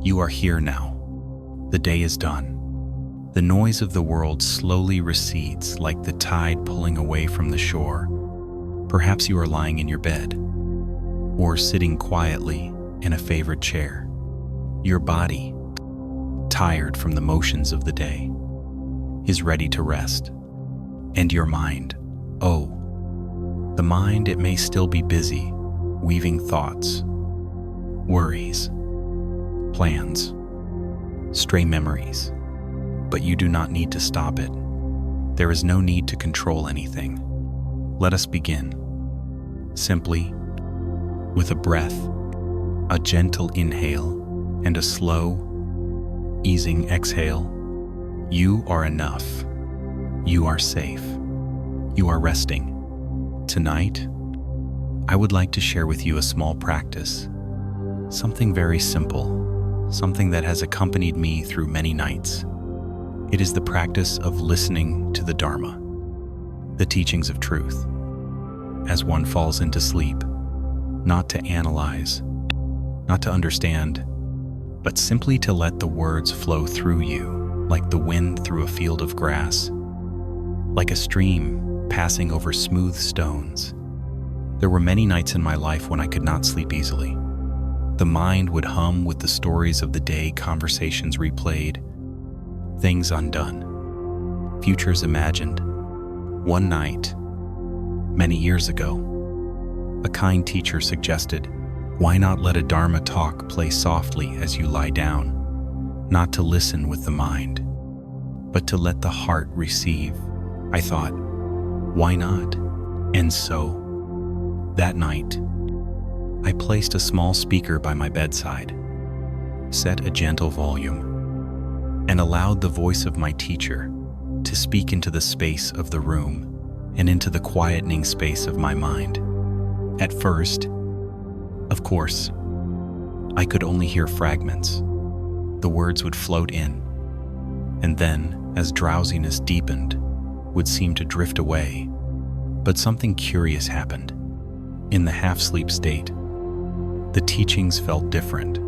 You are here now. The day is done. The noise of the world slowly recedes like the tide pulling away from the shore. Perhaps you are lying in your bed or sitting quietly in a favorite chair. Your body, tired from the motions of the day, is ready to rest. And your mind, the mind, it may still be busy, weaving thoughts, worries, plans, stray memories. But you do not need to stop it. There is no need to control anything. Let us begin. Simply, with a breath, a gentle inhale, and a slow, easing exhale. You are enough. You are safe. You are resting. Tonight, I would like to share with you a small practice. Something very simple, something that has accompanied me through many nights. It is the practice of listening to the Dharma, the teachings of truth, as one falls into sleep, not to analyze, not to understand, but simply to let the words flow through you, like the wind through a field of grass, like a stream passing over smooth stones. There were many nights in my life when I could not sleep easily. The mind would hum with the stories of the day, conversations replayed, things undone, futures imagined. One night, many years ago, a kind teacher suggested, why not let a Dharma talk play softly as you lie down, not to listen with the mind, but to let the heart receive. I thought, why not? And so, that night, I placed a small speaker by my bedside, set a gentle volume, and allowed the voice of my teacher to speak into the space of the room and into the quietening space of my mind. At first, of course, I could only hear fragments. The words would float in, and then, as drowsiness deepened, would seem to drift away. But something curious happened. In the half-sleep state, the teachings felt different.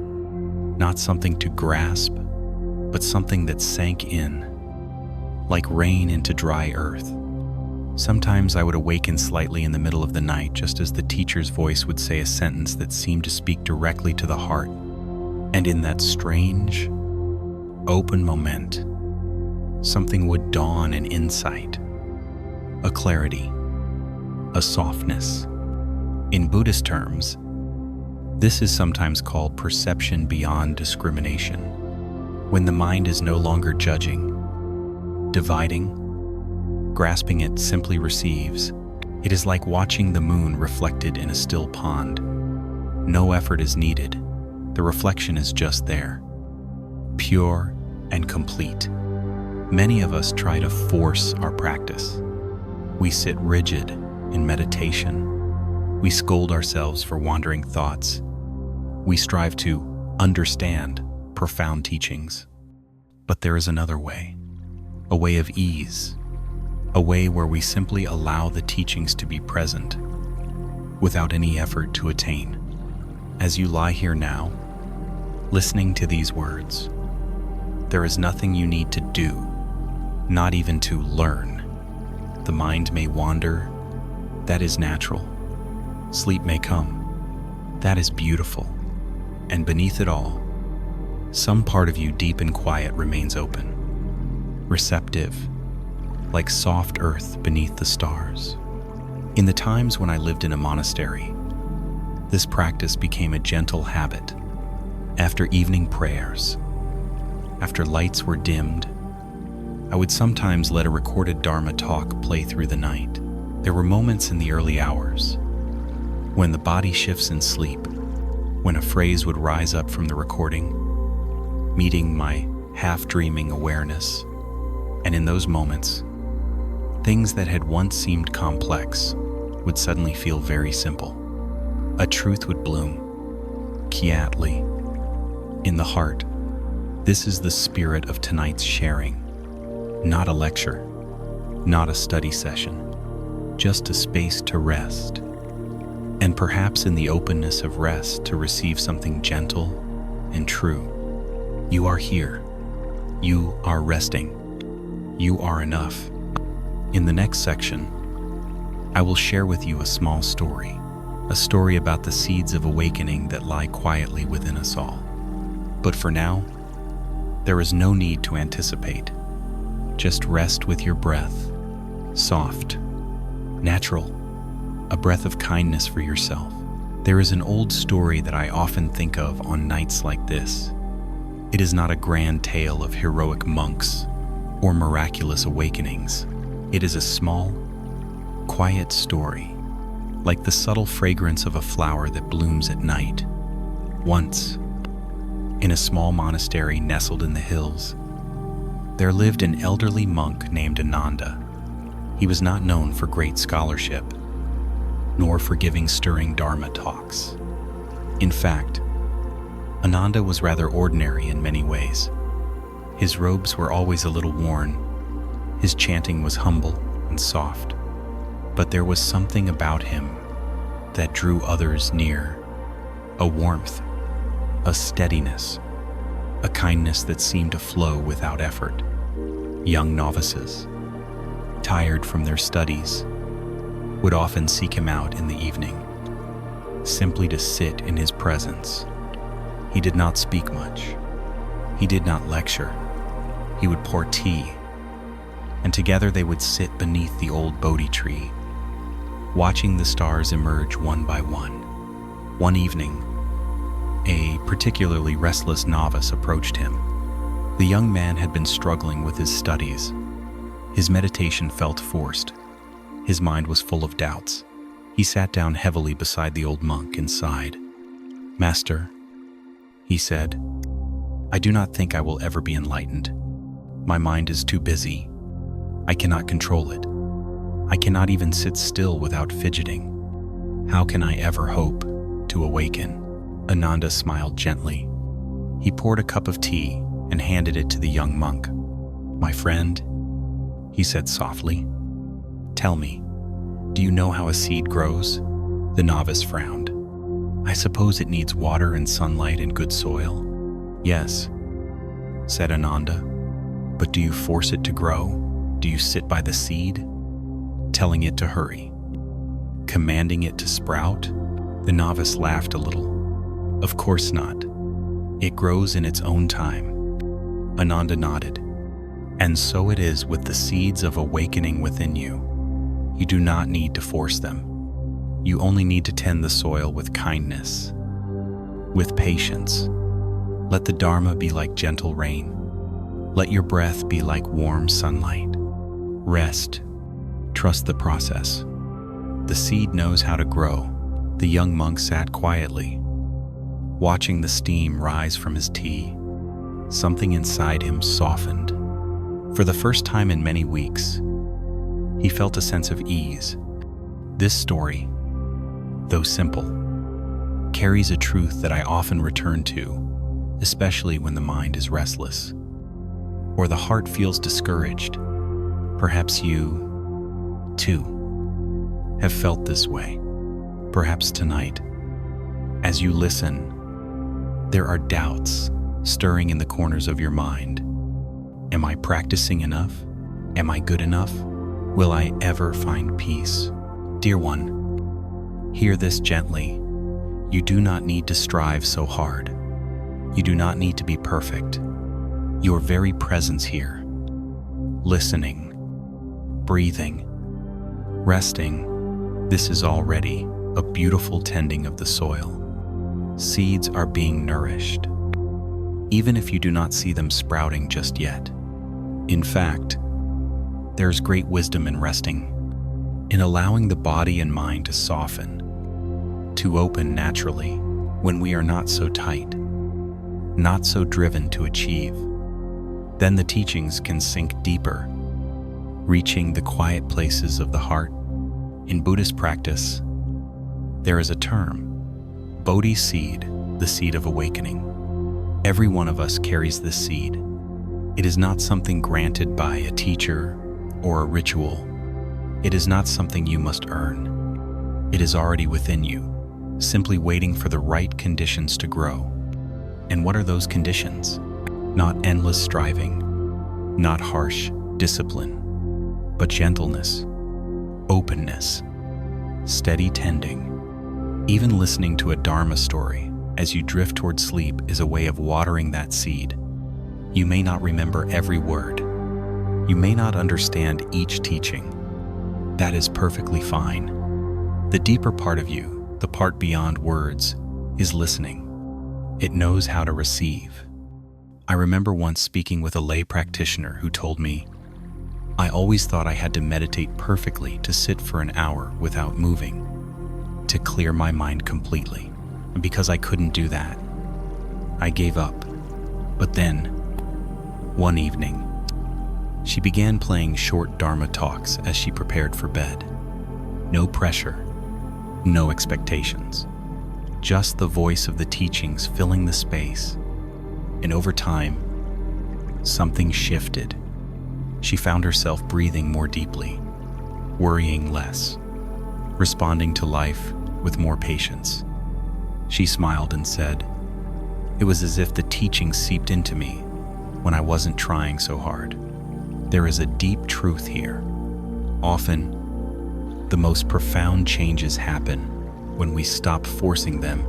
Not something to grasp, but something that sank in, like rain into dry earth. Sometimes I would awaken slightly in the middle of the night, just as the teacher's voice would say a sentence that seemed to speak directly to the heart. And in that strange, open moment, something would dawn, an insight, a clarity, a softness. In Buddhist terms, this is sometimes called perception beyond discrimination. When the mind is no longer judging, dividing, grasping, it simply receives. It is like watching the moon reflected in a still pond. No effort is needed. The reflection is just there, pure and complete. Many of us try to force our practice. We sit rigid in meditation. We scold ourselves for wandering thoughts. We strive to understand profound teachings. But there is another way, a way of ease, a way where we simply allow the teachings to be present without any effort to attain. As you lie here now, listening to these words, there is nothing you need to do, not even to learn. The mind may wander, that is natural. Sleep may come, that is beautiful. And beneath it all, some part of you deep and quiet remains open, receptive, like soft earth beneath the stars. In the times when I lived in a monastery, this practice became a gentle habit. After evening prayers, after lights were dimmed, I would sometimes let a recorded Dharma talk play through the night. There were moments in the early hours when the body shifts in sleep, when a phrase would rise up from the recording, meeting my half-dreaming awareness. And in those moments, things that had once seemed complex would suddenly feel very simple. A truth would bloom, quietly, in the heart. This is the spirit of tonight's sharing. Not a lecture, not a study session, just a space to rest. And perhaps in the openness of rest to receive something gentle and true. You are here. You are resting. You are enough. In the next section, I will share with you a small story, a story about the seeds of awakening that lie quietly within us all. But for now, there is no need to anticipate. Just rest with your breath, soft, natural, a breath of kindness for yourself. There is an old story that I often think of on nights like this. It is not a grand tale of heroic monks or miraculous awakenings. It is a small, quiet story, like the subtle fragrance of a flower that blooms at night. Once, in a small monastery nestled in the hills, there lived an elderly monk named Ananda. He was not known for great scholarship, nor for giving stirring Dharma talks. In fact, Ananda was rather ordinary in many ways. His robes were always a little worn. His chanting was humble and soft. But there was something about him that drew others near. A warmth, a steadiness, a kindness that seemed to flow without effort. Young novices, tired from their studies, would often seek him out in the evening, simply to sit in his presence. He did not speak much. He did not lecture. He would pour tea, and together they would sit beneath the old Bodhi tree, watching the stars emerge one by one. One evening, a particularly restless novice approached him. The young man had been struggling with his studies. His meditation felt forced. His mind was full of doubts. He sat down heavily beside the old monk and sighed. "Master," he said, "I do not think I will ever be enlightened. My mind is too busy. I cannot control it. I cannot even sit still without fidgeting. How can I ever hope to awaken?" Ananda smiled gently. He poured a cup of tea and handed it to the young monk. "My friend," he said softly, "tell me, do you know how a seed grows?" The novice frowned. "I suppose it needs water and sunlight and good soil." "Yes," said Ananda. "But do you force it to grow? Do you sit by the seed, telling it to hurry, commanding it to sprout?" The novice laughed a little. "Of course not. It grows in its own time." Ananda nodded. "And so it is with the seeds of awakening within you. You do not need to force them. You only need to tend the soil with kindness, with patience. Let the Dharma be like gentle rain. Let your breath be like warm sunlight. Rest. Trust the process. The seed knows how to grow." The young monk sat quietly, watching the steam rise from his tea. Something inside him softened. For the first time in many weeks, he felt a sense of ease. This story, though simple, carries a truth that I often return to, especially when the mind is restless or the heart feels discouraged. Perhaps you, too, have felt this way. Perhaps tonight, as you listen, there are doubts stirring in the corners of your mind. Am I practicing enough? Am I good enough? Will I ever find peace? Dear one, hear this gently. You do not need to strive so hard. You do not need to be perfect. Your very presence here, listening, breathing, resting, this is already a beautiful tending of the soil. Seeds are being nourished, even if you do not see them sprouting just yet. In fact, there's great wisdom in resting, in allowing the body and mind to soften, to open naturally when we are not so tight, not so driven to achieve. Then the teachings can sink deeper, reaching the quiet places of the heart. In Buddhist practice, there is a term, Bodhi seed, the seed of awakening. Every one of us carries this seed. It is not something granted by a teacher or a ritual. It is not something you must earn. It is already within you, simply waiting for the right conditions to grow. And what are those conditions? Not endless striving, not harsh discipline, but gentleness, openness, steady tending. Even listening to a Dharma story as you drift toward sleep is a way of watering that seed. You may not remember every word. You may not understand each teaching. That is perfectly fine. The deeper part of you, the part beyond words, is listening. It knows how to receive. I remember once speaking with a lay practitioner who told me, "I always thought I had to meditate perfectly to sit for an hour without moving, to clear my mind completely. And because I couldn't do that, I gave up." But then, one evening, she began playing short Dharma talks as she prepared for bed. No pressure, no expectations, just the voice of the teachings filling the space. And over time, something shifted. She found herself breathing more deeply, worrying less, responding to life with more patience. She smiled and said, "It was as if the teaching seeped into me when I wasn't trying so hard." There is a deep truth here. Often, the most profound changes happen when we stop forcing them,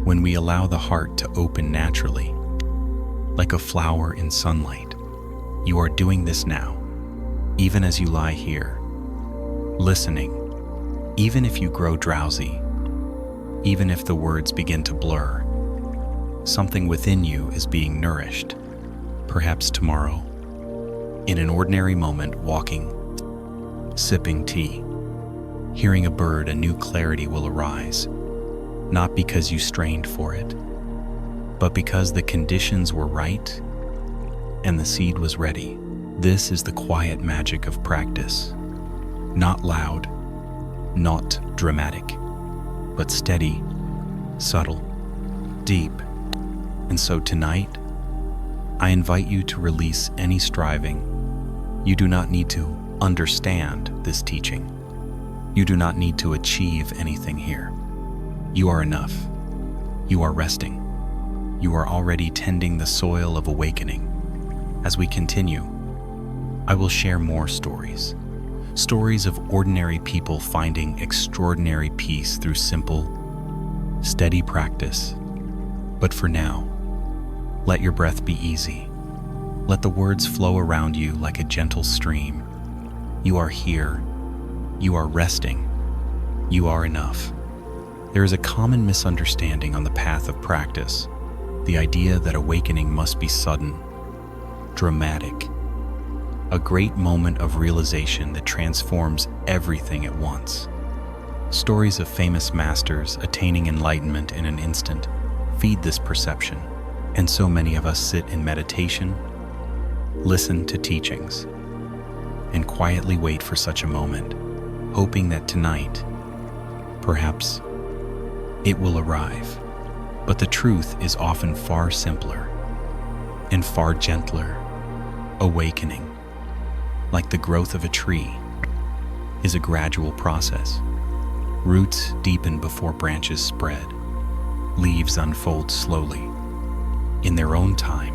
when we allow the heart to open naturally, like a flower in sunlight. You are doing this now, even as you lie here, listening, even if you grow drowsy, even if the words begin to blur. Something within you is being nourished. Perhaps tomorrow, in an ordinary moment, walking, sipping tea, hearing a bird, a new clarity will arise, not because you strained for it, but because the conditions were right and the seed was ready. This is the quiet magic of practice. Not loud, not dramatic, but steady, subtle, deep. And so tonight, I invite you to release any striving. You do not need to understand this teaching. You do not need to achieve anything here. You are enough. You are resting. You are already tending the soil of awakening. As we continue, I will share more stories. Stories of ordinary people finding extraordinary peace through simple, steady practice. But for now, let your breath be easy. Let the words flow around you like a gentle stream. You are here. You are resting. You are enough. There is a common misunderstanding on the path of practice. The idea that awakening must be sudden, dramatic, a great moment of realization that transforms everything at once. Stories of famous masters attaining enlightenment in an instant feed this perception, and so many of us sit in meditation, listen to teachings, and quietly wait for such a moment, hoping that tonight, perhaps, it will arrive. But the truth is often far simpler and far gentler. Awakening, like the growth of a tree, is a gradual process. Roots deepen before branches spread. Leaves unfold slowly. In their own time,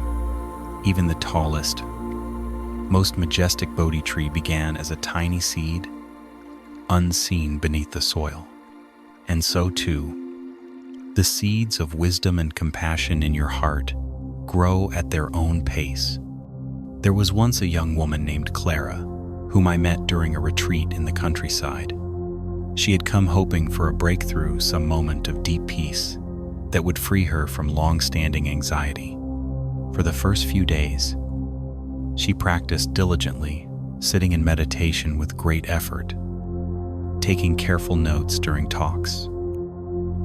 even the tallest, most majestic Bodhi tree began as a tiny seed, unseen beneath the soil. And so too, the seeds of wisdom and compassion in your heart grow at their own pace. There was once a young woman named Clara, whom I met during a retreat in the countryside. She had come hoping for a breakthrough, some moment of deep peace that would free her from long-standing anxiety. For the first few days, she practiced diligently, sitting in meditation with great effort, taking careful notes during talks,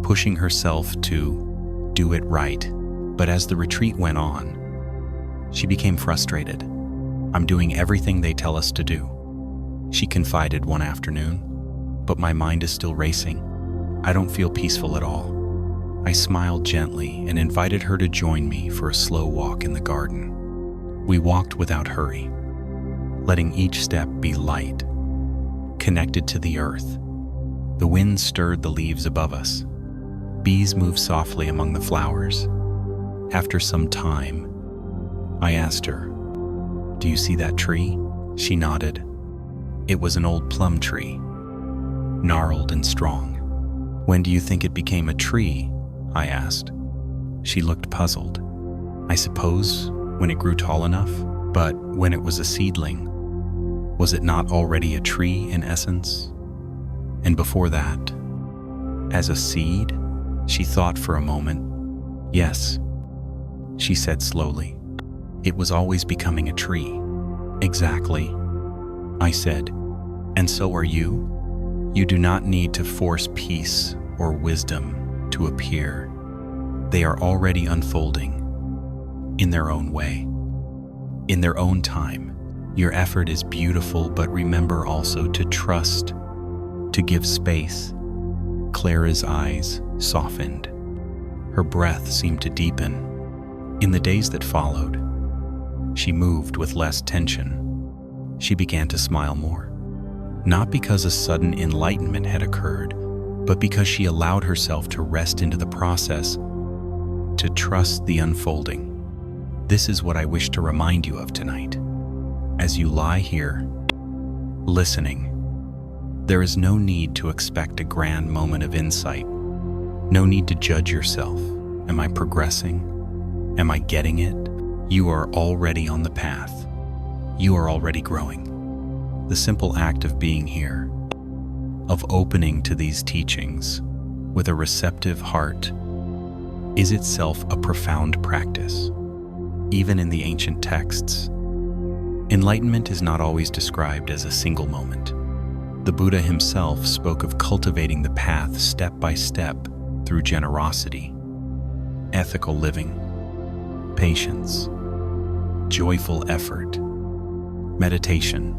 pushing herself to do it right. But as the retreat went on, she became frustrated. "I'm doing everything they tell us to do," she confided one afternoon, "but my mind is still racing. I don't feel peaceful at all." I smiled gently and invited her to join me for a slow walk in the garden. We walked without hurry, letting each step be light, connected to the earth. The wind stirred the leaves above us. Bees moved softly among the flowers. After some time, I asked her, "Do you see that tree?" She nodded. It was an old plum tree, gnarled and strong. "When do you think it became a tree?" I asked. She looked puzzled. "I suppose when it grew tall enough, but when it was a seedling, was it not already a tree in essence? And before that, as a seed?" She thought for a moment. "Yes," she said slowly. "It was always becoming a tree." "Exactly," I said. "And so are you? You do not need to force peace or wisdom to appear. They are already unfolding in their own way, in their own time. Your effort is beautiful, but remember also to trust, to give space." Clara's eyes softened. Her breath seemed to deepen. In the days that followed, she moved with less tension. She began to smile more, not because a sudden enlightenment had occurred, but because she allowed herself to rest into the process, to trust the unfolding. This is what I wish to remind you of tonight. As you lie here, listening, there is no need to expect a grand moment of insight. No need to judge yourself. Am I progressing? Am I getting it? You are already on the path. You are already growing. The simple act of being here, of opening to these teachings with a receptive heart, is itself a profound practice. Even in the ancient texts, enlightenment is not always described as a single moment. The Buddha himself spoke of cultivating the path step by step through generosity, ethical living, patience, joyful effort, meditation,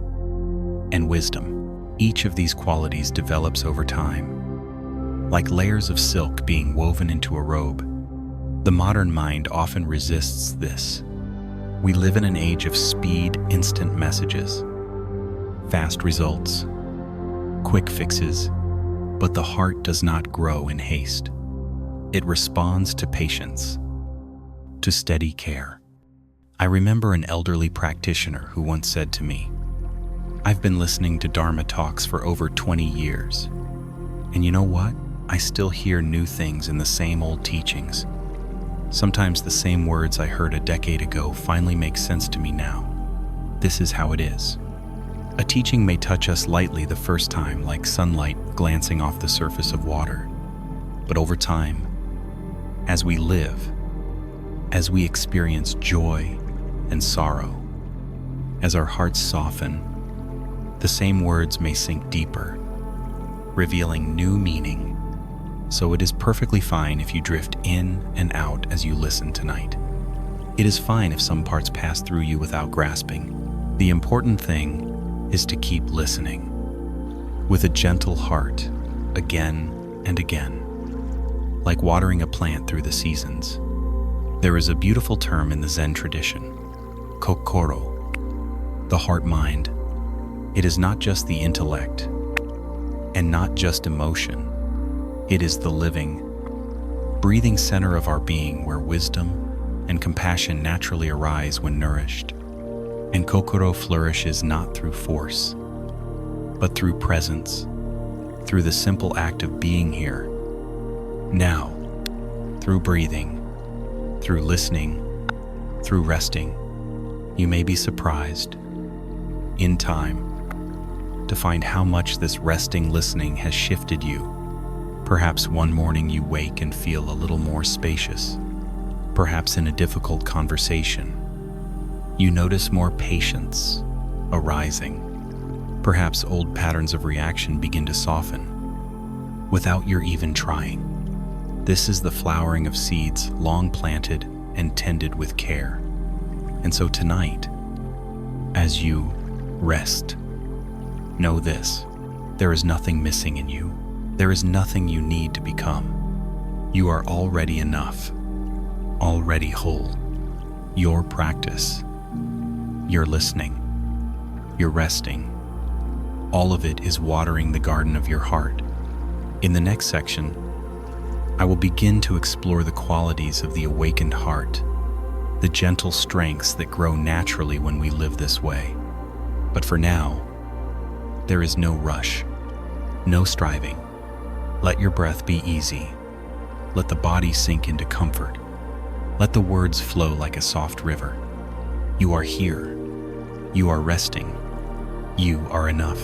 and wisdom. Each of these qualities develops over time, like layers of silk being woven into a robe. The modern mind often resists this. We live in an age of speed, instant messages, fast results, quick fixes, but the heart does not grow in haste. It responds to patience, to steady care. I remember an elderly practitioner who once said to me, "I've been listening to Dharma talks for over 20 years, and you know what? I still hear new things in the same old teachings. Sometimes the same words I heard a decade ago finally make sense to me now. This is how it is." A teaching may touch us lightly the first time, like sunlight glancing off the surface of water. But over time, as we live, as we experience joy and sorrow, as our hearts soften, the same words may sink deeper, revealing new meaning. So it is perfectly fine if you drift in and out as you listen tonight. It is fine if some parts pass through you without grasping. The important thing is to keep listening with a gentle heart, again and again, like watering a plant through the seasons. There is a beautiful term in the Zen tradition, kokoro, the heart-mind. It is not just the intellect and not just emotion. It is the living, breathing center of our being where wisdom and compassion naturally arise when nourished. And kokoro flourishes not through force, but through presence, through the simple act of being here, now, through breathing, through listening, through resting. You may be surprised, in time, to find how much this resting listening has shifted you. Perhaps one morning you wake and feel a little more spacious. Perhaps in a difficult conversation, you notice more patience arising. Perhaps old patterns of reaction begin to soften without your even trying. This is the flowering of seeds long planted and tended with care. And so tonight, as you rest, know this: there is nothing missing in you. There is nothing you need to become. You are already enough, already whole. Your practice, your listening, your resting, all of it is watering the garden of your heart. In the next section, I will begin to explore the qualities of the awakened heart, the gentle strengths that grow naturally when we live this way. But for now, there is no rush, no striving. Let your breath be easy. Let the body sink into comfort. Let the words flow like a soft river. You are here. You are resting. You are enough.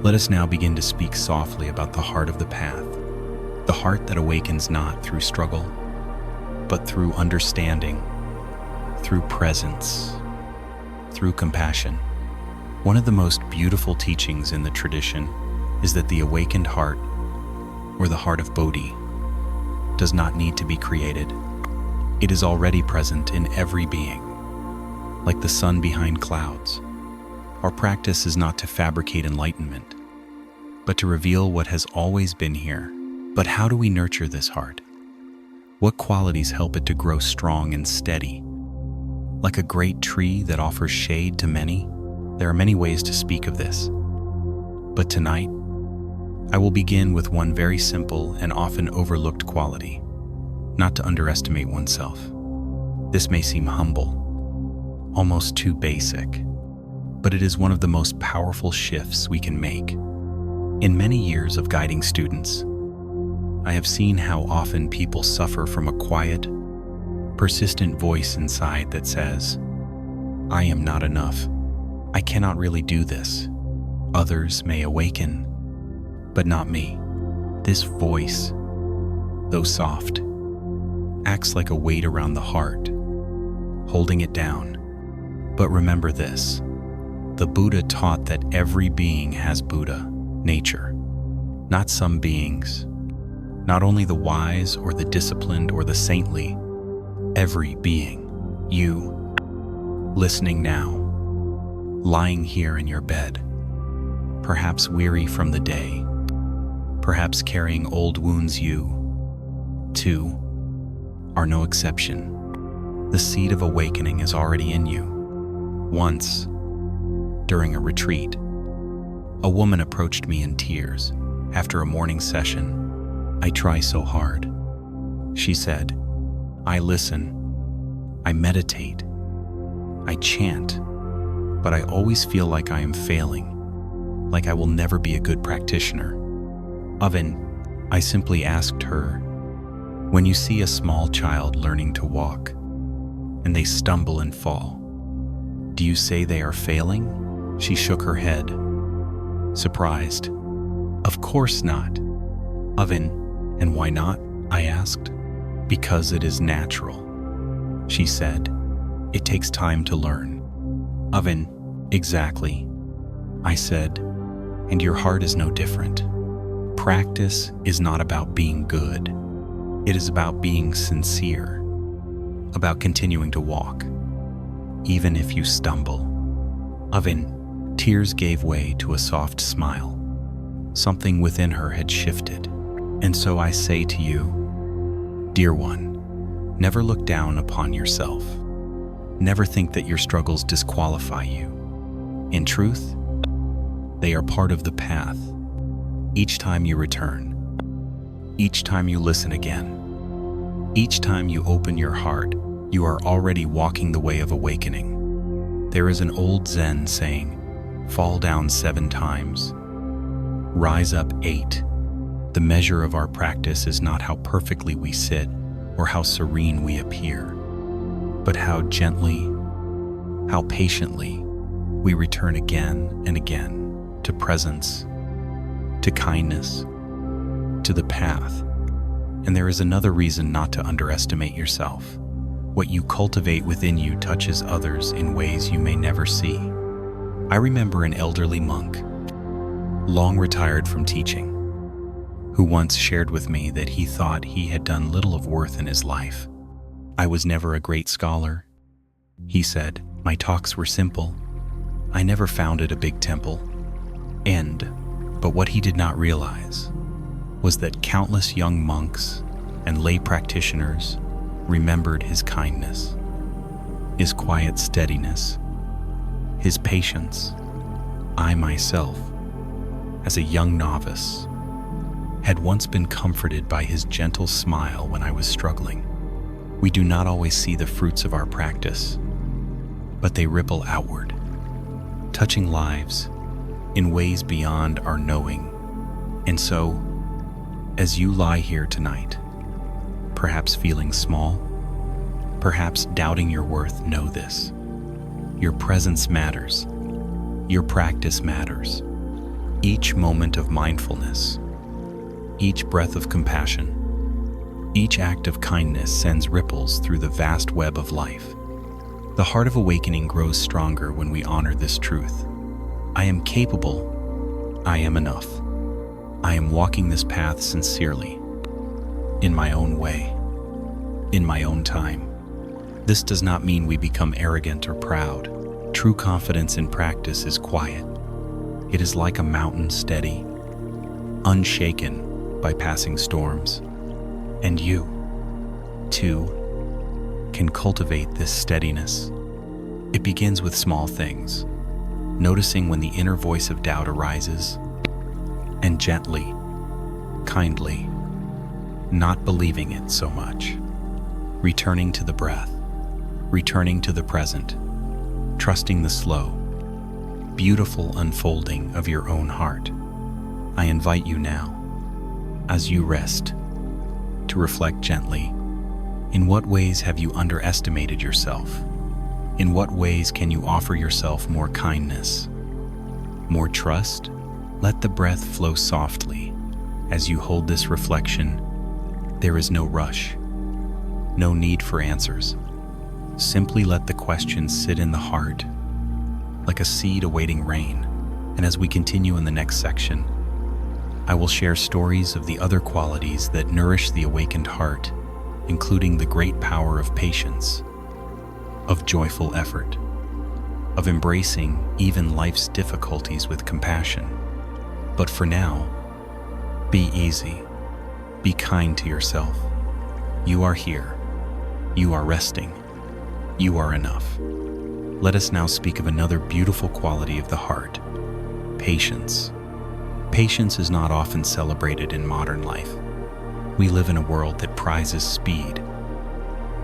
Let us now begin to speak softly about the heart of the path, the heart that awakens not through struggle, but through understanding, through presence, through compassion. One of the most beautiful teachings in the tradition is that the awakened heart, or the heart of Bodhi, does not need to be created. It is already present in every being, like the sun behind clouds. Our practice is not to fabricate enlightenment, but to reveal what has always been here. But how do we nurture this heart? What qualities help it to grow strong and steady? Like a great tree that offers shade to many, there are many ways to speak of this. But tonight, I will begin with one very simple and often overlooked quality: not to underestimate oneself. This may seem humble, almost too basic, but it is one of the most powerful shifts we can make. In many years of guiding students, I have seen how often people suffer from a quiet, persistent voice inside that says, "I am not enough. I cannot really do this. Others may awaken, but not me." This voice, though soft, acts like a weight around the heart, holding it down. But remember this: the Buddha taught that every being has Buddha nature, not some beings, not only the wise or the disciplined or the saintly. Every being. You, listening now, lying here in your bed, perhaps weary from the day, perhaps carrying old wounds, you, too, are no exception. The seed of awakening is already in you. Once, during a retreat, a woman approached me in tears after a morning session. "I try so hard," she said. "I listen, I meditate, I chant, but I always feel like I am failing, like I will never be a good practitioner." I simply asked her, "When you see a small child learning to walk, and they stumble and fall, do you say they are failing?" She shook her head, surprised. "Of course not." "And why not?" I asked. "Because it is natural," she said. "It takes time to learn." Exactly," I said, "and your heart is no different. Practice is not about being good. It is about being sincere, about continuing to walk, even if you stumble." Tears gave way to a soft smile. Something within her had shifted. "And so I say to you, dear one, never look down upon yourself. Never think that your struggles disqualify you. In truth, they are part of the path. Each time you return, each time you listen again, each time you open your heart, you are already walking the way of awakening. There is an old Zen saying, 'Fall down 7 times, rise up 8. The measure of our practice is not how perfectly we sit or how serene we appear, but how gently, how patiently we return again and again to presence, to kindness, to the path.' And there is another reason not to underestimate yourself. What you cultivate within you touches others in ways you may never see. I remember an elderly monk, long retired from teaching, who once shared with me that he thought he had done little of worth in his life. "I was never a great scholar," he said. "My talks were simple. I never founded a big temple." But what he did not realize was that countless young monks and lay practitioners remembered his kindness, his quiet steadiness, his patience. I myself, as a young novice, had once been comforted by his gentle smile when I was struggling. We do not always see the fruits of our practice, but they ripple outward, touching lives in ways beyond our knowing. And so, as you lie here tonight, perhaps feeling small, perhaps doubting your worth, know this: your presence matters. Your practice matters. Each moment of mindfulness, each breath of compassion, each act of kindness sends ripples through the vast web of life. The heart of awakening grows stronger when we honor this truth. I am capable. I am enough. I am walking this path sincerely, in my own way, in my own time. This does not mean we become arrogant or proud. True confidence in practice is quiet. It is like a mountain, steady, unshaken by passing storms. And you, too, can cultivate this steadiness. It begins with small things, noticing when the inner voice of doubt arises, and gently, kindly, not believing it so much, returning to the breath, returning to the present, trusting the slow, beautiful unfolding of your own heart. I invite you now, as you rest, to reflect gently. In what ways have you underestimated yourself? In what ways can you offer yourself more kindness, more trust? Let the breath flow softly. As you hold this reflection, there is no rush, no need for answers. Simply let the questions sit in the heart, like a seed awaiting rain. And as we continue in the next section, I will share stories of the other qualities that nourish the awakened heart, including the great power of patience, of joyful effort, of embracing even life's difficulties with compassion. But for now, be easy, be kind to yourself. You are here, you are resting, you are enough. Let us now speak of another beautiful quality of the heart: patience. Patience is not often celebrated in modern life. We live in a world that prizes speed,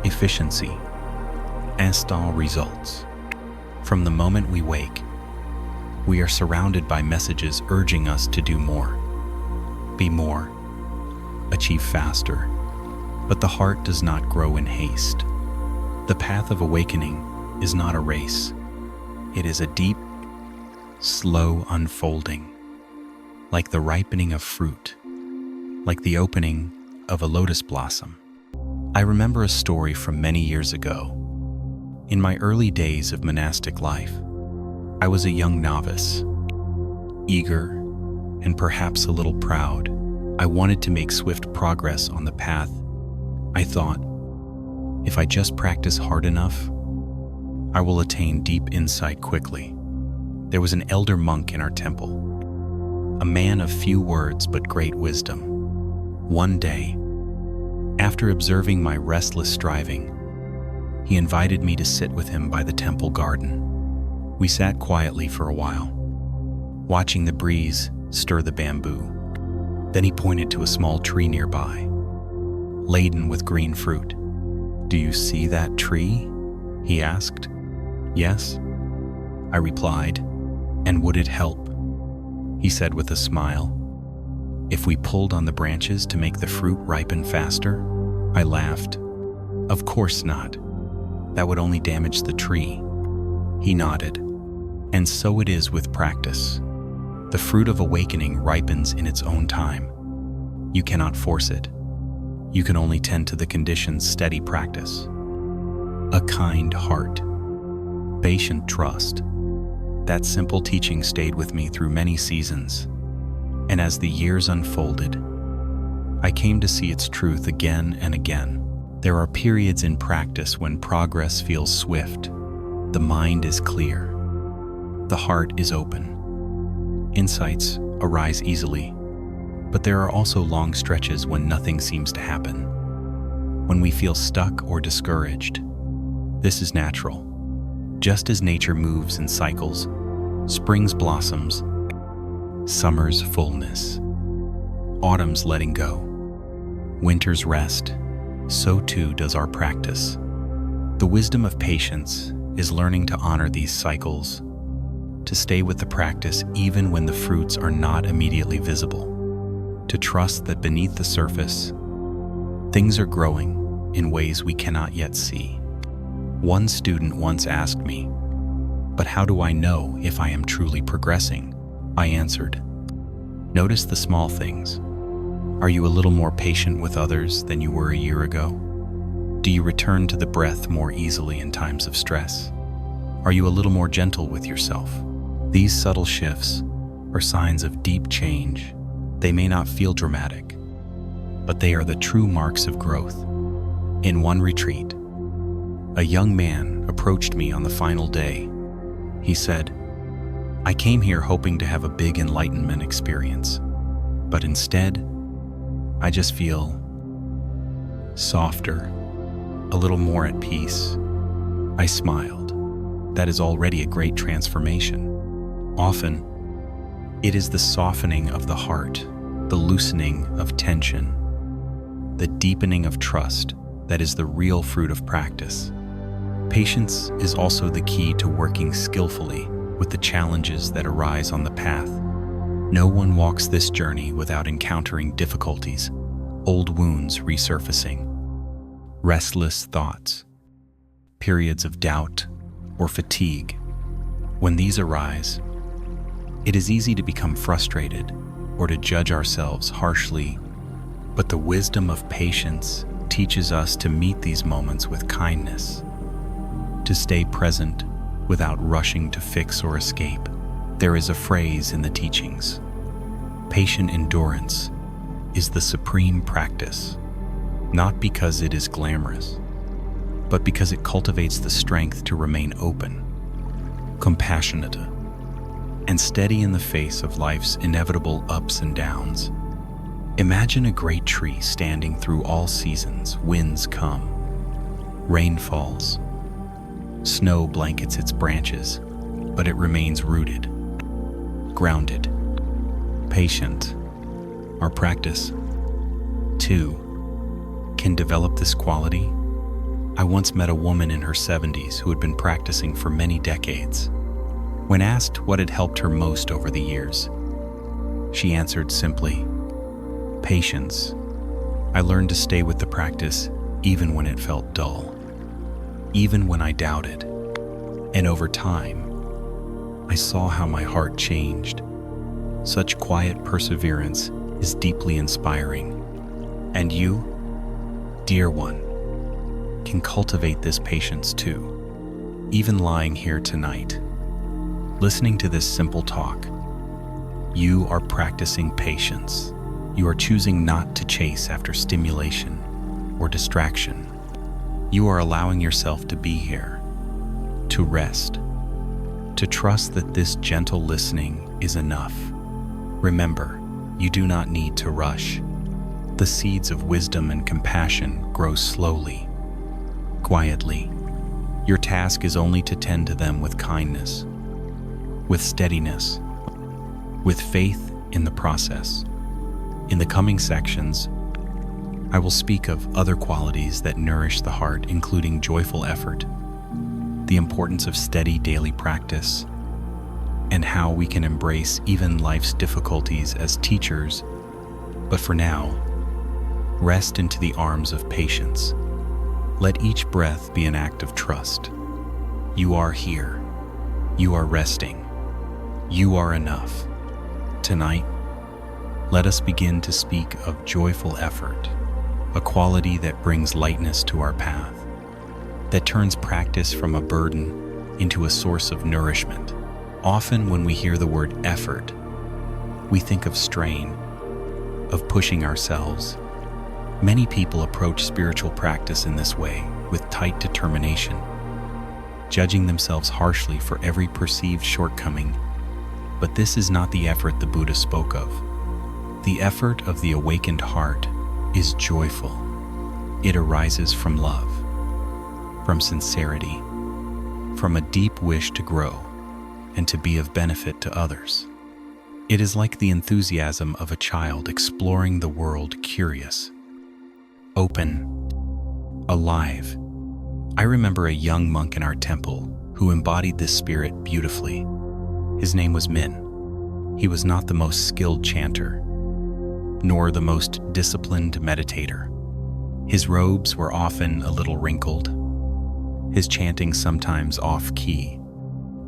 efficiency, instant results. From the moment we wake, we are surrounded by messages urging us to do more, be more, achieve faster. But the heart does not grow in haste. The path of awakening is not a race. It is a deep, slow unfolding, like the ripening of fruit, like the opening of a lotus blossom. I remember a story from many years ago. In my early days of monastic life, I was a young novice, eager and perhaps a little proud. I wanted to make swift progress on the path. I thought, if I just practice hard enough, I will attain deep insight quickly. There was an elder monk in our temple, a man of few words but great wisdom. One day, after observing my restless striving, he invited me to sit with him by the temple garden. We sat quietly for a while, watching the breeze stir the bamboo. Then he pointed to a small tree nearby, laden with green fruit. "Do you see that tree?" he asked. "Yes," I replied. "And would it help?" he said with a smile. "If we pulled on the branches to make the fruit ripen faster?" I laughed. "Of course not. That would only damage the tree." He nodded. And so it is with practice. The fruit of awakening ripens in its own time. You cannot force it. You can only tend to the conditions steady practice. A kind heart, patient trust. That simple teaching stayed with me through many seasons. And as the years unfolded, I came to see its truth again and again. There are periods in practice when progress feels swift. The mind is clear. The heart is open. Insights arise easily. But there are also long stretches when nothing seems to happen, when we feel stuck or discouraged. This is natural. Just as nature moves in cycles, spring's blossoms, summer's fullness, autumn's letting go, winter's rest, so too does our practice. The wisdom of patience is learning to honor these cycles, to stay with the practice even when the fruits are not immediately visible, to trust that beneath the surface, things are growing in ways we cannot yet see. One student once asked me, "But how do I know if I am truly progressing?" I answered, "Notice the small things. Are you a little more patient with others than you were a year ago? Do you return to the breath more easily in times of stress? Are you a little more gentle with yourself?" These subtle shifts are signs of deep change. They may not feel dramatic, but they are the true marks of growth. In one retreat, a young man approached me on the final day. He said, "I came here hoping to have a big enlightenment experience, but instead, I just feel softer, a little more at peace." I smiled. That is already a great transformation. Often, it is the softening of the heart, the loosening of tension, the deepening of trust that is the real fruit of practice. Patience is also the key to working skillfully with the challenges that arise on the path. No one walks this journey without encountering difficulties, old wounds resurfacing, restless thoughts, periods of doubt or fatigue. When these arise, it is easy to become frustrated or to judge ourselves harshly, but the wisdom of patience teaches us to meet these moments with kindness, to stay present without rushing to fix or escape. There is a phrase in the teachings: patient endurance is the supreme practice, not because it is glamorous, but because it cultivates the strength to remain open, compassionate, and steady in the face of life's inevitable ups and downs. Imagine a great tree standing through all seasons. Winds come, rain falls, snow blankets its branches, but it remains rooted, grounded, patient. Our practice, too, can develop this quality. I once met a woman in her 70s who had been practicing for many decades. When asked what had helped her most over the years, she answered simply, "Patience. I learned to stay with the practice even when it felt dull, even when I doubted. And over time, I saw how my heart changed. Such quiet perseverance is deeply inspiring. And you, dear one, can cultivate this patience too. Even lying here tonight, listening to this simple talk, you are practicing patience. You are choosing not to chase after stimulation or distraction. You are allowing yourself to be here, to rest, to trust that this gentle listening is enough. Remember, you do not need to rush. The seeds of wisdom and compassion grow slowly, quietly. Your task is only to tend to them with kindness, with steadiness, with faith in the process. In the coming sections, I will speak of other qualities that nourish the heart, including joyful effort, the importance of steady daily practice, and how we can embrace even life's difficulties as teachers. But for now, rest into the arms of patience. Let each breath be an act of trust. You are here. You are resting. You are enough. Tonight, let us begin to speak of joyful effort, a quality that brings lightness to our path, that turns practice from a burden into a source of nourishment. Often when we hear the word effort, we think of strain, of pushing ourselves. Many people approach spiritual practice in this way, with tight determination, judging themselves harshly for every perceived shortcoming. But this is not the effort the Buddha spoke of. The effort of the awakened heart is joyful. It arises from love, from sincerity, from a deep wish to grow and to be of benefit to others. It is like the enthusiasm of a child exploring the world, curious, open, alive. I remember a young monk in our temple who embodied this spirit beautifully. His name was Min. He was not the most skilled chanter, nor the most disciplined meditator. His robes were often a little wrinkled, his chanting sometimes off-key,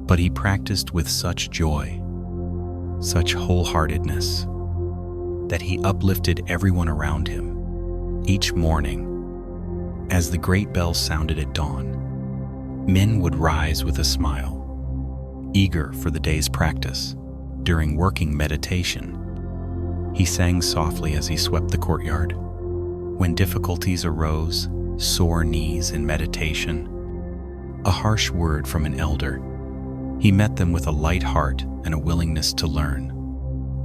but he practiced with such joy, such wholeheartedness, that he uplifted everyone around him. Each morning, as the great bell sounded at dawn, Min would rise with a smile, eager for the day's practice. During working meditation, he sang softly as he swept the courtyard. When difficulties arose, sore knees in meditation, a harsh word from an elder, he met them with a light heart and a willingness to learn.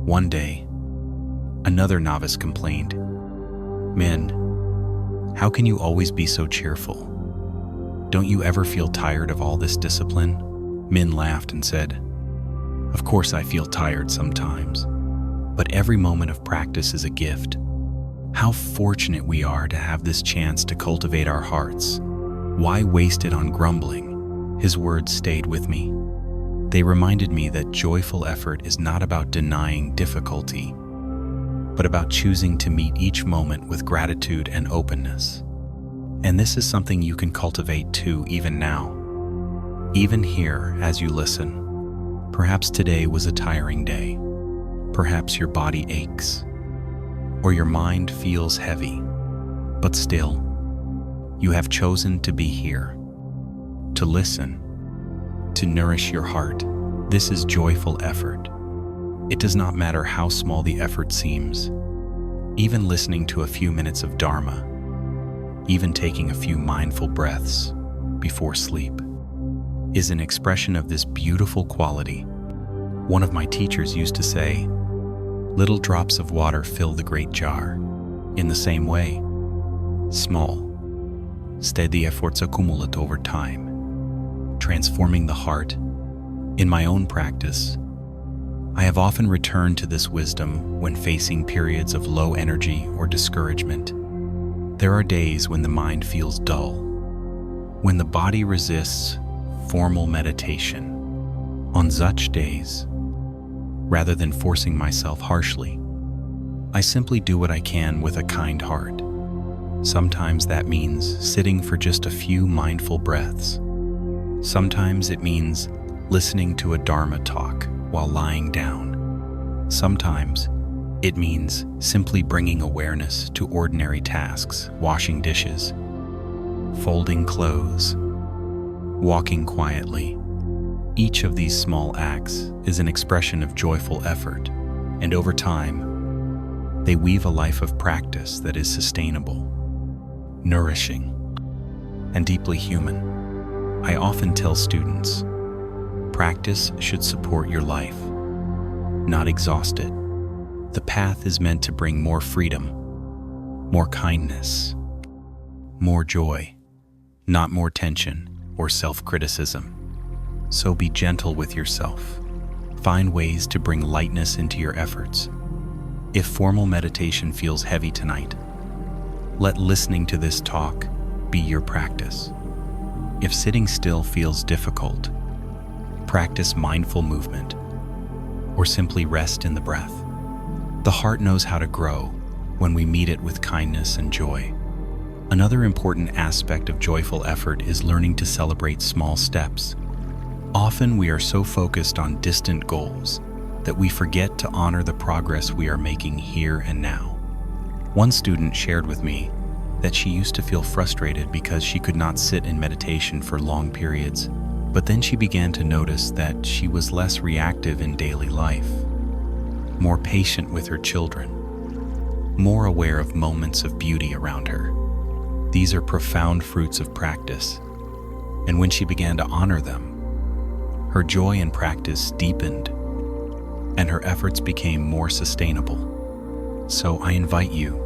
One day, another novice complained, "Min, how can you always be so cheerful? Don't you ever feel tired of all this discipline?" Min laughed and said, "Of course I feel tired sometimes, but every moment of practice is a gift. How fortunate we are to have this chance to cultivate our hearts. Why waste it on grumbling?" His words stayed with me. They reminded me that joyful effort is not about denying difficulty, but about choosing to meet each moment with gratitude and openness. And this is something you can cultivate too, even now. Even here, as you listen. Perhaps today was a tiring day. Perhaps your body aches, or your mind feels heavy. But still, you have chosen to be here, to listen, to nourish your heart. This is joyful effort. It does not matter how small the effort seems. Even listening to a few minutes of Dharma, even taking a few mindful breaths before sleep, is an expression of this beautiful quality. One of my teachers used to say, "Little drops of water fill the great jar." In the same way, small, steady efforts accumulate over time, transforming the heart. In my own practice, I have often returned to this wisdom when facing periods of low energy or discouragement. There are days when the mind feels dull, when the body resists formal meditation. On such days, rather than forcing myself harshly, I simply do what I can with a kind heart. Sometimes that means sitting for just a few mindful breaths. Sometimes it means listening to a Dharma talk while lying down. Sometimes it means simply bringing awareness to ordinary tasks, washing dishes, folding clothes, walking quietly. Each of these small acts is an expression of joyful effort, and over time, they weave a life of practice that is sustainable, nourishing, and deeply human. I often tell students, practice should support your life, not exhaust it. The path is meant to bring more freedom, more kindness, more joy, not more tension or self-criticism. So be gentle with yourself. Find ways to bring lightness into your efforts. If formal meditation feels heavy tonight, let listening to this talk be your practice. If sitting still feels difficult, practice mindful movement, or simply rest in the breath. The heart knows how to grow when we meet it with kindness and joy. Another important aspect of joyful effort is learning to celebrate small steps. Often we are so focused on distant goals that we forget to honor the progress we are making here and now. One student shared with me that she used to feel frustrated because she could not sit in meditation for long periods, but then she began to notice that she was less reactive in daily life, more patient with her children, more aware of moments of beauty around her. These are profound fruits of practice, and when she began to honor them, her joy in practice deepened, and her efforts became more sustainable. So I invite you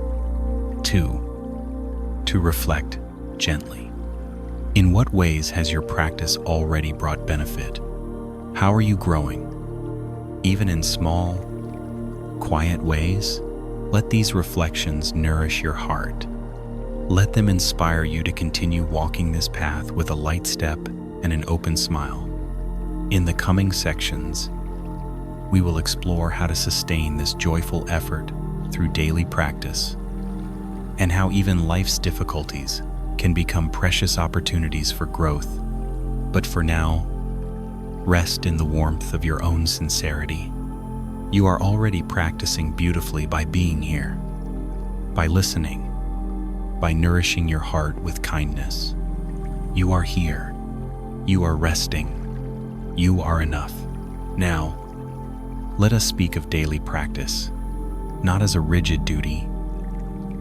to reflect gently. In what ways has your practice already brought benefit? How are you growing? Even in small, quiet ways, let these reflections nourish your heart Let them inspire you to continue walking this path with a light step and an open smile. In the coming sections, we will explore how to sustain this joyful effort through daily practice, and how even life's difficulties can become precious opportunities for growth. But for now, rest in the warmth of your own sincerity. You are already practicing beautifully by being here, by listening, by nourishing your heart with kindness. You are here. You are resting. You are enough. Now, let us speak of daily practice, not as a rigid duty,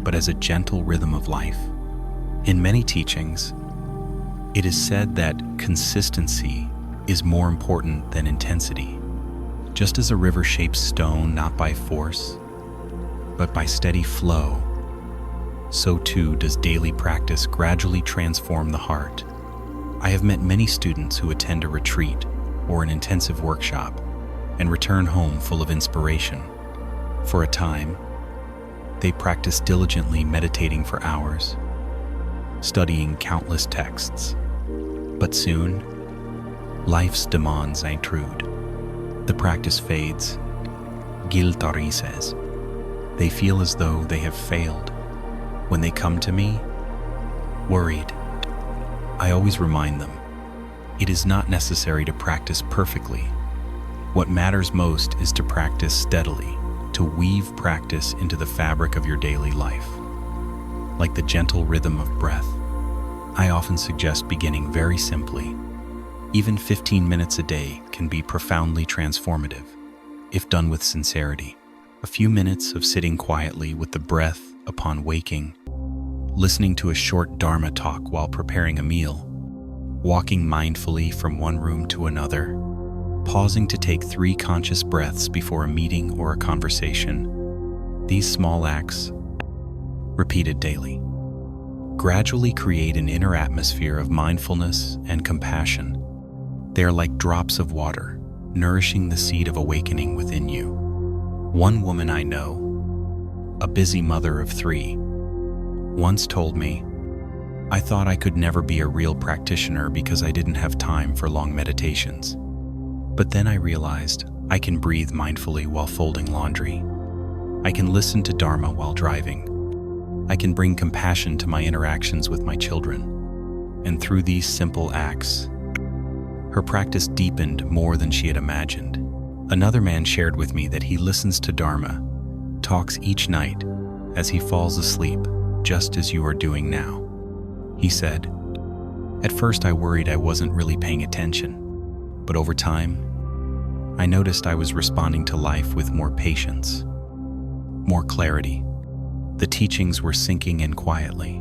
but as a gentle rhythm of life. In many teachings, it is said that consistency is more important than intensity. Just as a river shapes stone not by force, but by steady flow, so too does daily practice gradually transform the heart. I have met many students who attend a retreat or an intensive workshop and return home full of inspiration. For a time, they practice diligently, meditating for hours, studying countless texts. But soon, life's demands intrude. The practice fades. Giltari says, they feel as though they have failed. When they come to me, worried, I always remind them, it is not necessary to practice perfectly. What matters most is to practice steadily, to weave practice into the fabric of your daily life. Like the gentle rhythm of breath, I often suggest beginning very simply. Even 15 minutes a day can be profoundly transformative, if done with sincerity. A few minutes of sitting quietly with the breath upon waking, listening to a short Dharma talk while preparing a meal, walking mindfully from one room to another, pausing to take 3 conscious breaths before a meeting or a conversation. These small acts, repeated daily, gradually create an inner atmosphere of mindfulness and compassion. They are like drops of water, nourishing the seed of awakening within you. One woman I know, a busy mother of 3, once told me, I thought I could never be a real practitioner because I didn't have time for long meditations. But then I realized I can breathe mindfully while folding laundry. I can listen to Dharma while driving. I can bring compassion to my interactions with my children. And through these simple acts, her practice deepened more than she had imagined. Another man shared with me that he listens to Dharma talks each night as he falls asleep, just as you are doing now. He said, at first I worried I wasn't really paying attention, but over time, I noticed I was responding to life with more patience, more clarity. The teachings were sinking in quietly.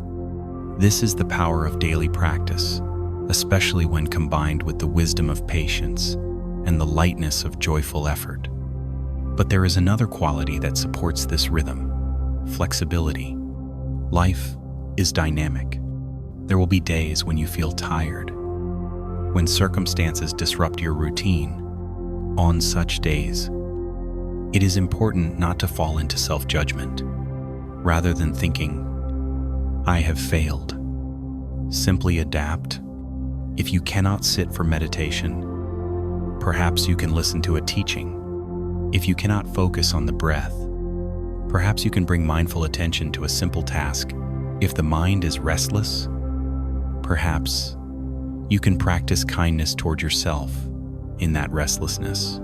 This is the power of daily practice, especially when combined with the wisdom of patience and the lightness of joyful effort. But there is another quality that supports this rhythm: flexibility. Life is dynamic. There will be days when you feel tired, when circumstances disrupt your routine. On such days, it is important not to fall into self-judgment. Rather than thinking, I have failed, simply adapt. If you cannot sit for meditation, perhaps you can listen to a teaching. If you cannot focus on the breath, perhaps you can bring mindful attention to a simple task. If the mind is restless, perhaps you can practice kindness toward yourself in that restlessness.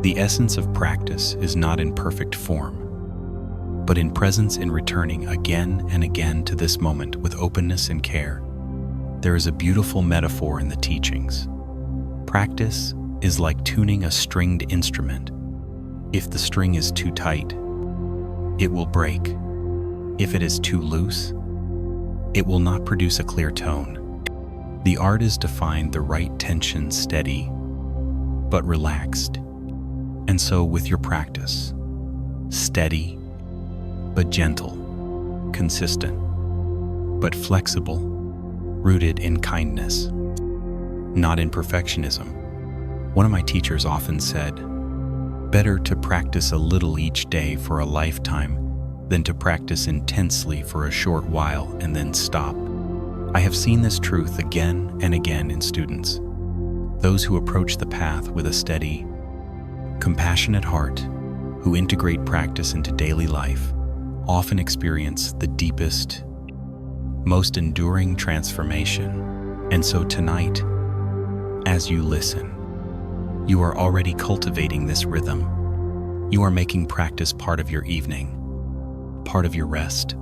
The essence of practice is not in perfect form, but in presence, in returning again and again to this moment with openness and care. There is a beautiful metaphor in the teachings. Practice is like tuning a stringed instrument. If the string is too tight, it will break. If it is too loose, it will not produce a clear tone. The art is to find the right tension, steady but relaxed. And so with your practice, steady but gentle, consistent but flexible, rooted in kindness, not in perfectionism. One of my teachers often said, better to practice a little each day for a lifetime than to practice intensely for a short while and then stop. I have seen this truth again and again in students. Those who approach the path with a steady, compassionate heart, who integrate practice into daily life, often experience the deepest, most enduring transformation. And so tonight, as you listen, you are already cultivating this rhythm. You are making practice part of your evening, part of your rest.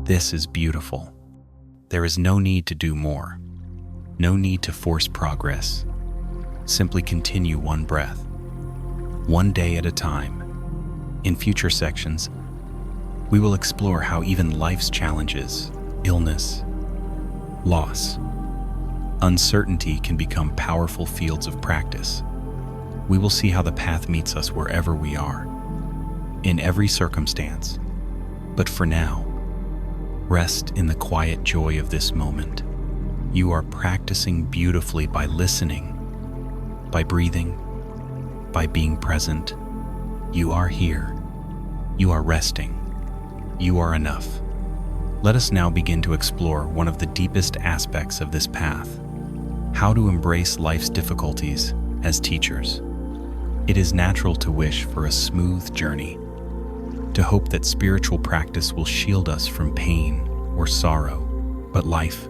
This is beautiful. There is no need to do more, no need to force progress. Simply continue one breath, one day at a time. In future sections, we will explore how even life's challenges, illness, loss, uncertainty can become powerful fields of practice. We will see how the path meets us wherever we are, in every circumstance. But for now, rest in the quiet joy of this moment. You are practicing beautifully by listening, by breathing, by being present. You are here. You are resting. You are enough. Let us now begin to explore one of the deepest aspects of this path: how to embrace life's difficulties as teachers. It is natural to wish for a smooth journey, to hope that spiritual practice will shield us from pain or sorrow, but life,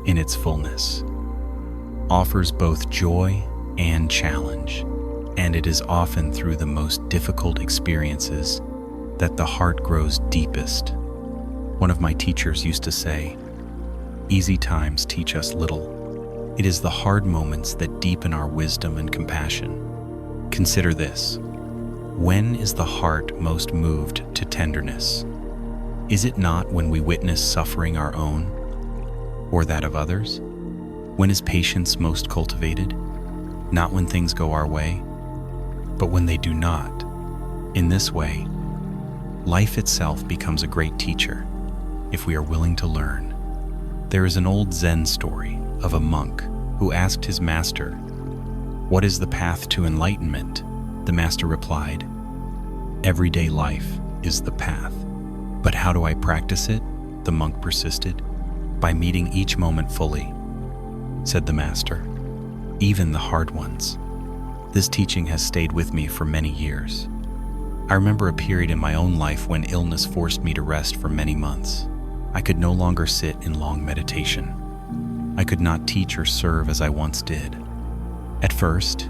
in its fullness, offers both joy and challenge, and it is often through the most difficult experiences that the heart grows deepest. One of my teachers used to say, "Easy times teach us little. It is the hard moments that deepen our wisdom and compassion." Consider this. When is the heart most moved to tenderness? Is it not when we witness suffering our own or that of others? When is patience most cultivated? Not when things go our way, but when they do not. In this way, life itself becomes a great teacher if we are willing to learn. There is an old Zen story of a monk who asked his master, "What is the path to enlightenment?" The master replied, "Everyday life is the path." "But how do I practice it?" the monk persisted. "By meeting each moment fully," said the master, "even the hard ones." This teaching has stayed with me for many years. I remember a period in my own life when illness forced me to rest for many months. I could no longer sit in long meditation. I could not teach or serve as I once did. At first,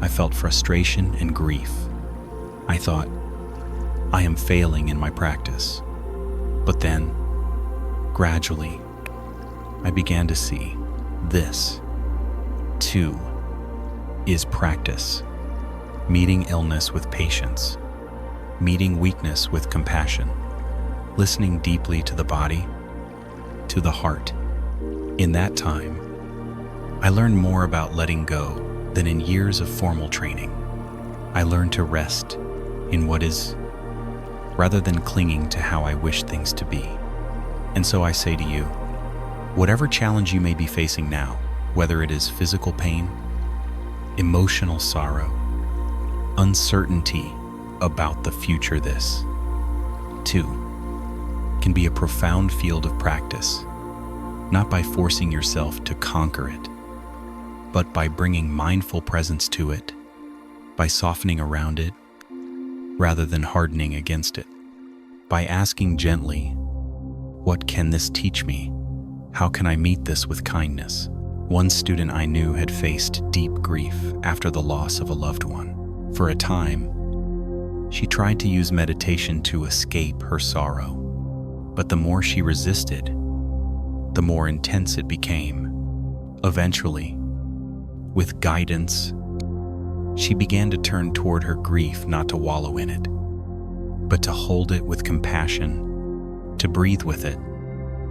I felt frustration and grief. I thought, I am failing in my practice. But then, gradually, I began to see this, too, is practice. Meeting illness with patience, meeting weakness with compassion, listening deeply to the body, to the heart. In that time, I learned more about letting go than in years of formal training. I learned to rest in what is, rather than clinging to how I wish things to be. And so I say to you, whatever challenge you may be facing now, whether it is physical pain, emotional sorrow, uncertainty about the future, this, too, can be a profound field of practice, not by forcing yourself to conquer it, but by bringing mindful presence to it, by softening around it, rather than hardening against it, by asking gently, "What can this teach me? How can I meet this with kindness?" One student I knew had faced deep grief after the loss of a loved one. For a time, she tried to use meditation to escape her sorrow, but the more she resisted, the more intense it became. Eventually, with guidance, she began to turn toward her grief, not to wallow in it, but to hold it with compassion, to breathe with it,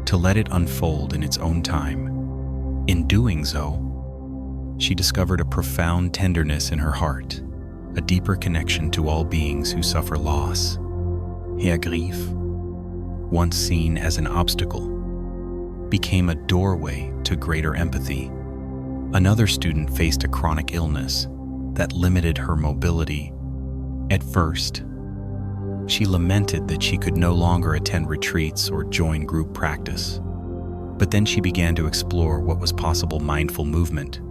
to let it unfold in its own time. In doing so, she discovered a profound tenderness in her heart, a deeper connection to all beings who suffer loss. Her grief, once seen as an obstacle, became a doorway to greater empathy. Another student faced a chronic illness that limited her mobility. At first, She lamented that she could no longer attend retreats or join group practice. But then she began to explore what was possible mindful movement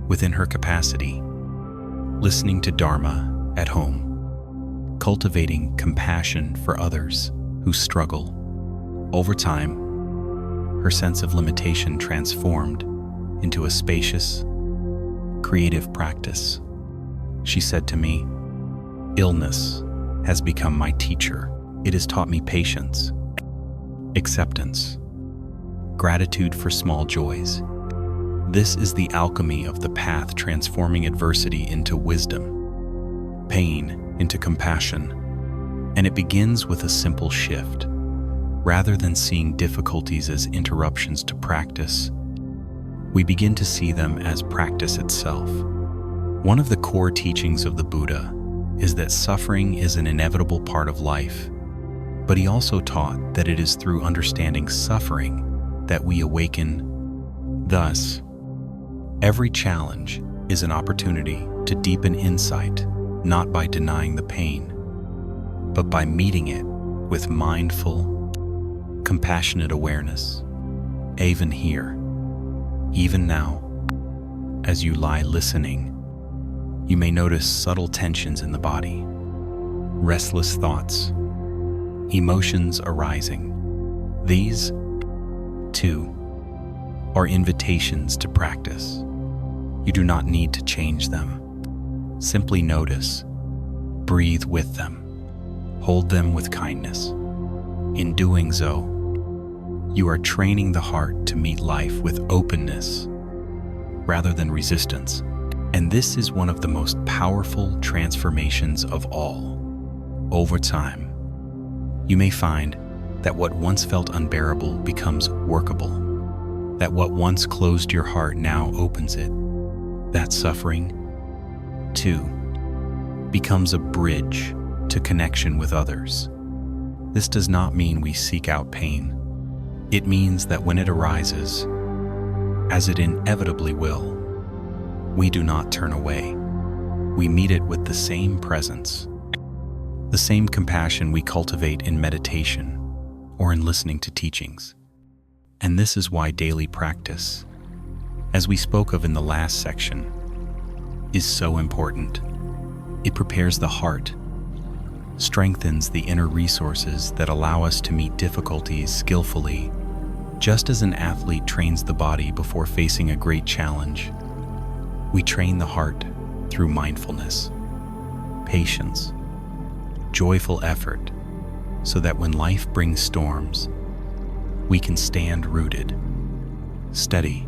within her capacity, listening to Dharma at home, cultivating compassion for others who struggle. Over time, her sense of limitation transformed into a spacious, creative practice. She said to me, "Illness has become my teacher. It has taught me patience, acceptance, gratitude for small joys. This is the alchemy of the path, transforming adversity into wisdom, pain into compassion. And it begins with a simple shift. Rather than seeing difficulties as interruptions to practice, we begin to see them as practice itself. One of the core teachings of the Buddha is that suffering is an inevitable part of life, but he also taught that it is through understanding suffering that we awaken. Thus, every challenge is an opportunity to deepen insight, not by denying the pain, but by meeting it with mindful, compassionate awareness. Even here, even now, as you lie listening, you may notice subtle tensions in the body, restless thoughts, emotions arising. These, too, are invitations to practice. You do not need to change them. Simply notice, breathe with them, hold them with kindness. In doing so, you are training the heart to meet life with openness rather than resistance. And this is one of the most powerful transformations of all. Over time, you may find that what once felt unbearable becomes workable, that what once closed your heart now opens it, that suffering, too, becomes a bridge to connection with others. This does not mean we seek out pain. It means that when it arises, as it inevitably will, we do not turn away. We meet it with the same presence, the same compassion we cultivate in meditation or in listening to teachings. And this is why daily practice, as we spoke of in the last section, is so important. It prepares the heart, strengthens the inner resources that allow us to meet difficulties skillfully, just as an athlete trains the body before facing a great challenge. We train the heart through mindfulness, patience, joyful effort, so that when life brings storms, we can stand rooted, steady,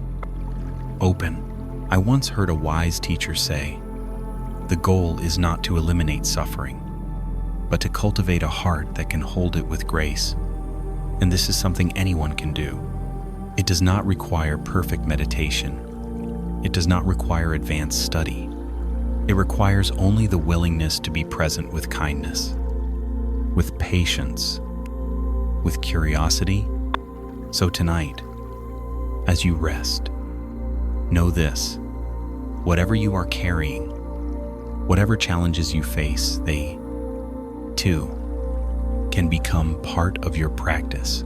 open. I once heard a wise teacher say, "The goal is not to eliminate suffering, but to cultivate a heart that can hold it with grace." And this is something anyone can do. It does not require perfect meditation. It does not require advanced study. It requires only the willingness to be present with kindness, with patience, with curiosity. So tonight, as you rest, know this: whatever you are carrying, whatever challenges you face, they, too, can become part of your practice.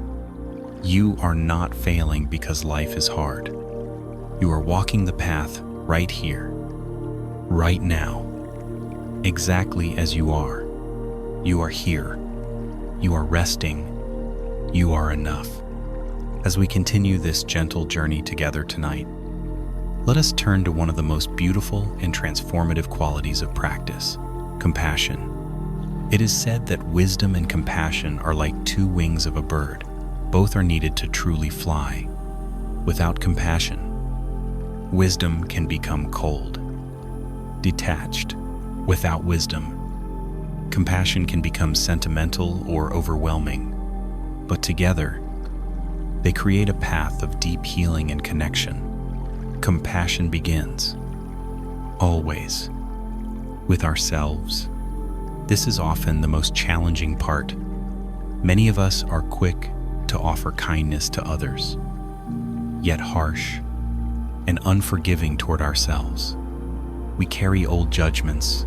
You are not failing because life is hard. You are walking the path right here, right now, exactly as you are. You are here. You are resting. You are enough. As we continue this gentle journey together tonight, let us turn to one of the most beautiful and transformative qualities of practice: compassion. It is said that wisdom and compassion are like two wings of a bird. Both are needed to truly fly. Without compassion, wisdom can become cold, detached. Without wisdom, compassion can become sentimental or overwhelming. But together, they create a path of deep healing and connection. Compassion begins, always, with ourselves. This is often the most challenging part. Many of us are quick to offer kindness to others, yet harsh and unforgiving toward ourselves. We carry old judgments,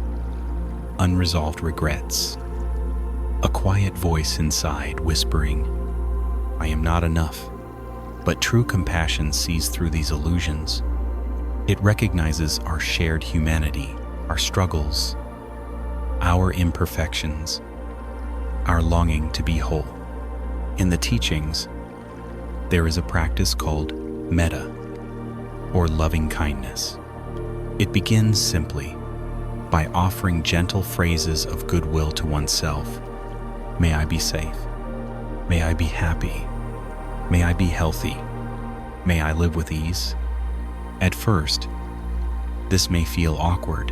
unresolved regrets, a quiet voice inside whispering, "I am not enough." But true compassion sees through these illusions. It recognizes our shared humanity, our struggles, our imperfections, our longing to be whole. In the teachings, there is a practice called metta, or loving kindness. It begins simply by offering gentle phrases of goodwill to oneself. May I be safe. May I be happy. May I be healthy. May I live with ease. At first, this may feel awkward.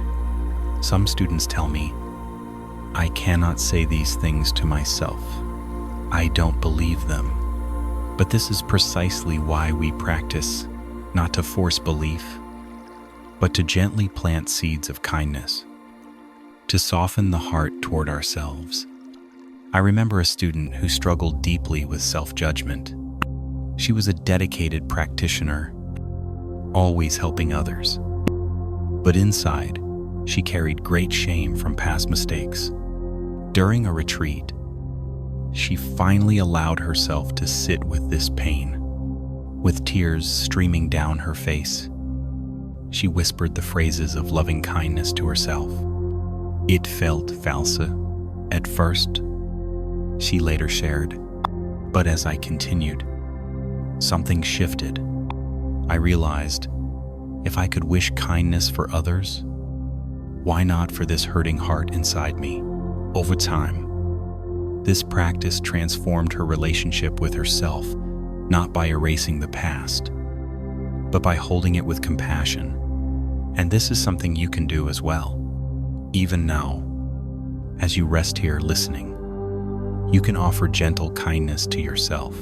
Some students tell me, "I cannot say these things to myself. I don't believe them." But this is precisely why we practice, not to force belief, but to gently plant seeds of kindness, to soften the heart toward ourselves. I remember a student who struggled deeply with self-judgment. She was a dedicated practitioner, always helping others. But inside, she carried great shame from past mistakes. During a retreat, she finally allowed herself to sit with this pain. With tears streaming down her face, she whispered the phrases of loving kindness to herself. It felt false at first, she later shared, but as I continued, something shifted. I realized, if I could wish kindness for others, why not for this hurting heart inside me? Over time, this practice transformed her relationship with herself, not by erasing the past, but by holding it with compassion. And this is something you can do as well. Even now, as you rest here listening, you can offer gentle kindness to yourself.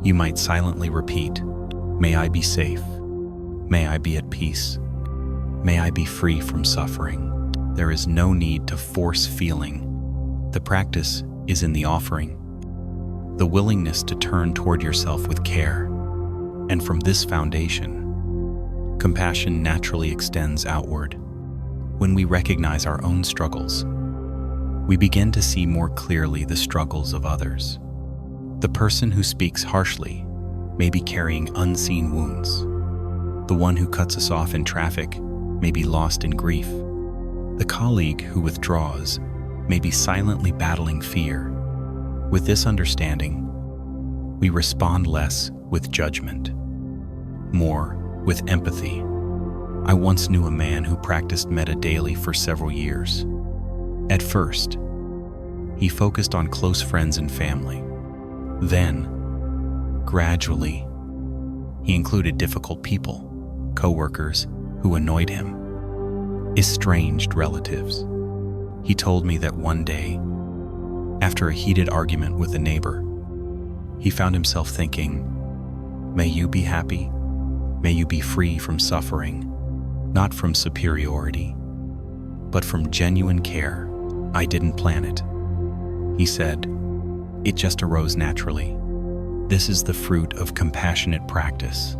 You might silently repeat, "May I be safe. May I be at peace. May I be free from suffering." There is no need to force feeling. The practice is in the offering, the willingness to turn toward yourself with care. And from this foundation, compassion naturally extends outward. When we recognize our own struggles, we begin to see more clearly the struggles of others. The person who speaks harshly may be carrying unseen wounds. The one who cuts us off in traffic may be lost in grief. The colleague who withdraws may be silently battling fear. With this understanding, we respond less with judgment, more with empathy. I once knew a man who practiced metta daily for several years. At first, he focused on close friends and family. Then, gradually, he included difficult people, coworkers who annoyed him, estranged relatives. He told me that one day, after a heated argument with a neighbor, he found himself thinking, "May you be happy. May you be free from suffering, not from superiority, but from genuine care. I didn't plan it." He said, "It just arose naturally." This is the fruit of compassionate practice,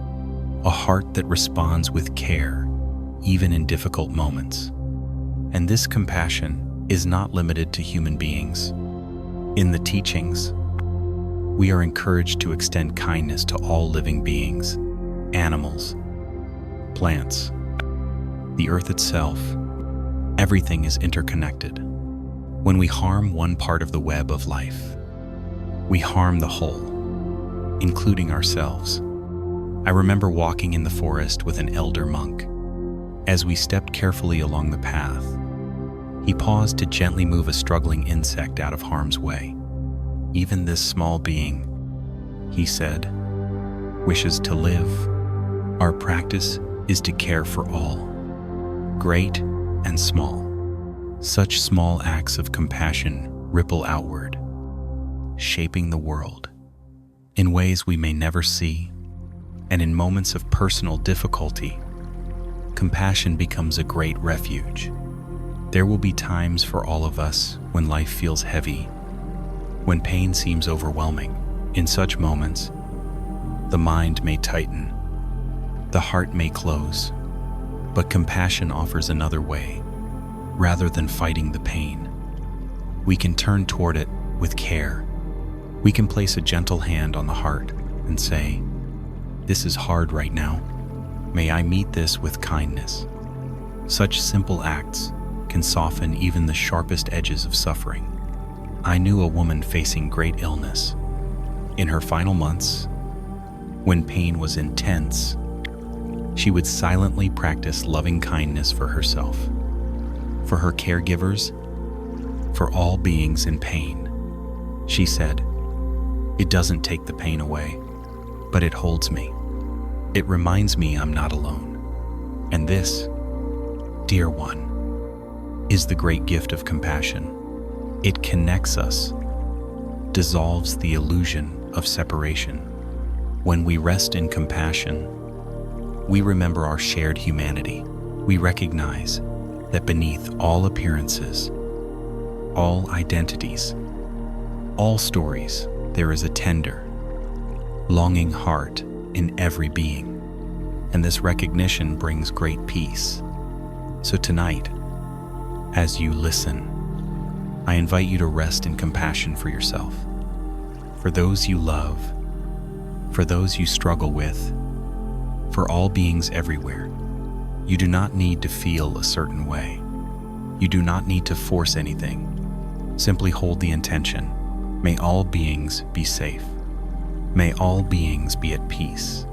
a heart that responds with care, even in difficult moments. And this compassion is not limited to human beings. In the teachings, we are encouraged to extend kindness to all living beings, animals, plants, the earth itself. Everything is interconnected. When we harm one part of the web of life, we harm the whole, including ourselves. I remember walking in the forest with an elder monk. As we stepped carefully along the path, he paused to gently move a struggling insect out of harm's way. "Even this small being," he said, "wishes to live." Our practice is to care for all, great and small. Such small acts of compassion ripple outward, shaping the world in ways we may never see. And in moments of personal difficulty, compassion becomes a great refuge. There will be times for all of us when life feels heavy, when pain seems overwhelming. In such moments, the mind may tighten, the heart may close, but compassion offers another way. Rather than fighting the pain, we can turn toward it with care. We can place a gentle hand on the heart and say, "This is hard right now. May I meet this with kindness." Such simple acts can soften even the sharpest edges of suffering. I knew a woman facing great illness. In her final months, when pain was intense, she would silently practice loving kindness for herself, for her caregivers, for all beings in pain. She said, "It doesn't take the pain away, but it holds me. It reminds me I'm not alone." And this, dear one, is the great gift of compassion. It connects us, dissolves the illusion of separation. When we rest in compassion, we remember our shared humanity. We recognize that beneath all appearances, all identities, all stories, there is a tender, longing heart in every being. And this recognition brings great peace. So tonight, as you listen, I invite you to rest in compassion for yourself, for those you love, for those you struggle with, for all beings everywhere. You do not need to feel a certain way. You do not need to force anything. Simply hold the intention. May all beings be safe. May all beings be at peace.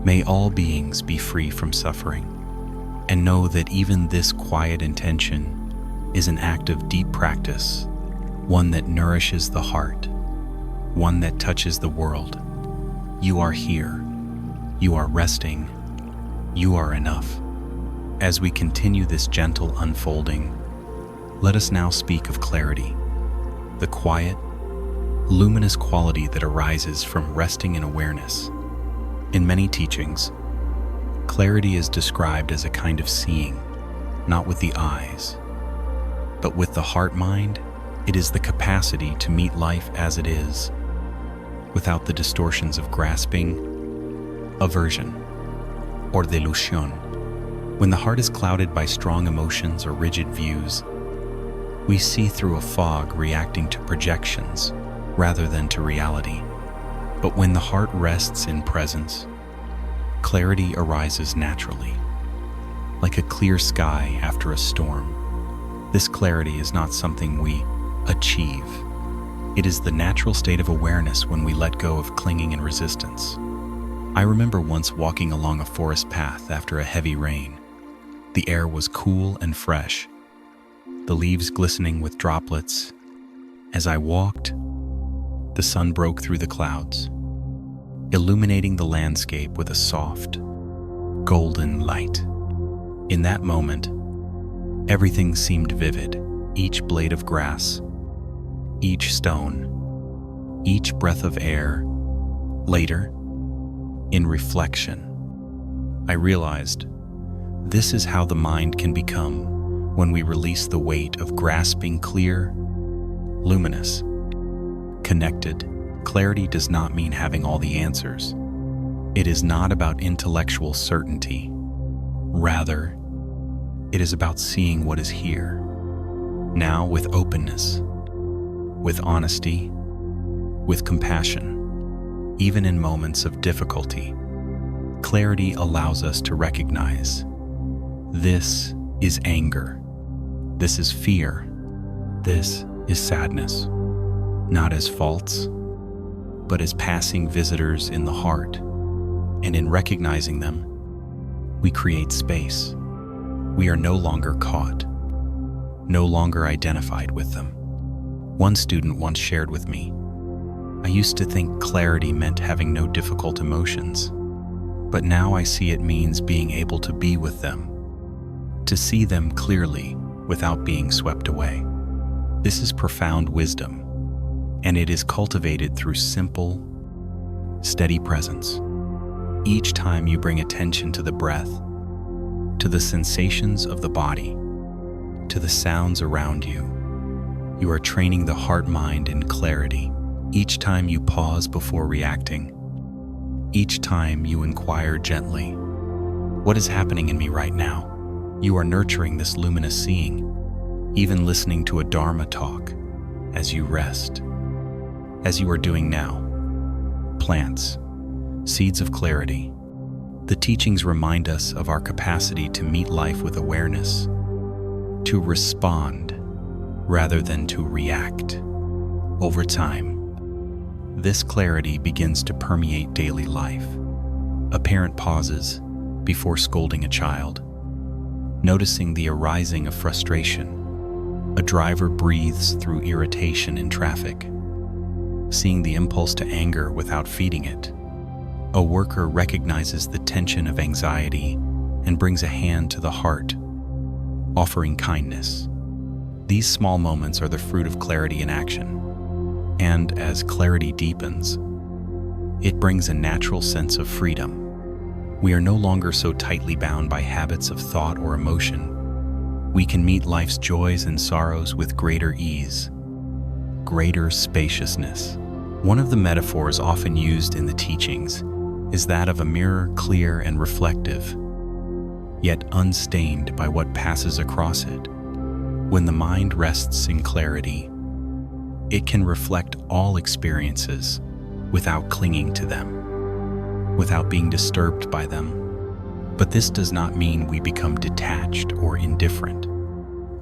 May all beings be free from suffering. And know that even this quiet intention is an act of deep practice, one that nourishes the heart, one that touches the world. You are here. You are resting. You are enough. As we continue this gentle unfolding, let us now speak of clarity, the quiet, luminous quality that arises from resting in awareness. In many teachings, clarity is described as a kind of seeing, not with the eyes, but with the heart-mind. It is the capacity to meet life as it is, without the distortions of grasping, aversion, or delusion. When the heart is clouded by strong emotions or rigid views, we see through a fog, reacting to projections rather than to reality. But when the heart rests in presence, clarity arises naturally, like a clear sky after a storm. This clarity is not something we achieve. It is the natural state of awareness when we let go of clinging and resistance. I remember once walking along a forest path after a heavy rain. The air was cool and fresh, the leaves glistening with droplets. As I walked, the sun broke through the clouds, illuminating the landscape with a soft, golden light. In that moment, everything seemed vivid. Each blade of grass, each stone, each breath of air. Later, in reflection, I realized this is how the mind can become when we release the weight of grasping. Clear, luminous, connected. Clarity does not mean having all the answers. It is not about intellectual certainty. Rather, it is about seeing what is here, now, with openness, with honesty, with compassion. Even in moments of difficulty, clarity allows us to recognize this is anger, this is fear, this is sadness, not as faults, but as passing visitors in the heart. And in recognizing them, we create space. We are no longer caught, no longer identified with them. One student once shared with me, "I used to think clarity meant having no difficult emotions, but now I see it means being able to be with them, to see them clearly without being swept away." This is profound wisdom, and it is cultivated through simple, steady presence. Each time you bring attention to the breath, to the sensations of the body, to the sounds around you, you are training the heart-mind in clarity. Each time you pause before reacting, each time you inquire gently, "What is happening in me right now?" You are nurturing this luminous seeing. Even listening to a Dharma talk as you rest, as you are doing now. Plants, seeds of clarity. The teachings remind us of our capacity to meet life with awareness, to respond rather than to react. Over time, this clarity begins to permeate daily life. A parent pauses before scolding a child, noticing the arising of frustration. A driver breathes through irritation in traffic, seeing the impulse to anger without feeding it. A worker recognizes the tension of anxiety and brings a hand to the heart, offering kindness. These small moments are the fruit of clarity in action. And as clarity deepens, it brings a natural sense of freedom. We are no longer so tightly bound by habits of thought or emotion. We can meet life's joys and sorrows with greater ease, greater spaciousness. One of the metaphors often used in the teachings is that of a mirror, clear and reflective, yet unstained by what passes across it. When the mind rests in clarity, it can reflect all experiences without clinging to them, without being disturbed by them. But this does not mean we become detached or indifferent.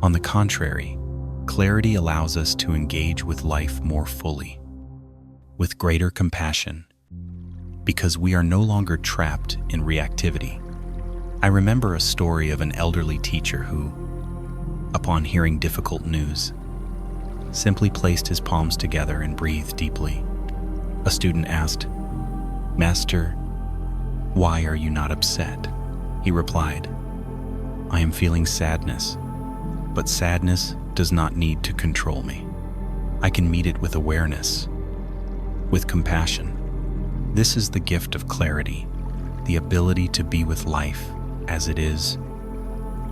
On the contrary, clarity allows us to engage with life more fully, with greater compassion, because we are no longer trapped in reactivity. I remember a story of an elderly teacher who, upon hearing difficult news, simply placed his palms together and breathed deeply. A student asked, "Master, why are you not upset?" He replied, "I am feeling sadness, but sadness does not need to control me. I can meet it with awareness, with compassion." This is the gift of clarity, the ability to be with life as it is,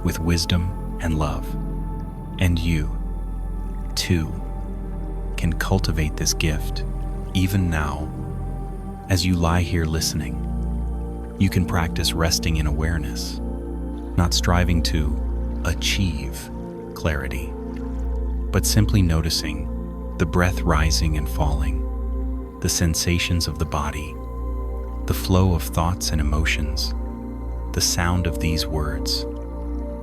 with wisdom and love. And you, too, can cultivate this gift even now. As you lie here listening, you can practice resting in awareness, not striving to achieve clarity, but simply noticing the breath rising and falling, the sensations of the body, the flow of thoughts and emotions, the sound of these words.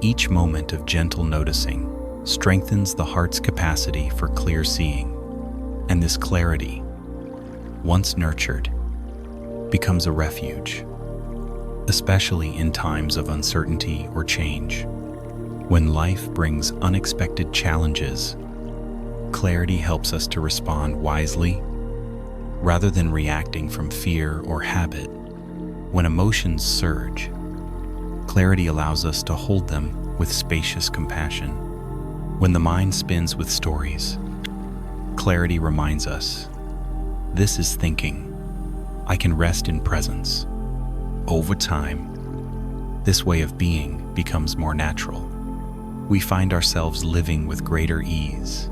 Each moment of gentle noticing strengthens the heart's capacity for clear seeing, and this clarity, once nurtured, becomes a refuge, especially in times of uncertainty or change. When life brings unexpected challenges, clarity helps us to respond wisely rather than reacting from fear or habit. When emotions surge, clarity allows us to hold them with spacious compassion. When the mind spins with stories, clarity reminds us, this is thinking. I can rest in presence. Over time, this way of being becomes more natural. We find ourselves living with greater ease,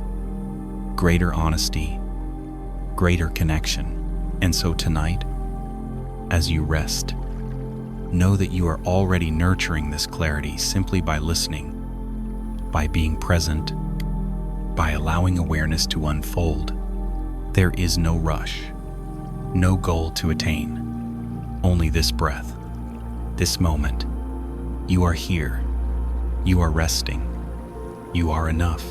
greater honesty, greater connection. And so tonight, as you rest, know that you are already nurturing this clarity simply by listening, by being present, by allowing awareness to unfold. There is no rush, no goal to attain, only this breath, this moment. You are here, you are resting, you are enough.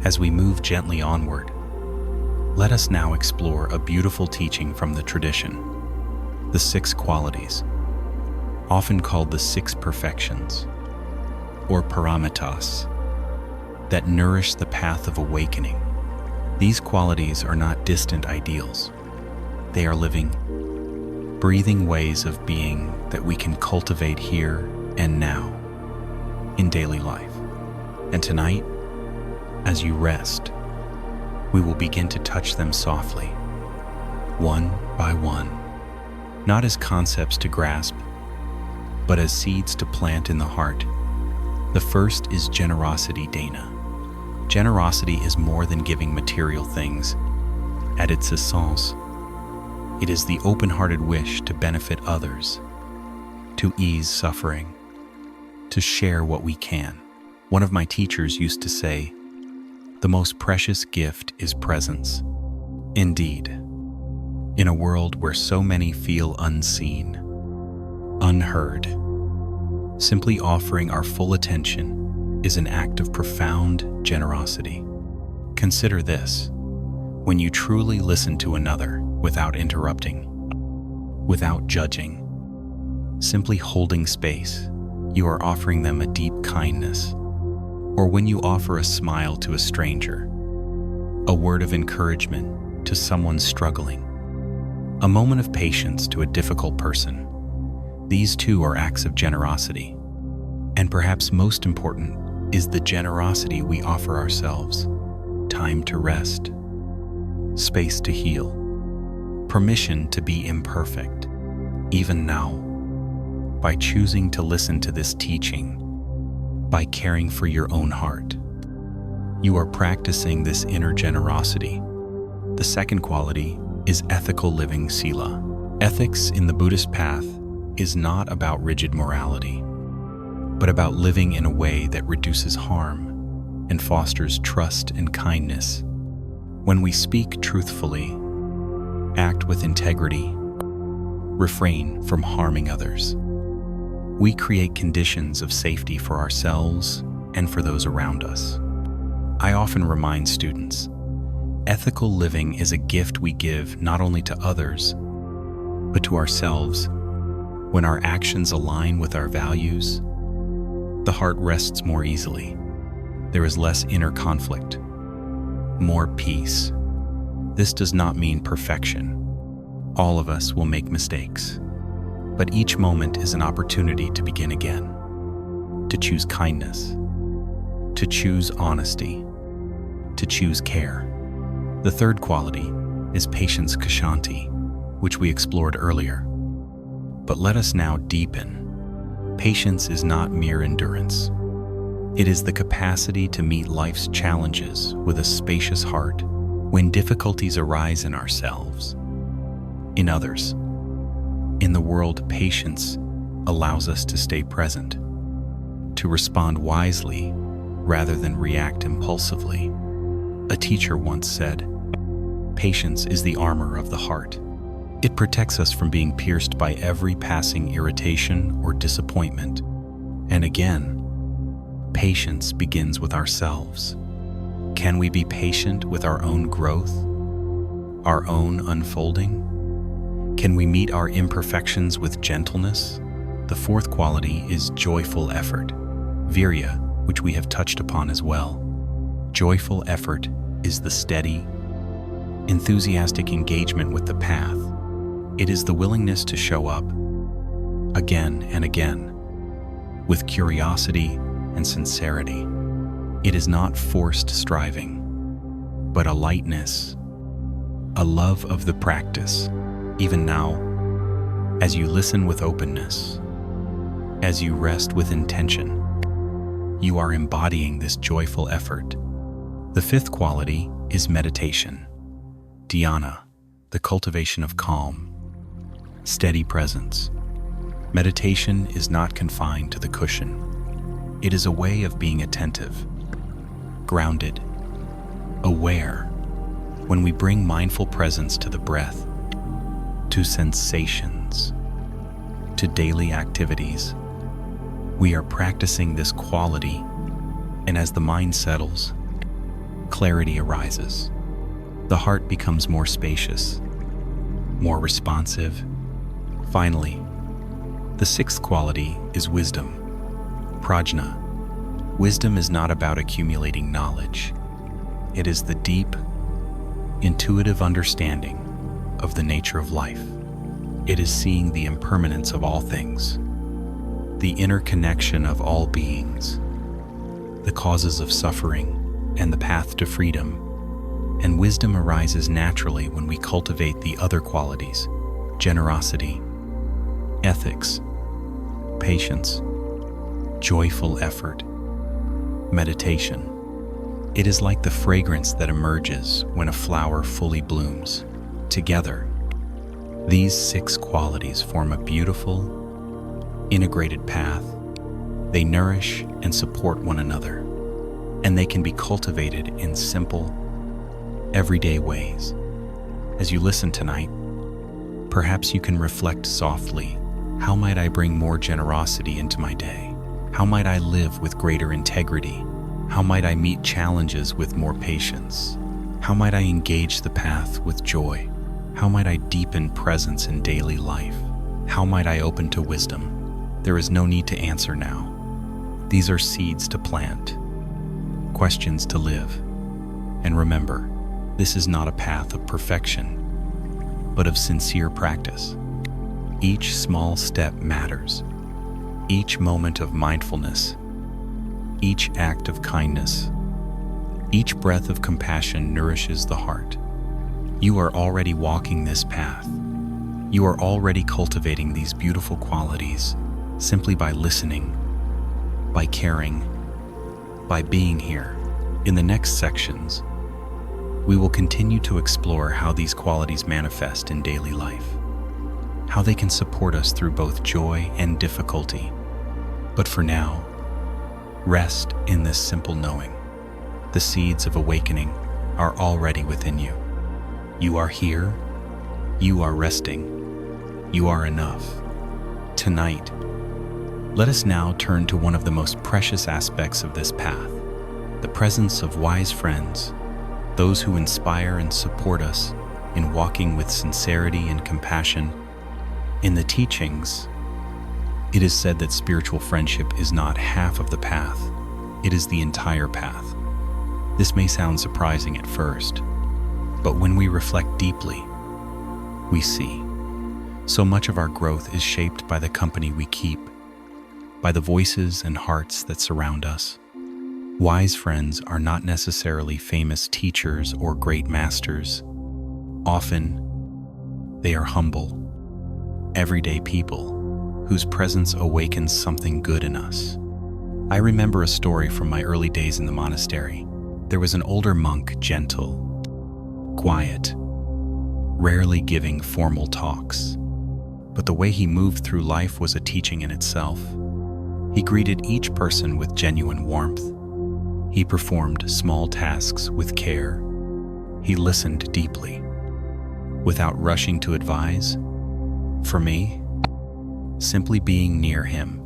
As we move gently onward, let us now explore a beautiful teaching from the tradition, the 6 qualities, often called the 6 perfections, or paramitas, that nourish the path of awakening. These qualities are not distant ideals. They are living, breathing ways of being that we can cultivate here and now in daily life. And tonight, as you rest, we will begin to touch them softly, one by one, not as concepts to grasp, but as seeds to plant in the heart. The first is generosity dana. Generosity is more than giving material things. At its essence, it is the open-hearted wish to benefit others, to ease suffering, to share what we can. One of my teachers used to say, The most precious gift is presence. Indeed, in a world where so many feel unseen, unheard, simply offering our full attention is an act of profound generosity. Consider this: when you truly listen to another without interrupting, without judging, simply holding space, you are offering them a deep kindness. Or when you offer a smile to a stranger, a word of encouragement to someone struggling, a moment of patience to a difficult person, these too are acts of generosity. And perhaps most important is the generosity we offer ourselves: time to rest, space to heal, permission to be imperfect, even now. By choosing to listen to this teaching, by caring for your own heart, you are practicing this inner generosity. The second quality is ethical living, sila. Ethics in the Buddhist path is not about rigid morality, but about living in a way that reduces harm and fosters trust and kindness. When we speak truthfully, act with integrity, refrain from harming others, we create conditions of safety for ourselves and for those around us. I often remind students, ethical living is a gift we give not only to others, but to ourselves. When our actions align with our values, the heart rests more easily. There is less inner conflict, more peace. This does not mean perfection. All of us will make mistakes, but each moment is an opportunity to begin again, to choose kindness, to choose honesty, to choose care. The third quality is patience, kshanti, which we explored earlier. But let us now deepen. Patience is not mere endurance. It is the capacity to meet life's challenges with a spacious heart when difficulties arise in ourselves, in others. In the world, patience allows us to stay present, to respond wisely rather than react impulsively. A teacher once said, "Patience is the armor of the heart." It protects us from being pierced by every passing irritation or disappointment. And again, patience begins with ourselves. Can we be patient with our own growth, our own unfolding? Can we meet our imperfections with gentleness? The fourth quality is joyful effort, virya, which we have touched upon as well. Joyful effort is the steady, enthusiastic engagement with the path. It is the willingness to show up again and again with curiosity and sincerity. It is not forced striving, but a lightness, a love of the practice. Even now, as you listen with openness, as you rest with intention, you are embodying this joyful effort. The fifth quality is meditation, dhyana, the cultivation of calm, steady presence. Meditation is not confined to the cushion. It is a way of being attentive, grounded, aware. When we bring mindful presence to the breath, to sensations, to daily activities, we are practicing this quality, and as the mind settles, clarity arises. The heart becomes more spacious, more responsive. Finally, the sixth quality is wisdom, prajna. Wisdom is not about accumulating knowledge. It is the deep, intuitive understanding of the nature of life. It is seeing the impermanence of all things, the interconnection of all beings, the causes of suffering, and the path to freedom. And wisdom arises naturally when we cultivate the other qualities: generosity, ethics, patience, joyful effort, meditation. It is like the fragrance that emerges when a flower fully blooms. Together, these six qualities form a beautiful, integrated path. They nourish and support one another, and they can be cultivated in simple, everyday ways. As you listen tonight, perhaps you can reflect softly, how might I bring more generosity into my day? How might I live with greater integrity? How might I meet challenges with more patience? How might I engage the path with joy? How might I deepen presence in daily life? How might I open to wisdom? There is no need to answer now. These are seeds to plant, questions to live. And remember, this is not a path of perfection, but of sincere practice. Each small step matters. Each moment of mindfulness, each act of kindness, each breath of compassion nourishes the heart. You are already walking this path. You are already cultivating these beautiful qualities simply by listening, by caring, by being here. In the next sections, we will continue to explore how these qualities manifest in daily life, how they can support us through both joy and difficulty. But for now, rest in this simple knowing. The seeds of awakening are already within you. You are here, you are resting, you are enough. Tonight, let us now turn to one of the most precious aspects of this path, the presence of wise friends, those who inspire and support us in walking with sincerity and compassion. In the teachings, it is said that spiritual friendship is not half of the path, it is the entire path. This may sound surprising at first, but when we reflect deeply, we see so much of our growth is shaped by the company we keep, by the voices and hearts that surround us. Wise friends are not necessarily famous teachers or great masters. Often, they are humble, everyday people whose presence awakens something good in us. I remember a story from my early days in the monastery. There was an older monk, gentle, quiet, rarely giving formal talks. But the way he moved through life was a teaching in itself. He greeted each person with genuine warmth. He performed small tasks with care. He listened deeply, without rushing to advise. For me, simply being near him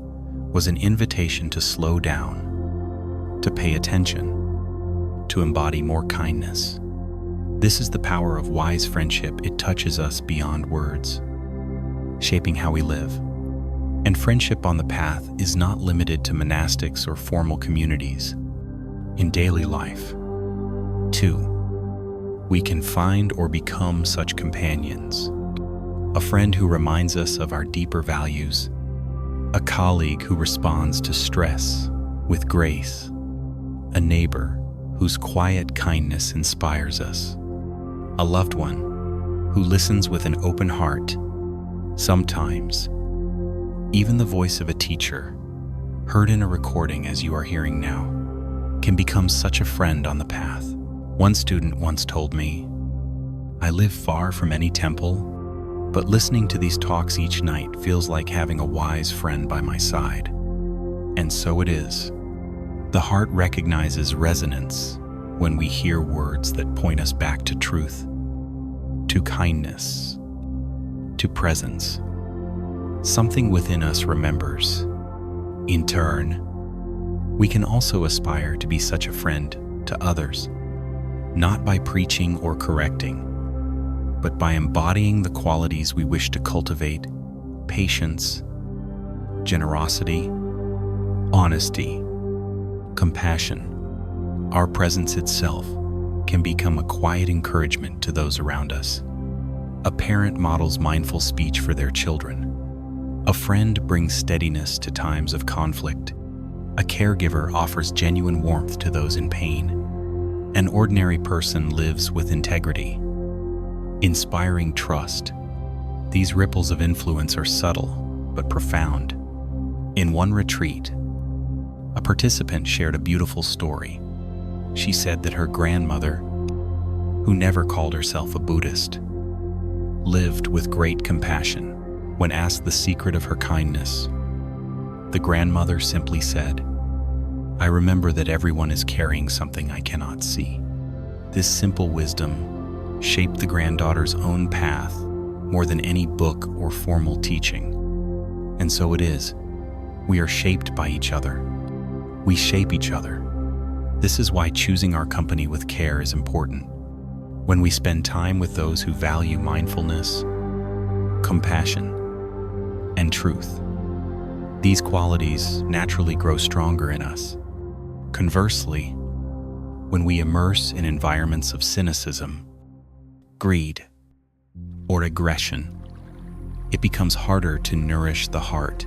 was an invitation to slow down, to pay attention, to embody more kindness. This is the power of wise friendship. It touches us beyond words, shaping how we live. And friendship on the path is not limited to monastics or formal communities. In daily life, too, we can find or become such companions. A friend who reminds us of our deeper values, a colleague who responds to stress with grace, a neighbor whose quiet kindness inspires us, a loved one who listens with an open heart. Sometimes, even the voice of a teacher, heard in a recording as you are hearing now, can become such a friend on the path. One student once told me, "I live far from any temple, but listening to these talks each night feels like having a wise friend by my side." And so it is. The heart recognizes resonance when we hear words that point us back to truth, to kindness, to presence. Something within us remembers. In turn, we can also aspire to be such a friend to others, not by preaching or correcting, but by embodying the qualities we wish to cultivate: patience, generosity, honesty, compassion. Our presence itself can become a quiet encouragement to those around us. A parent models mindful speech for their children. A friend brings steadiness to times of conflict. A caregiver offers genuine warmth to those in pain. An ordinary person lives with integrity, inspiring trust. These ripples of influence are subtle but profound. In one retreat, a participant shared a beautiful story. She said that her grandmother, who never called herself a Buddhist, lived with great compassion. When asked the secret of her kindness, the grandmother simply said, I remember that everyone is carrying something I cannot see. This simple wisdom shaped the granddaughter's own path more than any book or formal teaching. And so it is. We are shaped by each other. We shape each other. This is why choosing our company with care is important. When we spend time with those who value mindfulness, compassion, and truth, these qualities naturally grow stronger in us. Conversely, when we immerse in environments of cynicism, greed, or aggression, it becomes harder to nourish the heart.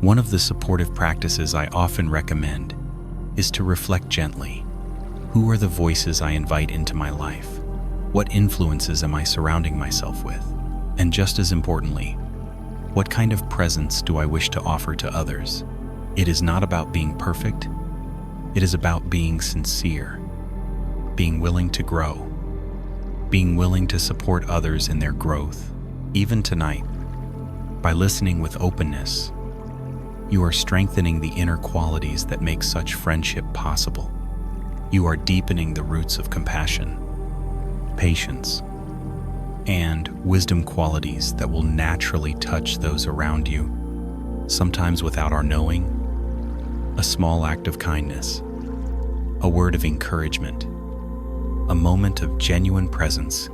One of the supportive practices I often recommend is to reflect gently. Who are the voices I invite into my life? What influences am I surrounding myself with? And just as importantly, what kind of presence do I wish to offer to others? It is not about being perfect. It is about being sincere, being willing to grow, being willing to support others in their growth. Even tonight, by listening with openness, you are strengthening the inner qualities that make such friendship possible. You are deepening the roots of compassion, patience, and wisdom qualities that will naturally touch those around you, sometimes without our knowing. A small act of kindness, a word of encouragement, a moment of genuine presence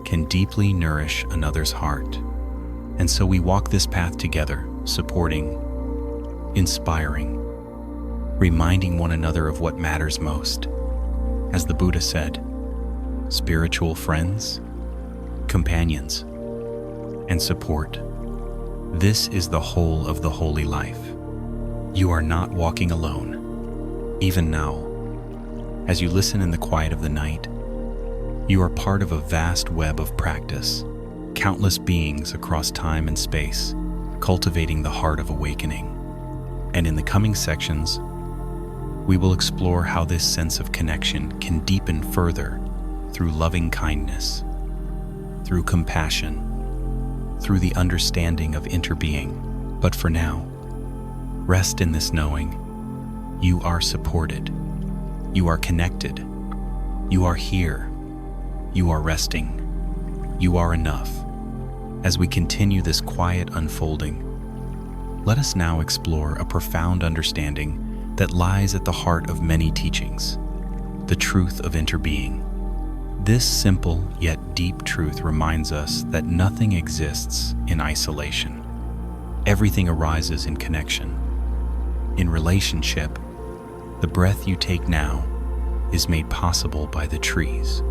can deeply nourish another's heart. And so we walk this path together, supporting, inspiring, reminding one another of what matters most. As the Buddha said, spiritual friends, companions, and support. This is the whole of the holy life. You are not walking alone. Even now, as you listen in the quiet of the night, you are part of a vast web of practice, countless beings across time and space, cultivating the heart of awakening. And in the coming sections, we will explore how this sense of connection can deepen further through loving kindness, through compassion, through the understanding of interbeing. But for now, rest in this knowing you are supported, you are connected, you are here, you are resting, you are enough. As we continue this quiet unfolding, let us now explore a profound understanding that lies at the heart of many teachings, the truth of interbeing. This simple yet deep truth reminds us that nothing exists in isolation. Everything arises in connection. In relationship, the breath you take now is made possible by the trees,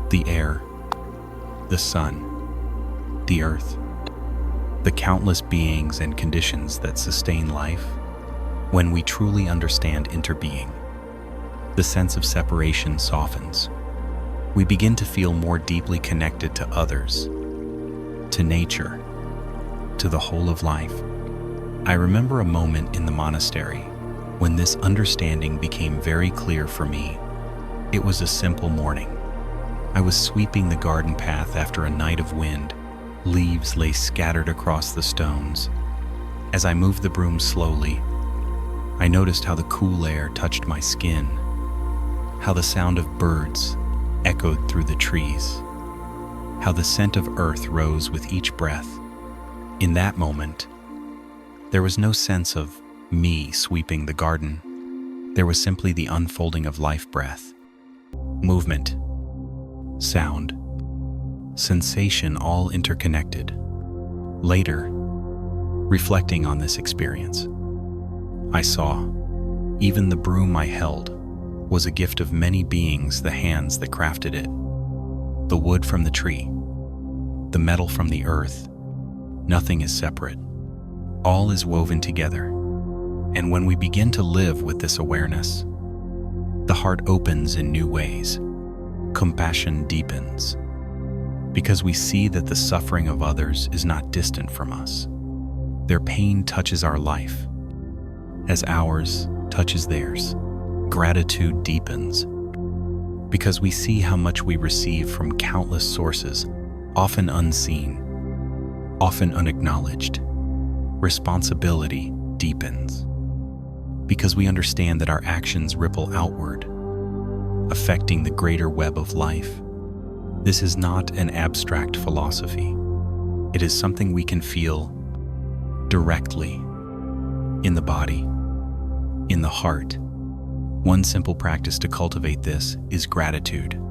the air, the sun, the earth, the countless beings and conditions that sustain life. When we truly understand interbeing, the sense of separation softens. We begin to feel more deeply connected to others, to nature, to the whole of life. I remember a moment in the monastery when this understanding became very clear for me. It was a simple morning. I was sweeping the garden path after a night of wind. Leaves lay scattered across the stones. As I moved the broom slowly, I noticed how the cool air touched my skin, how the sound of birds echoed through the trees, how the scent of earth rose with each breath. In that moment, there was no sense of me sweeping the garden. There was simply the unfolding of life breath, movement, sound, sensation, all interconnected. Later, reflecting on this experience, I saw even the broom I held was a gift of many beings, the hands that crafted it, the wood from the tree, the metal from the earth. Nothing is separate. All is woven together. And when we begin to live with this awareness, the heart opens in new ways. Compassion deepens, because we see that the suffering of others is not distant from us. Their pain touches our life, as ours touches theirs. Gratitude deepens, because we see how much we receive from countless sources, often unseen, often unacknowledged. Responsibility deepens, because we understand that our actions ripple outward, affecting the greater web of life. This is not an abstract philosophy. It is something we can feel directly in the body, in the heart. One simple practice to cultivate this is gratitude.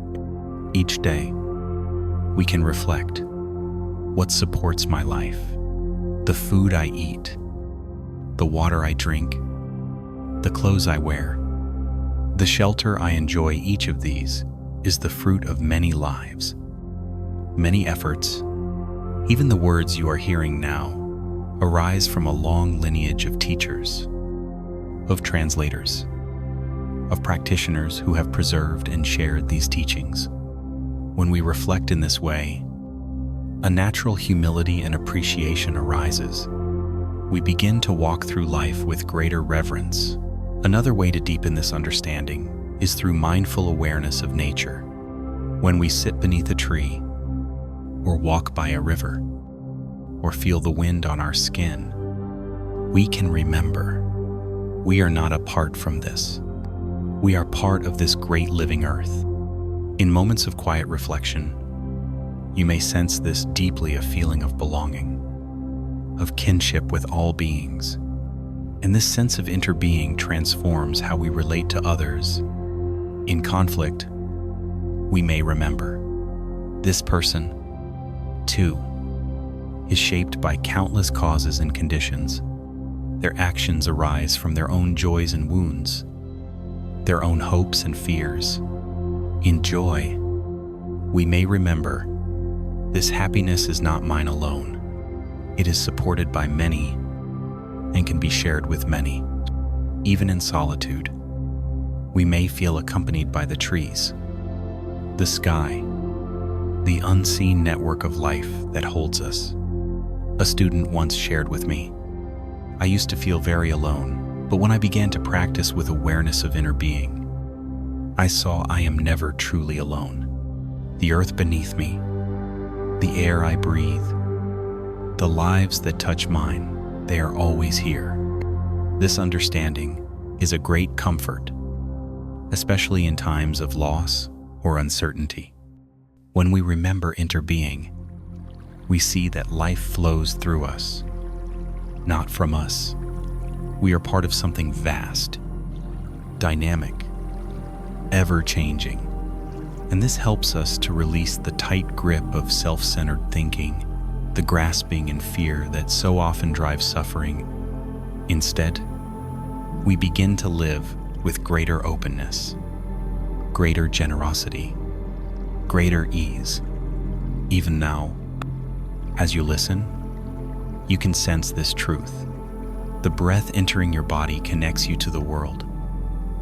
Each day, we can reflect: what supports my life? The food I eat, the water I drink, the clothes I wear, the shelter I enjoy. Each of these is the fruit of many lives, many efforts. Even the words you are hearing now arise from a long lineage of teachers, of translators, of practitioners who have preserved and shared these teachings. When we reflect in this way, a natural humility and appreciation arises. We begin to walk through life with greater reverence. Another way to deepen this understanding is through mindful awareness of nature. When we sit beneath a tree, or walk by a river, or feel the wind on our skin, we can remember we are not apart from this. We are part of this great living earth. In moments of quiet reflection, you may sense this deeply: a feeling of belonging, of kinship with all beings. And this sense of interbeing transforms how we relate to others. In conflict, we may remember this person, too, is shaped by countless causes and conditions. Their actions arise from their own joys and wounds, their own hopes and fears. In joy, we may remember this happiness is not mine alone. It is supported by many and can be shared with many. Even in solitude, we may feel accompanied by the trees, the sky, the unseen network of life that holds us. A student once shared with me, I used to feel very alone, but when I began to practice with awareness of inner being, I saw I am never truly alone. The earth beneath me, the air I breathe, the lives that touch mine, they are always here. This understanding is a great comfort, especially in times of loss or uncertainty. When we remember interbeing, we see that life flows through us, not from us. We are part of something vast, dynamic, ever-changing. And this helps us to release the tight grip of self-centered thinking, the grasping and fear that so often drives suffering. Instead, we begin to live with greater openness, greater generosity, greater ease. Even now, as you listen, you can sense this truth. The breath entering your body connects you to the world.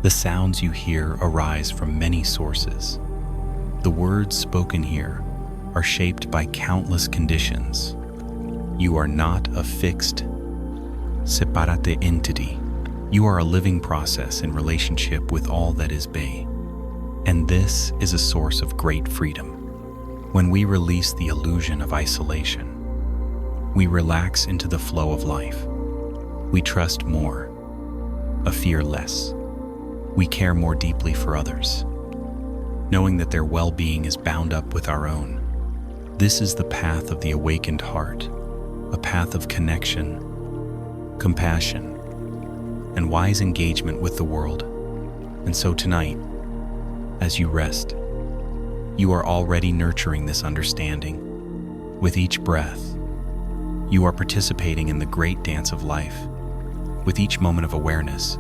The sounds you hear arise from many sources. The words spoken here are shaped by countless conditions. You are not a fixed, separate entity. You are a living process in relationship with all that is Bay. And this is a source of great freedom. When we release the illusion of isolation, we relax into the flow of life. We trust more, fear less. We care more deeply for others, knowing that their well-being is bound up with our own. This is the path of the awakened heart, a path of connection, compassion, and wise engagement with the world. And so tonight, as you rest, you are already nurturing this understanding. With each breath, you are participating in the great dance of life. With each moment of awareness,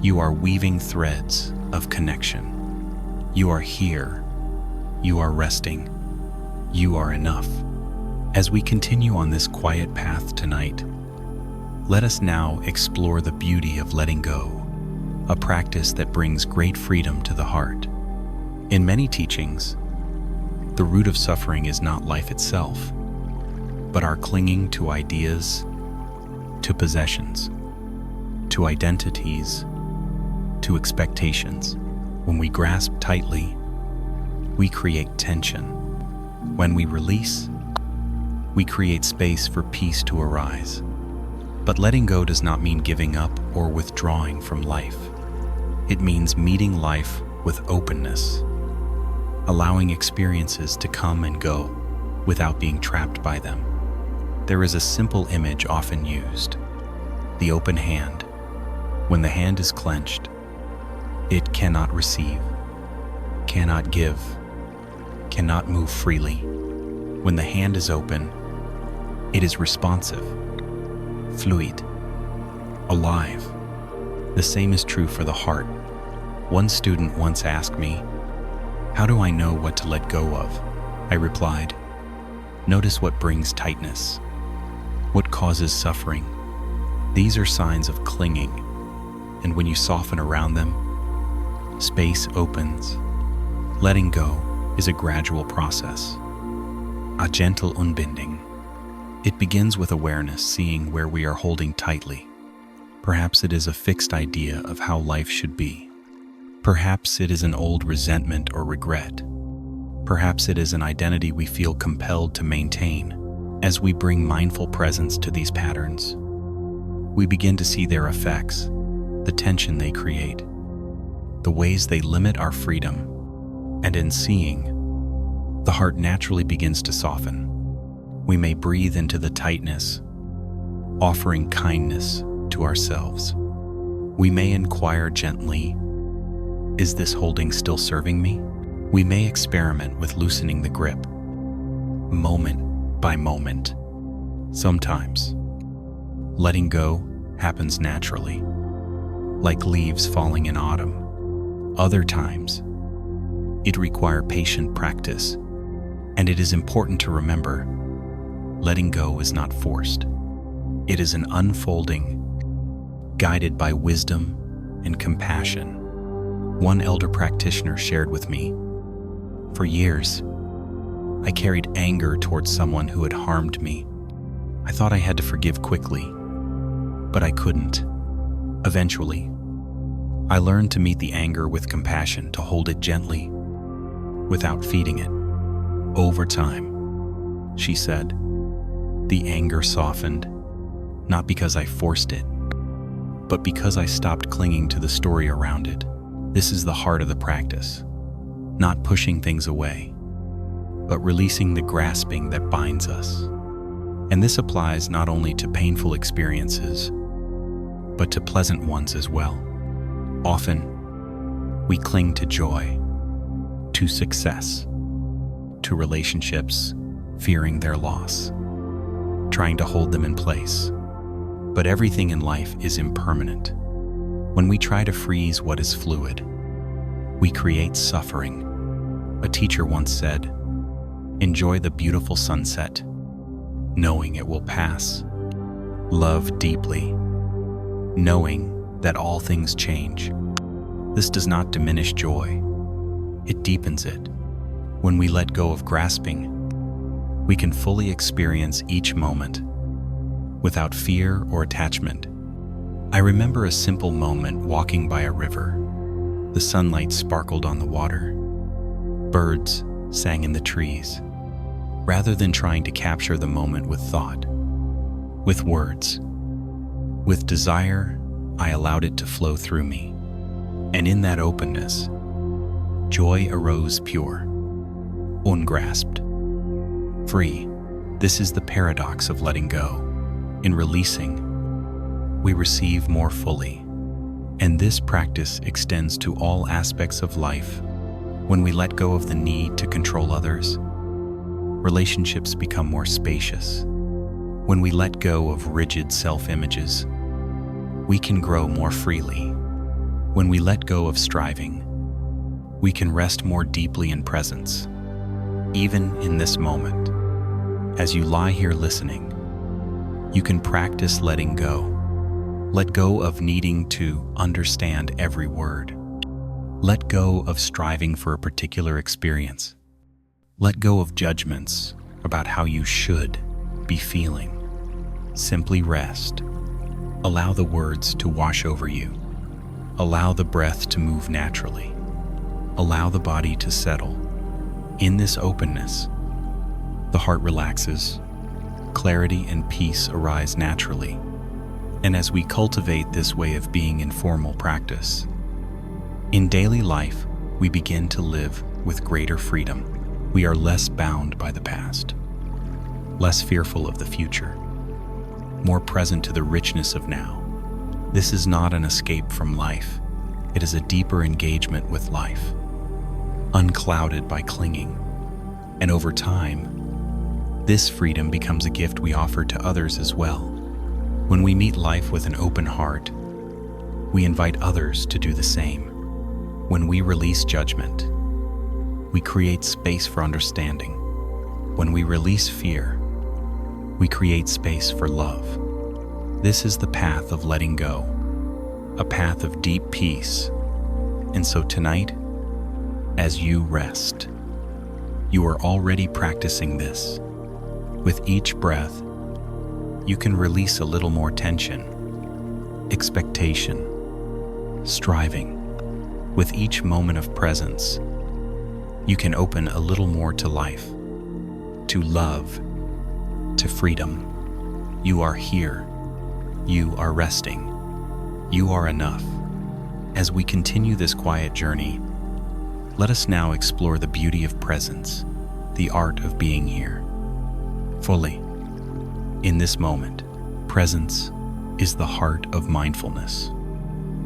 you are weaving threads of connection. You are here. You are resting. You are enough. As we continue on this quiet path tonight, let us now explore the beauty of letting go, a practice that brings great freedom to the heart. In many teachings, the root of suffering is not life itself, but our clinging to ideas, to possessions, to identities, to expectations. When we grasp tightly, we create tension. When we release, we create space for peace to arise. But letting go does not mean giving up or withdrawing from life. It means meeting life with openness, allowing experiences to come and go without being trapped by them. There is a simple image often used: the open hand. When the hand is clenched, it cannot receive, cannot give, cannot move freely. When the hand is open, it is responsive, fluid, alive. The same is true for the heart. One student once asked me, "How do I know what to let go of?" I replied, "Notice what brings tightness, what causes suffering. These are signs of clinging, and when you soften around them, space opens." Letting go is a gradual process, a gentle unbinding. It begins with awareness, seeing where we are holding tightly. Perhaps it is a fixed idea of how life should be. Perhaps it is an old resentment or regret. Perhaps it is an identity we feel compelled to maintain. As we bring mindful presence to these patterns, we begin to see their effects, the tension they create, the ways they limit our freedom. And in seeing, the heart naturally begins to soften. We may breathe into the tightness, offering kindness to ourselves. We may inquire gently, "Is this holding still serving me?" We may experiment with loosening the grip, moment by moment. Sometimes, letting go happens naturally, like leaves falling in autumn. Other times, it requires patient practice, and it is important to remember, letting go is not forced. It is an unfolding, guided by wisdom and compassion. One elder practitioner shared with me, "For years, I carried anger towards someone who had harmed me. I thought I had to forgive quickly, but I couldn't. Eventually, I learned to meet the anger with compassion, to hold it gently, without feeding it. Over time," she said, "the anger softened, not because I forced it, but because I stopped clinging to the story around it." This is the heart of the practice, not pushing things away, but releasing the grasping that binds us. And this applies not only to painful experiences, but to pleasant ones as well. Often, we cling to joy, to success, to relationships, fearing their loss, trying to hold them in place. But everything in life is impermanent. When we try to freeze what is fluid, we create suffering. A teacher once said, "Enjoy the beautiful sunset, knowing it will pass. Love deeply, knowing that all things change." This does not diminish joy, it deepens it. When we let go of grasping, we can fully experience each moment without fear or attachment. I remember a simple moment walking by a river. The sunlight sparkled on the water. Birds sang in the trees. Rather than trying to capture the moment with thought, with words, with desire, I allowed it to flow through me. And in that openness, joy arose pure, ungrasped, free. This is the paradox of letting go. In releasing, we receive more fully. And this practice extends to all aspects of life. When we let go of the need to control others, relationships become more spacious. When we let go of rigid self-images, we can grow more freely. When we let go of striving, we can rest more deeply in presence. Even in this moment, as you lie here listening, you can practice letting go. Let go of needing to understand every word. Let go of striving for a particular experience. Let go of judgments about how you should be feeling. Simply rest. Allow the words to wash over you. Allow the breath to move naturally. Allow the body to settle. In this openness, the heart relaxes. Clarity and peace arise naturally. And as we cultivate this way of being in formal practice, in daily life, we begin to live with greater freedom. We are less bound by the past, less fearful of the future, more present to the richness of now. This is not an escape from life. It is a deeper engagement with life, unclouded by clinging. And over time, this freedom becomes a gift we offer to others as well. When we meet life with an open heart, we invite others to do the same. When we release judgment, we create space for understanding. When we release fear, we create space for love. This is the path of letting go, a path of deep peace. And so tonight, as you rest, you are already practicing this. With each breath, you can release a little more tension, expectation, striving. With each moment of presence, you can open a little more to life, to love, to freedom. You are here. You are resting. You are enough. As we continue this quiet journey, let us now explore the beauty of presence, the art of being here, fully. In this moment, presence is the heart of mindfulness.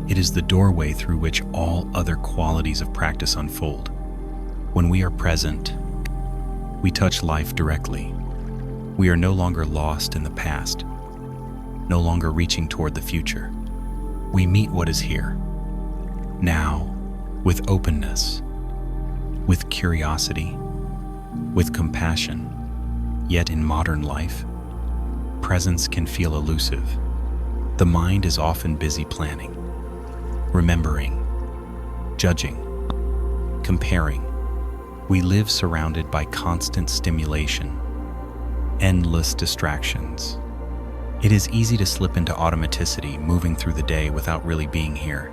It is the doorway through which all other qualities of practice unfold. When we are present, we touch life directly. We are no longer lost in the past, no longer reaching toward the future. We meet what is here, now, with openness, with curiosity, with compassion. Yet in modern life, presence can feel elusive. The mind is often busy planning, remembering, judging, comparing. We live surrounded by constant stimulation, endless distractions. It is easy to slip into automaticity, moving through the day without really being here.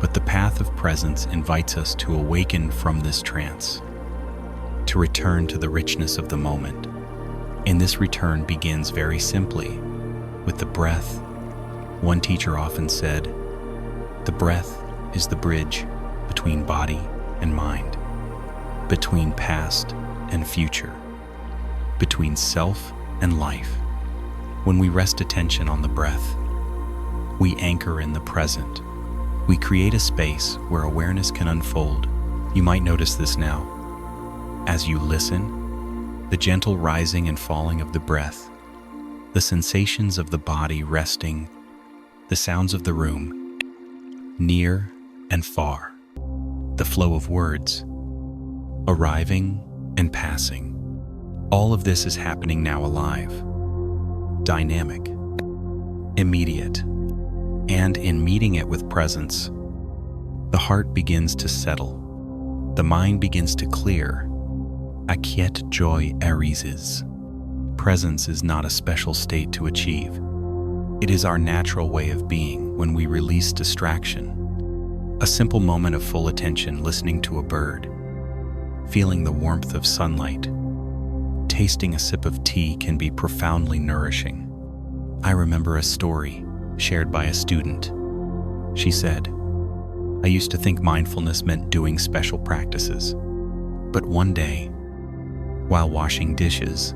But the path of presence invites us to awaken from this trance, to return to the richness of the moment. And this return begins very simply with the breath. One teacher often said, "The breath is the bridge between body and mind, between past and future, between self and life." When we rest attention on the breath, we anchor in the present. We create a space where awareness can unfold. You might notice this now. As you listen, the gentle rising and falling of the breath, the sensations of the body resting, the sounds of the room, near and far, the flow of words, arriving and passing. All of this is happening now alive, dynamic, immediate, and in meeting it with presence, the heart begins to settle, the mind begins to clear. Aquiet joy arises. Presence is not a special state to achieve. It is our natural way of being when we release distraction. A simple moment of full attention, listening to a bird, feeling the warmth of sunlight, tasting a sip of tea can be profoundly nourishing. I remember a story shared by a student. She said, "I used to think mindfulness meant doing special practices. But one day, while washing dishes,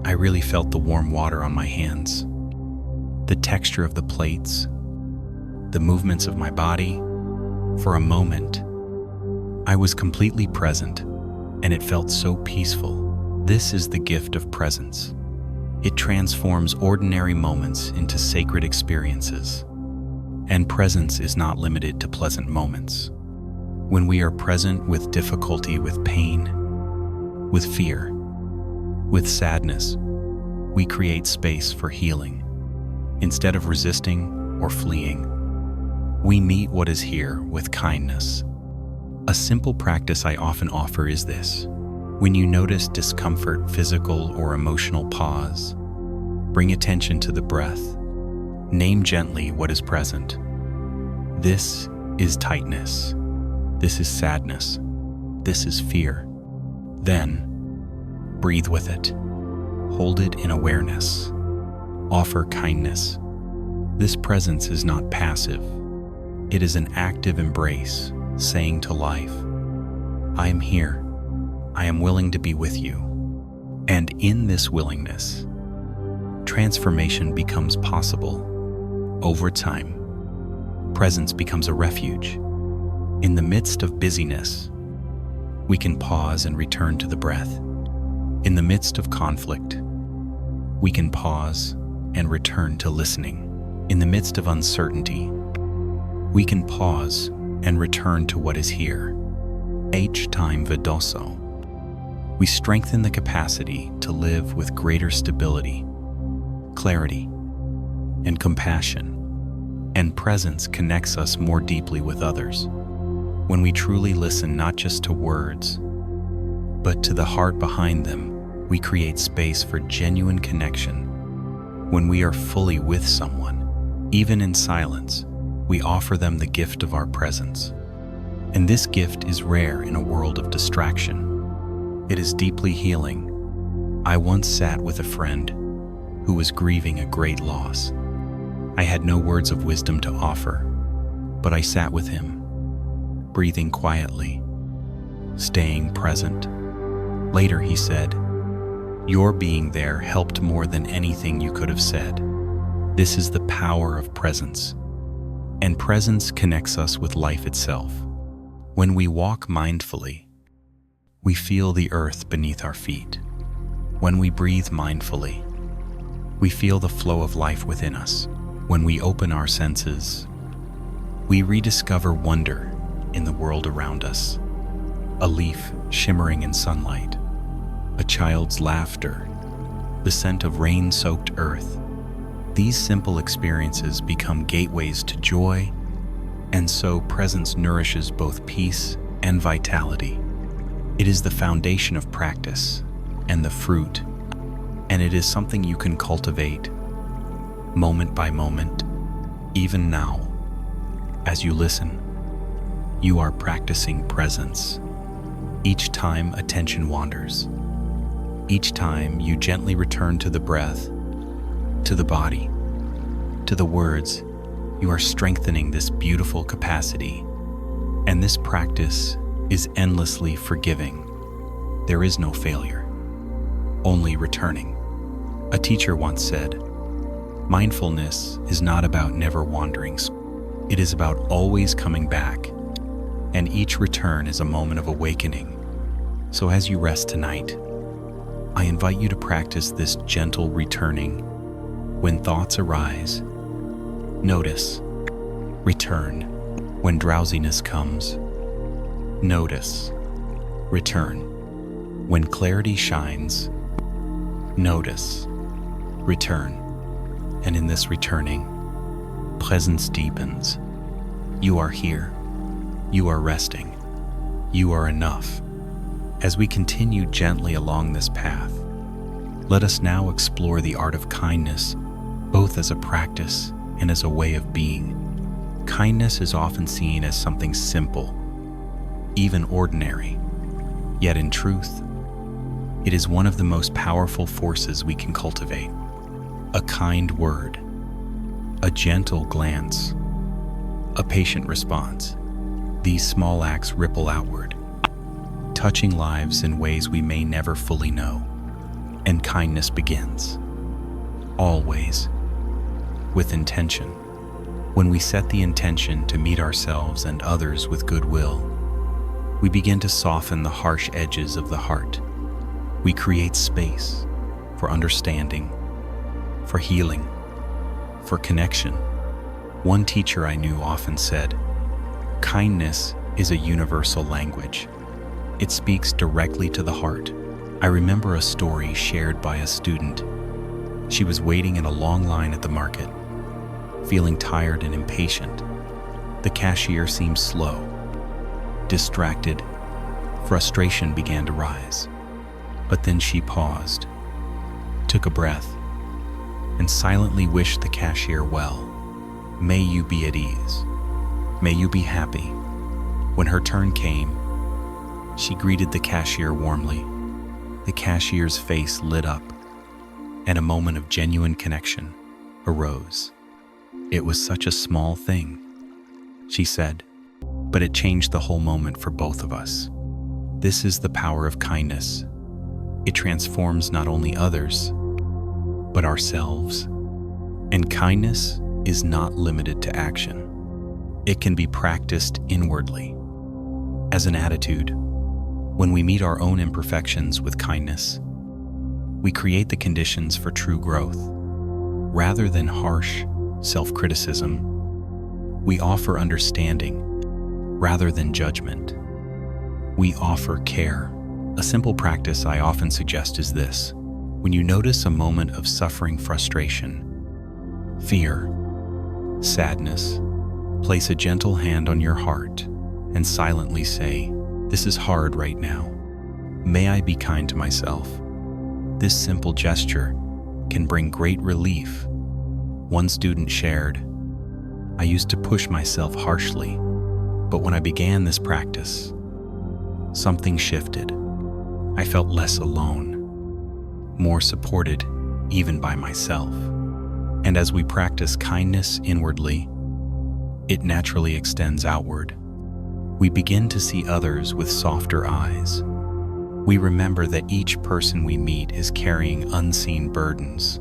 I really felt the warm water on my hands, the texture of the plates, the movements of my body. For a moment, I was completely present, and it felt so peaceful." This is the gift of presence. It transforms ordinary moments into sacred experiences. And presence is not limited to pleasant moments. When we are present with difficulty, with pain, with fear, with sadness, we create space for healing. Instead of resisting or fleeing, we meet what is here with kindness. A simple practice I often offer is this. When you notice discomfort, physical or emotional, pause. Bring attention to the breath. Name gently what is present. This is tightness. This is sadness. This is fear. Then, breathe with it. Hold it in awareness. Offer kindness. This presence is not passive. It is an active embrace, saying to life, I am here. I am willing to be with you. And in this willingness, transformation becomes possible. Over time, presence becomes a refuge. In the midst of busyness, we can pause and return to the breath. In the midst of conflict, we can pause and return to listening. In the midst of uncertainty, we can pause and return to what is here. Each time Vidoso, we strengthen the capacity to live with greater stability, clarity, and compassion. And presence connects us more deeply with others. When we truly listen not just to words, but to the heart behind them, we create space for genuine connection. When we are fully with someone, even in silence, we offer them the gift of our presence. And this gift is rare in a world of distraction. It is deeply healing. I once sat with a friend who was grieving a great loss. I had no words of wisdom to offer, but I sat with him, breathing quietly, staying present. Later he said, "Your being there helped more than anything you could have said." This is the power of presence. And presence connects us with life itself. When we walk mindfully, we feel the earth beneath our feet. When we breathe mindfully, we feel the flow of life within us. When we open our senses, we rediscover wonder in the world around us. A leaf shimmering in sunlight, a child's laughter, the scent of rain-soaked earth. These simple experiences become gateways to joy, and so presence nourishes both peace and vitality. It is the foundation of practice and the fruit, and it is something you can cultivate moment by moment, even now. As you listen, you are practicing presence. Each time attention wanders, each time you gently return to the breath, to the body, to the words, you are strengthening this beautiful capacity. And this practice is endlessly forgiving. There is no failure, only returning. A teacher once said, mindfulness is not about never wandering. It is about always coming back, and each return is a moment of awakening. So as you rest tonight, I invite you to practice this gentle returning. When thoughts arise, notice. Return. When drowsiness comes, notice. Return. When clarity shines, notice. Return. And in this returning, presence deepens. You are here. You are resting. You are enough. As we continue gently along this path, let us now explore the art of kindness, both as a practice and as a way of being. Kindness is often seen as something simple, even ordinary. Yet in truth, it is one of the most powerful forces we can cultivate. A kind word, a gentle glance, a patient response. These small acts ripple outward, touching lives in ways we may never fully know. And kindness begins, always, with intention. When we set the intention to meet ourselves and others with goodwill, we begin to soften the harsh edges of the heart. We create space for understanding, for healing, for connection. One teacher I knew often said, kindness is a universal language. It speaks directly to the heart. I remember a story shared by a student. She was waiting in a long line at the market, feeling tired and impatient. The cashier seemed slow, distracted. Frustration began to rise. But then she paused, took a breath, and silently wished the cashier well. May you be at ease. May you be happy. When her turn came, she greeted the cashier warmly. The cashier's face lit up, and a moment of genuine connection arose. "It was such a small thing," she said, "but it changed the whole moment for both of us." This is the power of kindness. It transforms not only others, but ourselves. And kindness is not limited to action. It can be practiced inwardly, as an attitude. When we meet our own imperfections with kindness, we create the conditions for true growth. Rather than harsh self-criticism, we offer understanding. Rather than judgment, we offer care. A simple practice I often suggest is this. When you notice a moment of suffering, frustration, fear, sadness, place a gentle hand on your heart and silently say, "This is hard right now. May I be kind to myself?" This simple gesture can bring great relief. One student shared, "I used to push myself harshly, but when I began this practice, something shifted. I felt less alone, more supported even by myself." And as we practice kindness inwardly, it naturally extends outward. We begin to see others with softer eyes. We remember that each person we meet is carrying unseen burdens,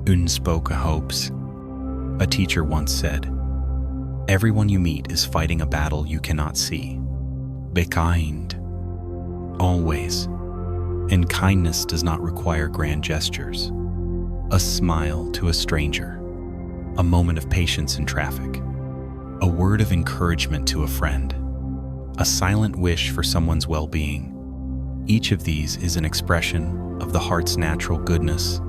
unspoken hopes. A teacher once said, "Everyone you meet is fighting a battle you cannot see." Be kind, always. And kindness does not require grand gestures. A smile to a stranger, a moment of patience in traffic, a word of encouragement to a friend, a silent wish for someone's well-being. Each of these is an expression of the heart's natural goodness,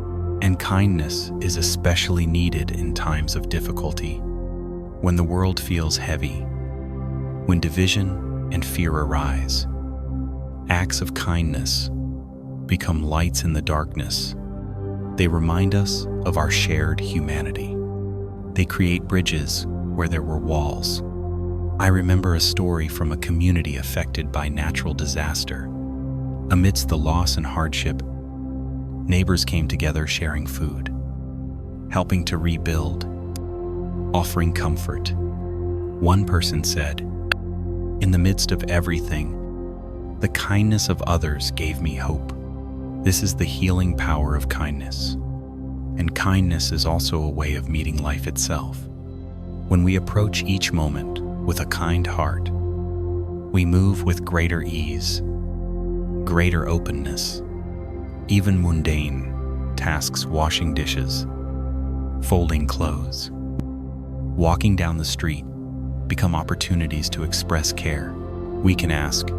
and kindness is especially needed in times of difficulty, when the world feels heavy, when division and fear arise. Acts of kindness become lights in the darkness. They remind us of our shared humanity. They create bridges where there were walls. I remember a story from a community affected by natural disaster. Amidst the loss and hardship, neighbors came together sharing food, helping to rebuild, offering comfort. One person said, "In the midst of everything, the kindness of others gave me hope." This is the healing power of kindness. And kindness is also a way of meeting life itself. When we approach each moment with a kind heart, we move with greater ease, greater openness. Even mundane tasks, washing dishes, folding clothes, walking down the street, become opportunities to express care. We can ask,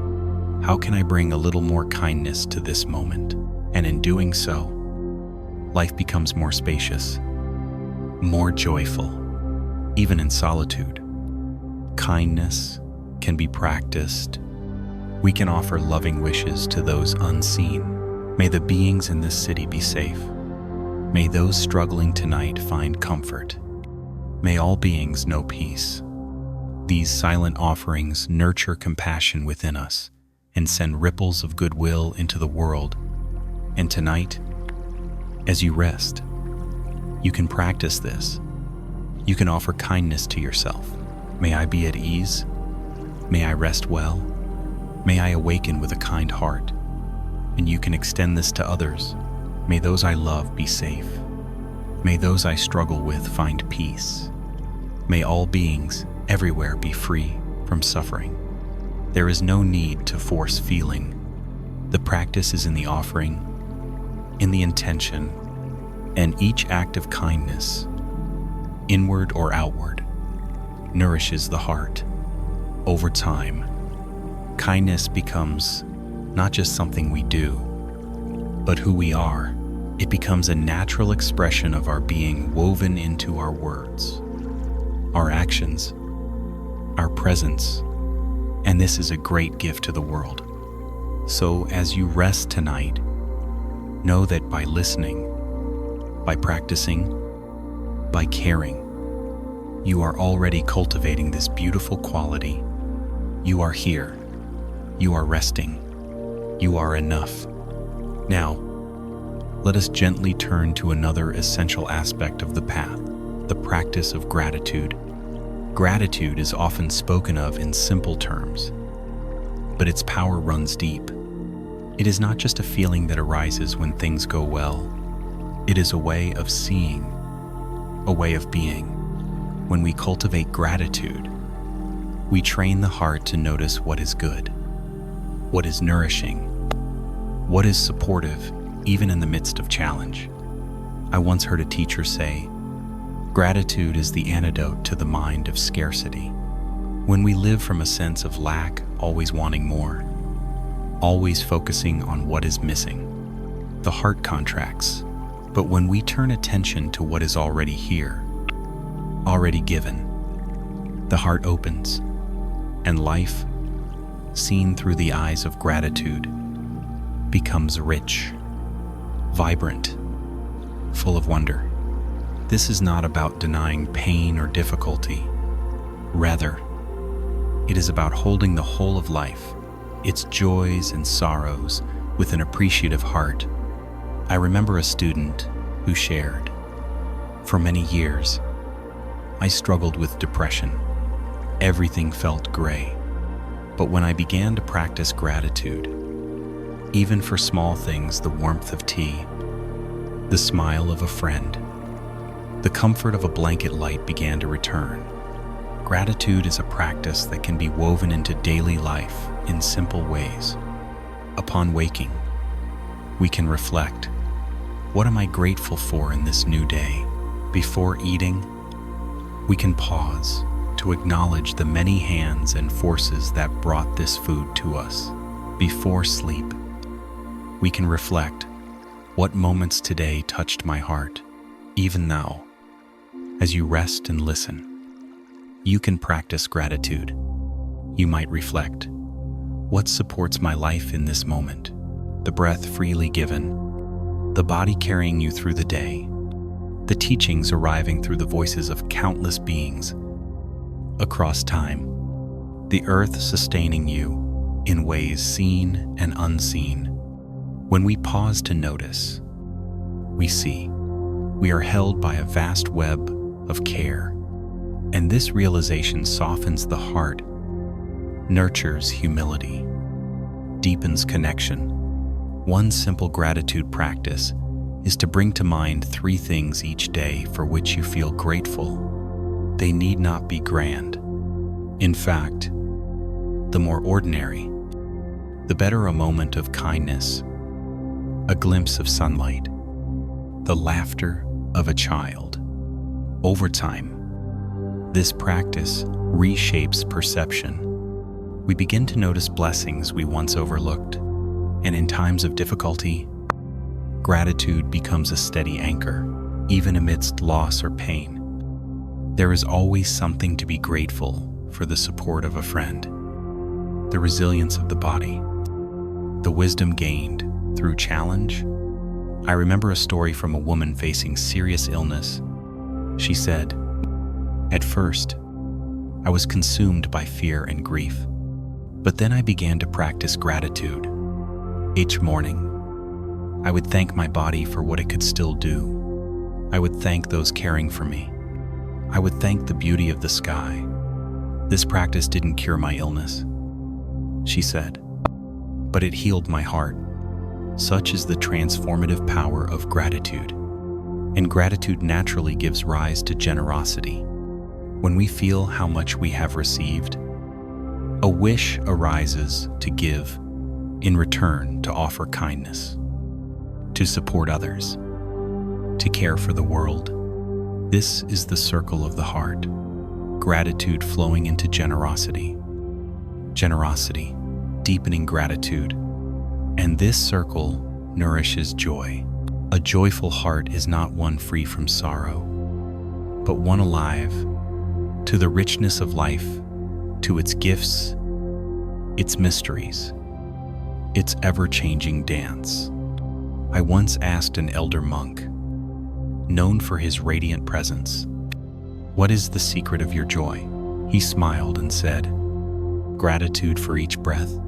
"How can I bring a little more kindness to this moment?" And in doing so, life becomes more spacious, more joyful, even in solitude. Kindness can be practiced. We can offer loving wishes to those unseen. May the beings in this city be safe. May those struggling tonight find comfort. May all beings know peace. These silent offerings nurture compassion within us and send ripples of goodwill into the world. And tonight, as you rest, you can practice this. You can offer kindness to yourself. May I be at ease. May I rest well. May I awaken with a kind heart. And you can extend this to others. May those I love be safe. May those I struggle with find peace. May all beings everywhere be free from suffering. There is no need to force feeling. The practice is in the offering, in the intention, and each act of kindness, inward or outward, nourishes the heart. Over time, kindness becomes not just something we do, but who we are. It becomes a natural expression of our being, woven into our words, our actions, our presence, and this is a great gift to the world. So as you rest tonight, know that by listening, by practicing, by caring, you are already cultivating this beautiful quality. You are here. You are resting. You are enough. Now, let us gently turn to another essential aspect of the path, the practice of gratitude. Gratitude is often spoken of in simple terms, but its power runs deep. It is not just a feeling that arises when things go well. It is a way of seeing, a way of being. When we cultivate gratitude, we train the heart to notice what is good, what is nourishing, what is supportive, even in the midst of challenge. I once heard a teacher say, "Gratitude is the antidote to the mind of scarcity." When we live from a sense of lack, always wanting more, always focusing on what is missing, the heart contracts. But when we turn attention to what is already here, already given, the heart opens, and life, seen through the eyes of gratitude, becomes rich, vibrant, full of wonder. This is not about denying pain or difficulty. Rather, it is about holding the whole of life, its joys and sorrows, with an appreciative heart. I remember a student who shared, "For many years, I struggled with depression. Everything felt gray. But when I began to practice gratitude, even for small things, the warmth of tea, the smile of a friend, the comfort of a blanket light began to return." Gratitude is a practice that can be woven into daily life in simple ways. Upon waking, we can reflect, what am I grateful for in this new day? Before eating, we can pause to acknowledge the many hands and forces that brought this food to us. Before sleep, we can reflect, what moments today touched my heart? Even now, as you rest and listen, you can practice gratitude. You might reflect, what supports my life in this moment? The breath freely given, the body carrying you through the day, the teachings arriving through the voices of countless beings across time, the earth sustaining you in ways seen and unseen. When we pause to notice, we see we are held by a vast web of care, and this realization softens the heart, nurtures humility, deepens connection. One simple gratitude practice is to bring to mind 3 things each day for which you feel grateful. They need not be grand. In fact, the more ordinary, the better. A moment of kindness, a glimpse of sunlight, the laughter of a child. Over time, this practice reshapes perception. We begin to notice blessings we once overlooked, and in times of difficulty, gratitude becomes a steady anchor, even amidst loss or pain. There is always something to be grateful for: the support of a friend, the resilience of the body, the wisdom gained through challenge. I remember a story from a woman facing serious illness. She said, "At first, I was consumed by fear and grief, but then I began to practice gratitude. Each morning, I would thank my body for what it could still do. I would thank those caring for me. I would thank the beauty of the sky. This practice didn't cure my illness," she said, "but it healed my heart." Such is the transformative power of gratitude. And gratitude naturally gives rise to generosity. When we feel how much we have received, a wish arises to give, in return to offer kindness, to support others, to care for the world. This is the circle of the heart, gratitude flowing into generosity, generosity deepening gratitude, and this circle nourishes joy. A joyful heart is not one free from sorrow, but one alive to the richness of life, to its gifts, its mysteries, its ever-changing dance. I once asked an elder monk, known for his radiant presence, "What is the secret of your joy?" He smiled and said, "Gratitude for each breath,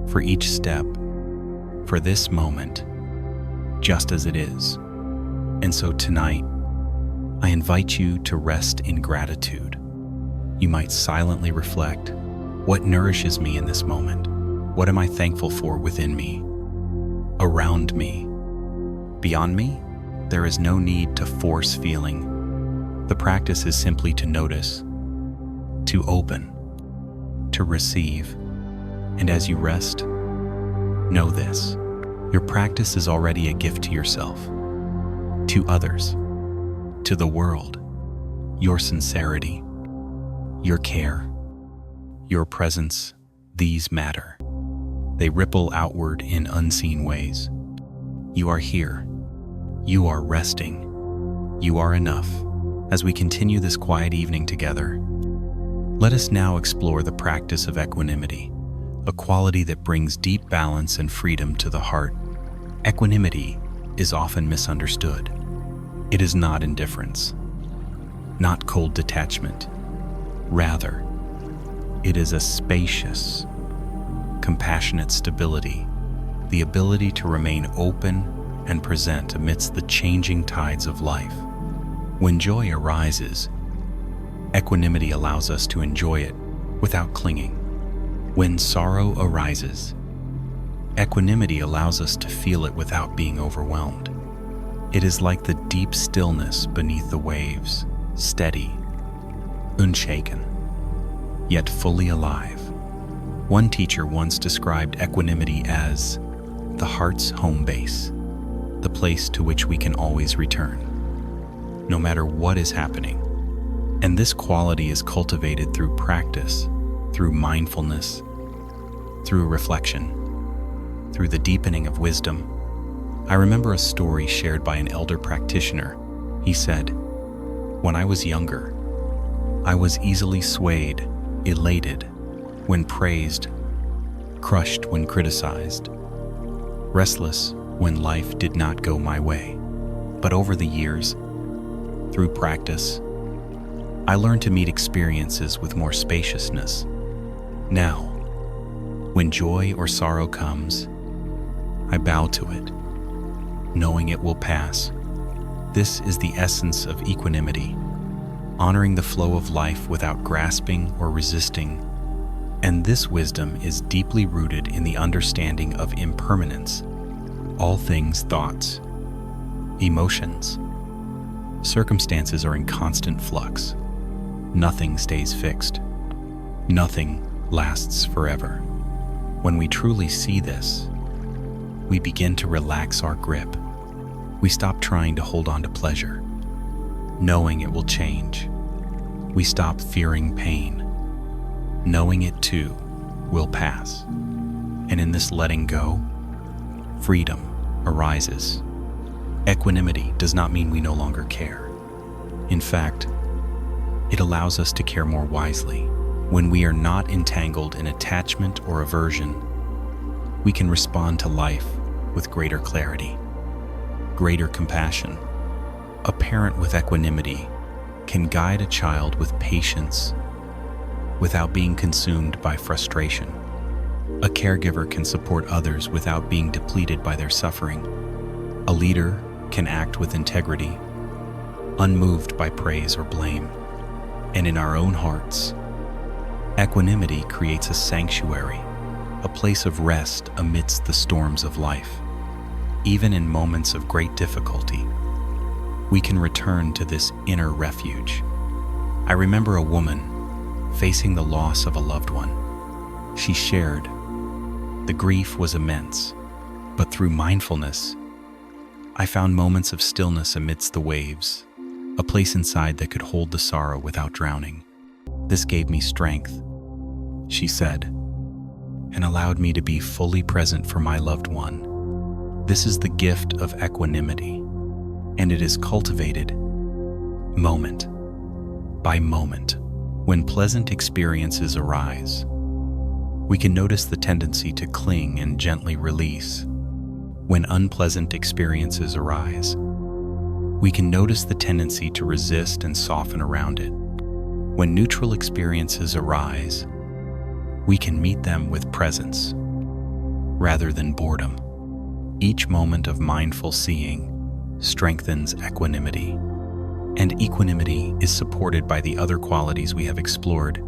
for each step, for this moment, just as it is." And so tonight, I invite you to rest in gratitude. You might silently reflect, what nourishes me in this moment? What am I thankful for within me, around me? Beyond me, there is no need to force feeling. The practice is simply to notice, to open, to receive. And as you rest, know this: your practice is already a gift to yourself, to others, to the world. Your sincerity, your care, your presence, these matter. They ripple outward in unseen ways. You are here. You are resting. You are enough. As we continue this quiet evening together, let us now explore the practice of equanimity, a quality that brings deep balance and freedom to the heart. Equanimity is often misunderstood. It is not indifference, not cold detachment. Rather, it is a spacious, compassionate stability, the ability to remain open and present amidst the changing tides of life. When joy arises, equanimity allows us to enjoy it without clinging. When sorrow arises, equanimity allows us to feel it without being overwhelmed. It is like the deep stillness beneath the waves, steady, unshaken, yet fully alive. One teacher once described equanimity as the heart's home base, the place to which we can always return, no matter what is happening. And this quality is cultivated through practice, through mindfulness, through reflection, through the deepening of wisdom. I remember a story shared by an elder practitioner. He said, "When I was younger, I was easily swayed, elated when praised, crushed when criticized, restless when life did not go my way. But over the years, through practice, I learned to meet experiences with more spaciousness. Now, when joy or sorrow comes, I bow to it, knowing it will pass." This is the essence of equanimity, honoring the flow of life without grasping or resisting. And this wisdom is deeply rooted in the understanding of impermanence. All things, thoughts, emotions, circumstances are in constant flux. Nothing stays fixed. Nothing lasts forever. When we truly see this, we begin to relax our grip. We stop trying to hold on to pleasure, knowing it will change. We stop fearing pain, knowing it too will pass. And in this letting go, freedom arises. Equanimity does not mean we no longer care. In fact, it allows us to care more wisely. When we are not entangled in attachment or aversion, we can respond to life with greater clarity, greater compassion. A parent with equanimity can guide a child with patience without being consumed by frustration. A caregiver can support others without being depleted by their suffering. A leader can act with integrity, unmoved by praise or blame. And in our own hearts, equanimity creates a sanctuary, a place of rest amidst the storms of life. Even in moments of great difficulty, we can return to this inner refuge. I remember a woman facing the loss of a loved one. She shared, the grief was immense, but through mindfulness, I found moments of stillness amidst the waves, a place inside that could hold the sorrow without drowning. This gave me strength, she said, and allowed me to be fully present for my loved one. This is the gift of equanimity, and it is cultivated moment by moment. When pleasant experiences arise, we can notice the tendency to cling and gently release. When unpleasant experiences arise, we can notice the tendency to resist and soften around it. When neutral experiences arise, we can meet them with presence rather than boredom. Each moment of mindful seeing strengthens equanimity, And equanimity is supported by the other qualities we have explored.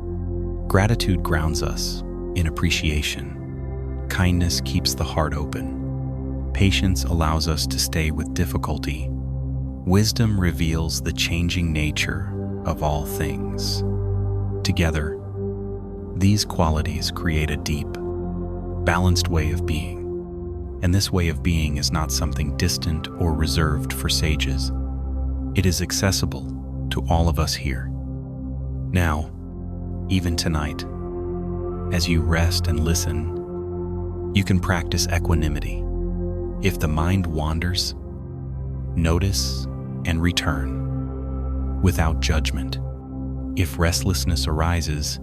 Gratitude grounds us in appreciation. Kindness keeps the heart open. Patience allows us to stay with difficulty. Wisdom reveals the changing nature of all things. Together, these qualities create a deep, balanced way of being. And this way of being is not something distant or reserved for sages. It is accessible to all of us here. Now, even tonight, as you rest and listen, you can practice equanimity. If the mind wanders, notice and return without judgment. If restlessness arises,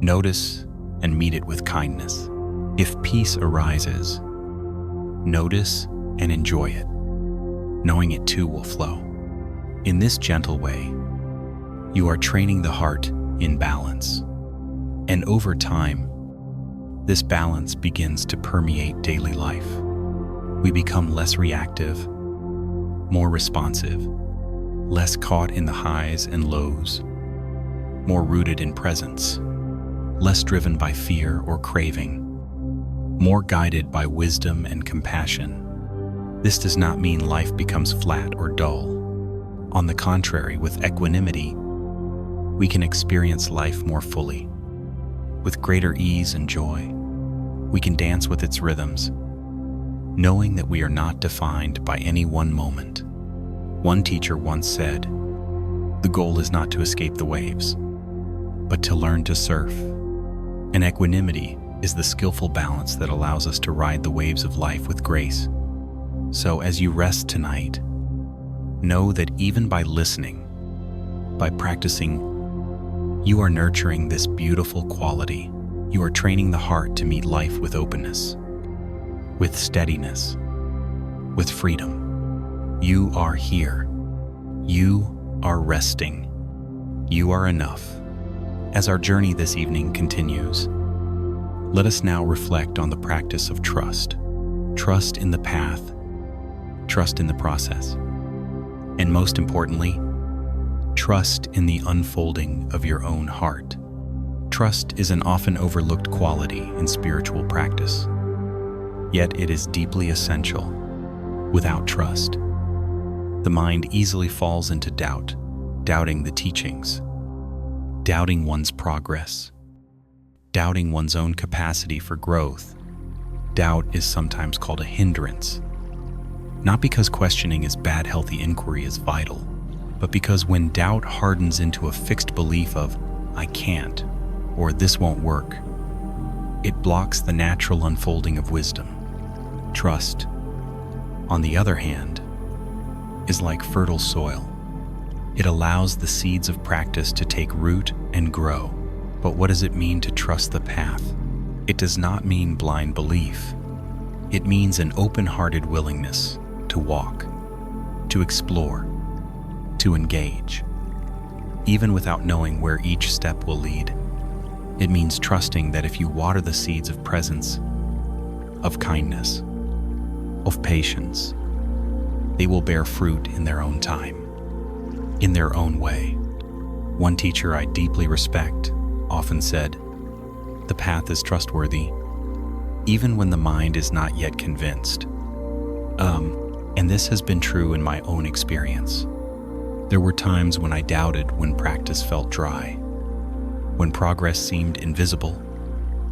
notice and meet it with kindness. If peace arises, notice and enjoy it, knowing it too will flow. In this gentle way, you are training the heart in balance. And over time, this balance begins to permeate daily life. We become less reactive, more responsive, less caught in the highs and lows, more rooted in presence, less driven by fear or craving, more guided by wisdom and compassion. This does not mean life becomes flat or dull. On the contrary, with equanimity, we can experience life more fully. With greater ease and joy, we can dance with its rhythms, knowing that we are not defined by any one moment. One teacher once said, "The goal is not to escape the waves, but to learn to surf." And equanimity is the skillful balance that allows us to ride the waves of life with grace. So as you rest tonight, know that even by listening, by practicing, you are nurturing this beautiful quality. You are training the heart to meet life with openness, with steadiness, with freedom. You are here. You are resting. You are enough. As our journey this evening continues, let us now reflect on the practice of trust. Trust in the path, trust in the process, and most importantly, trust in the unfolding of your own heart. Trust is an often overlooked quality in spiritual practice, yet it is deeply essential. Without trust, the mind easily falls into doubt, doubting the teachings, doubting one's progress, doubting one's own capacity for growth. Doubt is sometimes called a hindrance, not because questioning is bad, healthy inquiry is vital, but because when doubt hardens into a fixed belief of, "I can't," or "this won't work," it blocks the natural unfolding of wisdom. Trust, on the other hand, is like fertile soil. It allows the seeds of practice to take root and grow. But what does it mean to trust the path? It does not mean blind belief. It means an open-hearted willingness to walk, to explore, to engage, even without knowing where each step will lead. It means trusting that if you water the seeds of presence, of kindness, of patience, they will bear fruit in their own time, in their own way. One teacher I deeply respect often said, "The path is trustworthy, even when the mind is not yet convinced." And this has been true in my own experience. There were times when I doubted, when practice felt dry, when progress seemed invisible.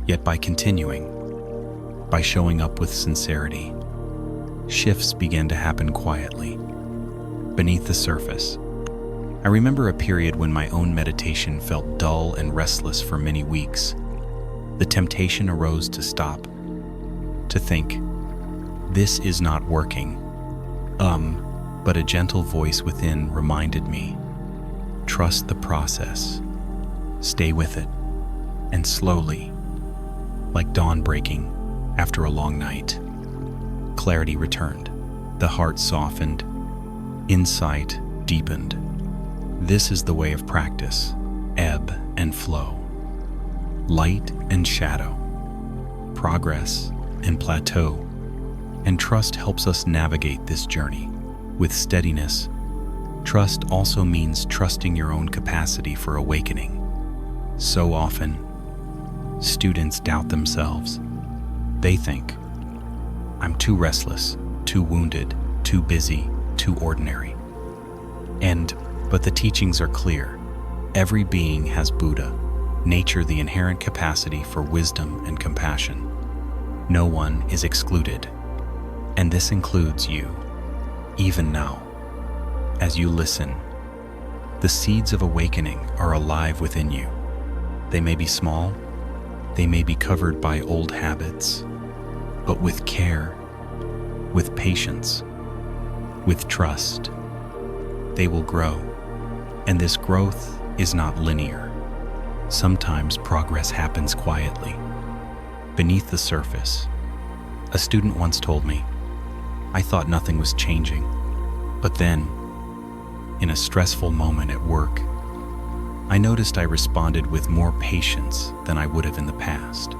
Yet by continuing, by showing up with sincerity, shifts began to happen quietly, beneath the surface. I remember a period when my own meditation felt dull and restless for many weeks. The temptation arose to stop, to think, "This is not working." But a gentle voice within reminded me, "Trust the process, stay with it," and slowly, like dawn breaking after a long night, clarity returned. The heart softened, insight deepened. This is the way of practice, ebb and flow, light and shadow, progress and plateau. And trust helps us navigate this journey with steadiness, Trust also means trusting your own capacity for awakening. So often, students doubt themselves. They think, I'm too restless, too wounded, too busy, too ordinary. But the teachings are clear. Every being has Buddha, nature, the inherent capacity for wisdom and compassion. No one is excluded, and this includes you, even now. As you listen, the seeds of awakening are alive within you. They may be small, they may be covered by old habits, but with care, with patience, with trust, they will grow. And this growth is not linear. Sometimes progress happens quietly, beneath the surface. A student once told me, I thought nothing was changing, but then, in a stressful moment at work, I noticed I responded with more patience than I would have in the past.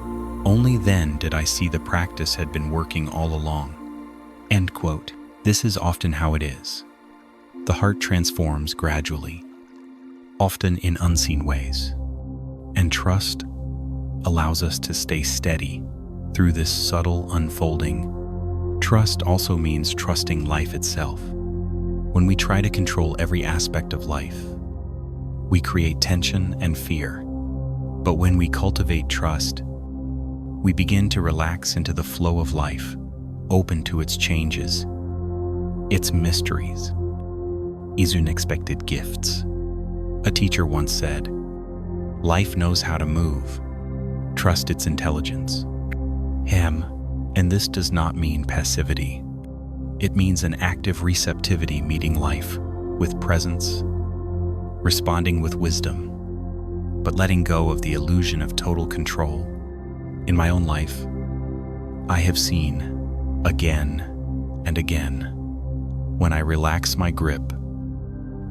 Only then did I see the practice had been working all along. End quote. This is often how it is. The heart transforms gradually, often in unseen ways. And trust allows us to stay steady through this subtle unfolding. Trust also means trusting life itself. When we try to control every aspect of life, we create tension and fear. But when we cultivate trust, we begin to relax into the flow of life, open to its changes, its mysteries, its unexpected gifts. A teacher once said, life knows how to move. Trust its intelligence. And this does not mean passivity. It means an active receptivity, meeting life with presence, responding with wisdom, but letting go of the illusion of total control. In my own life, I have seen again and again, when I relax my grip,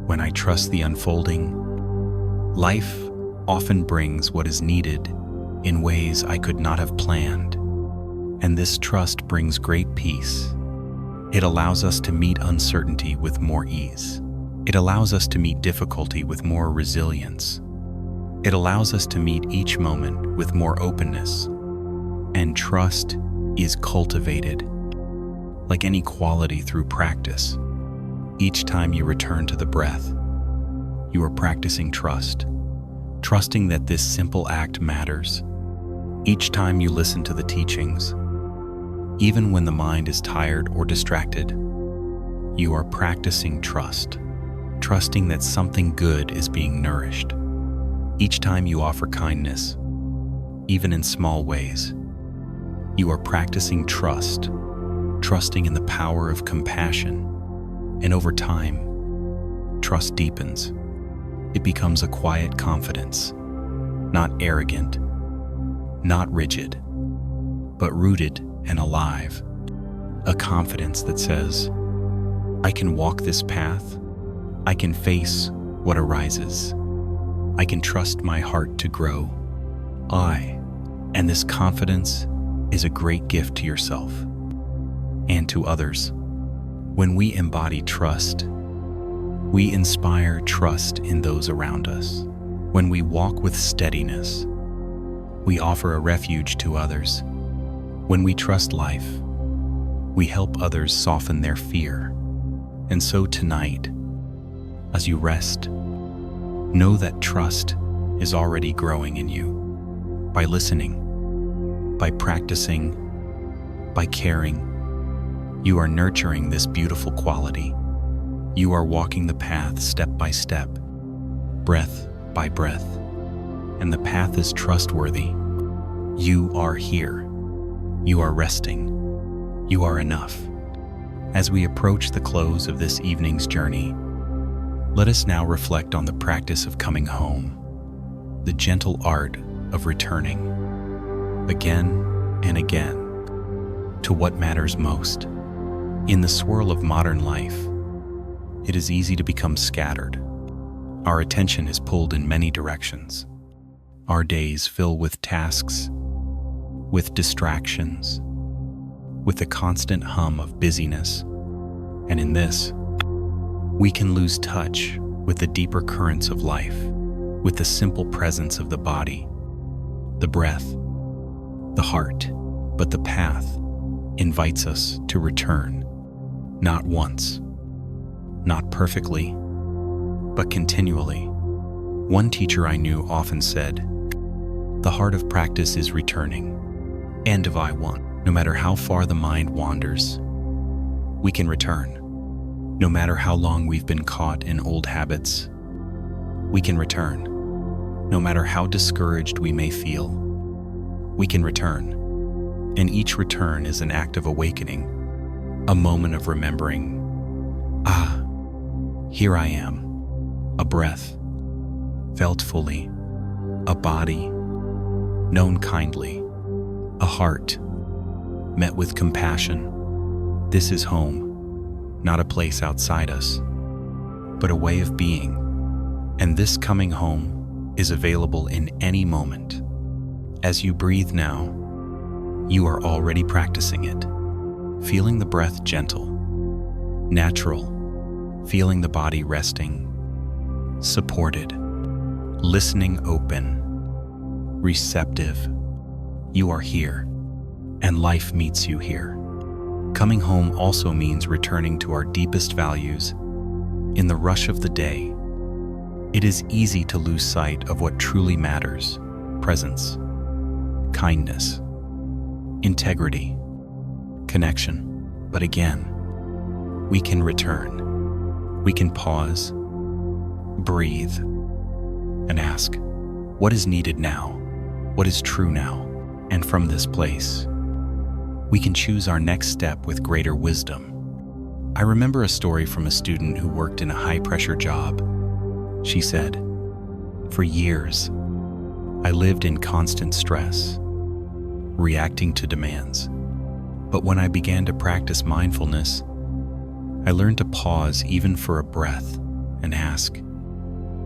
when I trust the unfolding, life often brings what is needed in ways I could not have planned. And this trust brings great peace. It allows us to meet uncertainty with more ease. It allows us to meet difficulty with more resilience. It allows us to meet each moment with more openness. And trust is cultivated, like any quality, through practice. Each time you return to the breath, you are practicing trust, trusting that this simple act matters. Each time you listen to the teachings, even when the mind is tired or distracted, you are practicing trust, trusting that something good is being nourished. Each time you offer kindness, even in small ways, you are practicing trust, trusting in the power of compassion. And over time, trust deepens. It becomes a quiet confidence, not arrogant, not rigid, but rooted and alive. A confidence that says, I can walk this path, I can face what arises, I can trust my heart to grow. And this confidence is a great gift to yourself and to others. When we embody trust, we inspire trust in those around us. When we walk with steadiness, we offer a refuge to others. When we trust life, we help others soften their fear. And so tonight, as you rest, know that trust is already growing in you. By listening, by practicing, by caring, you are nurturing this beautiful quality. You are walking the path step by step, breath by breath, and the path is trustworthy. You are here. You are resting. You are enough. As we approach the close of this evening's journey, let us now reflect on the practice of coming home, the gentle art of returning, again and again, to what matters most. In the swirl of modern life, it is easy to become scattered. Our attention is pulled in many directions. Our days fill with tasks, with distractions, with the constant hum of busyness. And in this, We can lose touch with the deeper currents of life, with the simple presence of the body, the breath, the heart. But the path invites us to return, not once, not perfectly, but continually. One teacher I knew often said, "The heart of practice is returning." And if I want, no matter how far the mind wanders, we can return. No matter how long we've been caught in old habits, we can return. No matter how discouraged we may feel, we can return. And each return is an act of awakening, a moment of remembering, here I am, a breath, felt fully, a body, known kindly, a heart, met with compassion. This is home, not a place outside us, but a way of being. And this coming home is available in any moment. As you breathe now, you are already practicing it, feeling the breath gentle, natural, feeling the body resting, supported, listening open, receptive. You are here, and life meets you here. Coming home also means returning to our deepest values. In the rush of the day, it is easy to lose sight of what truly matters: presence, kindness, integrity, connection. But again, we can return. We can pause, breathe, and ask, what is needed now? What is true now? And from this place, we can choose our next step with greater wisdom. I remember a story from a student who worked in a high-pressure job. She said, "For years, I lived in constant stress, reacting to demands. But when I began to practice mindfulness, I learned to pause even for a breath and ask,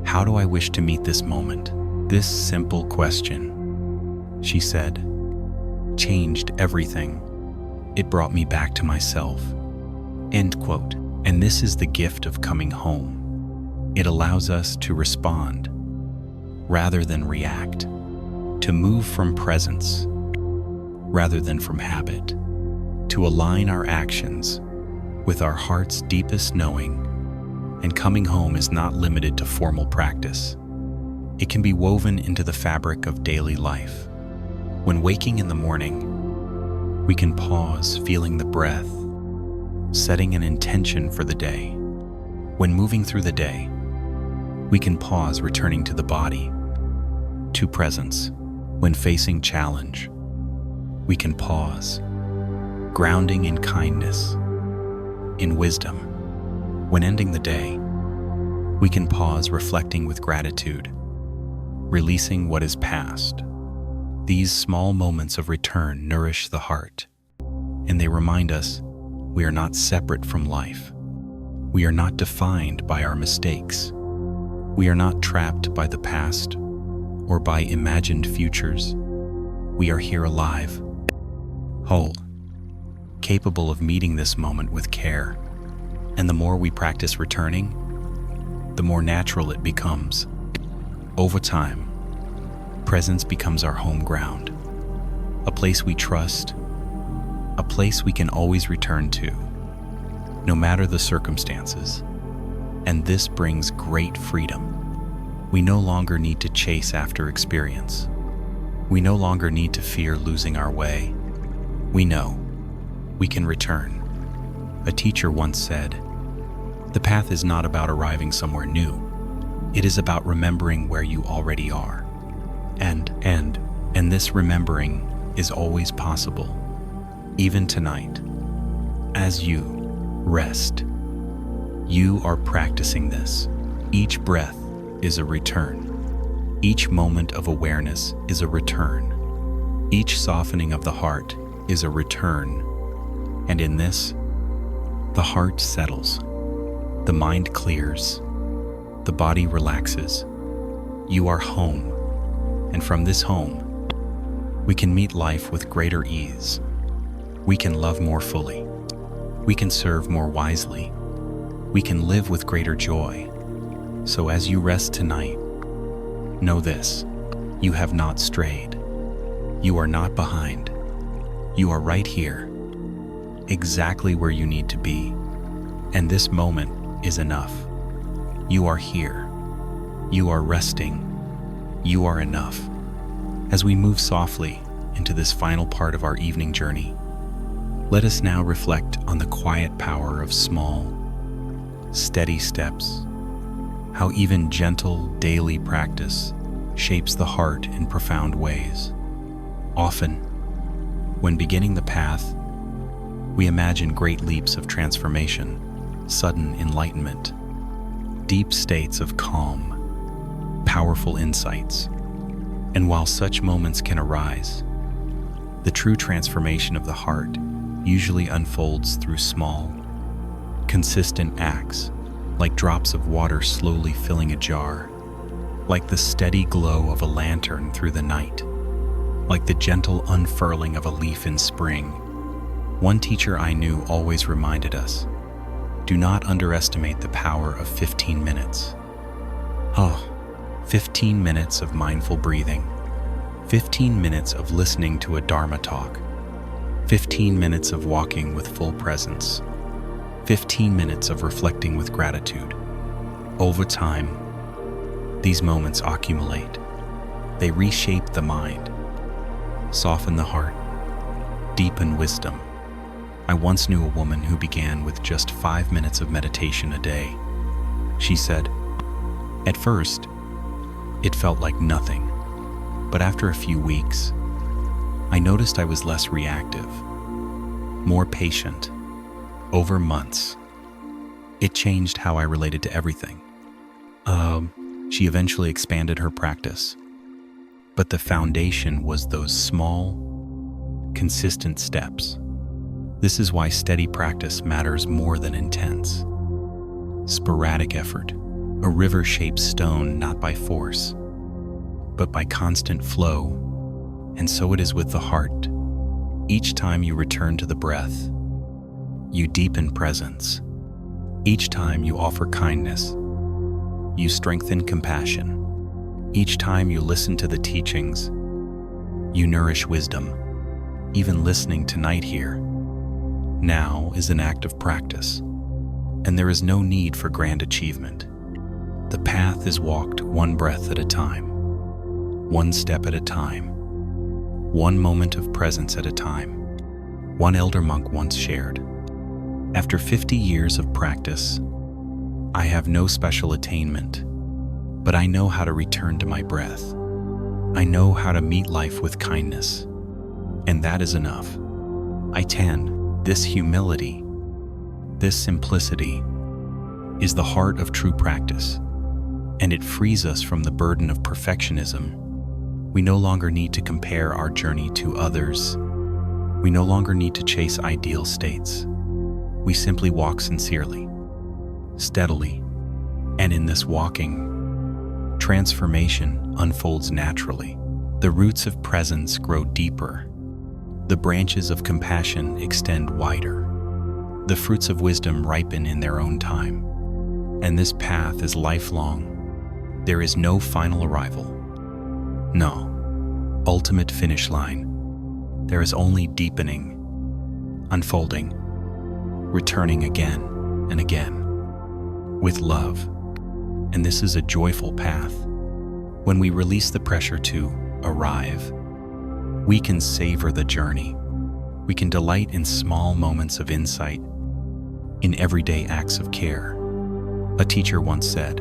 how do I wish to meet this moment?" This simple question, she said, changed everything. It brought me back to myself. End quote. And this is the gift of coming home. It allows us to respond rather than react, to move from presence rather than from habit, to align our actions with our heart's deepest knowing. And coming home is not limited to formal practice. It can be woven into the fabric of daily life. When waking in the morning, we can pause, feeling the breath, setting an intention for the day. When moving through the day, we can pause, returning to the body, to presence. When facing challenge, we can pause, grounding in kindness, in wisdom. When ending the day, we can pause, reflecting with gratitude, releasing what is past. These small moments of return nourish the heart, and they remind us we are not separate from life. We are not defined by our mistakes. We are not trapped by the past or by imagined futures. We are here alive, whole, capable of meeting this moment with care. And the more we practice returning, the more natural it becomes. Over time, presence becomes our home ground, a place we trust, a place we can always return to, no matter the circumstances. And this brings great freedom. We no longer need to chase after experience. We no longer need to fear losing our way. We know we can return. A teacher once said, "The path is not about arriving somewhere new. It is about remembering where you already are." And this remembering is always possible. Even tonight, as you rest, you are practicing this. Each breath is a return. Each moment of awareness is a return. Each softening of the heart is a return. And in this, the heart settles, the mind clears, the body relaxes. You are home, and from this home, we can meet life with greater ease. We can love more fully. We can serve more wisely. we can live with greater joy. So as you rest tonight, know this: you have not strayed. You are not behind. You are right here, exactly where you need to be. And this moment is enough. You are here. You are resting. You are enough. As we move softly into this final part of our evening journey, let us now reflect on the quiet power of small, steady steps, how even gentle daily practice shapes the heart in profound ways. Often, when beginning the path, we imagine great leaps of transformation, sudden enlightenment, deep states of calm, powerful insights. And while such moments can arise, the true transformation of the heart usually unfolds through small, consistent acts, like drops of water slowly filling a jar, like the steady glow of a lantern through the night, like the gentle unfurling of a leaf in spring. One teacher I knew always reminded us, do not underestimate the power of 15 minutes. 15 minutes of mindful breathing, 15 minutes of listening to a Dharma talk, 15 minutes of walking with full presence, 15 minutes of reflecting with gratitude. Over time, these moments accumulate. They reshape the mind, soften the heart, deepen wisdom. I once knew a woman who began with just 5 minutes of meditation a day. She said, "At first, it felt like nothing, but after a few weeks, I noticed I was less reactive, more patient. Over months, it changed how I related to everything." She eventually expanded her practice, but the foundation was those small, consistent steps. This is why steady practice matters more than intense, sporadic effort. A river shapes stone not by force, but by constant flow. And so it is with the heart. Each time you return to the breath, you deepen presence. Each time you offer kindness, you strengthen compassion. Each time you listen to the teachings, you nourish wisdom. Even listening tonight here, now, is an act of practice, and there is no need for grand achievement. The path is walked one breath at a time, one step at a time, one moment of presence at a time. One elder monk once shared, "After 50 years of practice, I have no special attainment, but I know how to return to my breath. I know how to meet life with kindness, and that is enough." I tend, this humility, this simplicity, is the heart of true practice, and it frees us from the burden of perfectionism. We no longer need to compare our journey to others. We no longer need to chase ideal states. We simply walk sincerely, steadily, and in this walking, transformation unfolds naturally. The roots of presence grow deeper. The branches of compassion extend wider. The fruits of wisdom ripen in their own time. And this path is lifelong. There is no final arrival. No ultimate finish line. There is only deepening, unfolding, returning again and again, with love. And this is a joyful path. When we release the pressure to arrive, we can savor the journey. We can delight in small moments of insight, in everyday acts of care. A teacher once said,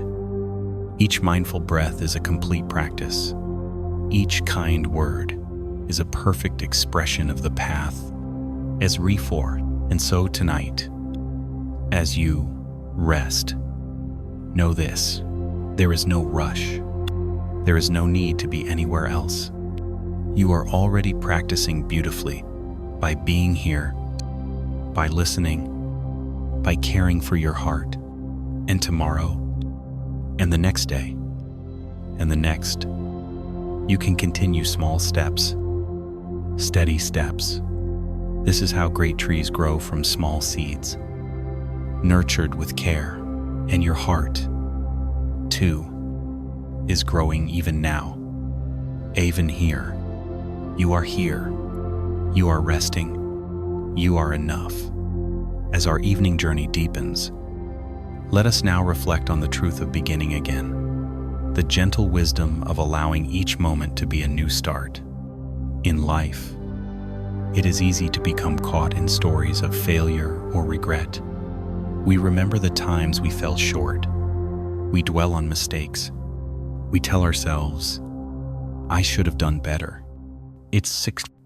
"Each mindful breath is a complete practice. Each kind word is a perfect expression of the path as restful." And so tonight, as you rest, know this: there is no rush. There is no need to be anywhere else. You are already practicing beautifully by being here, by listening, by caring for your heart. And tomorrow, and the next day, and the next, you can continue small steps, steady steps. This is how great trees grow from small seeds, nurtured with care. And your heart, too, is growing even now. Even here. You are here. You are resting. You are enough. As our evening journey deepens, let us now reflect on the truth of beginning again, the gentle wisdom of allowing each moment to be a new start. In life, it is easy to become caught in stories of failure or regret. We remember the times we fell short. We dwell on mistakes. We tell ourselves, I should have done better.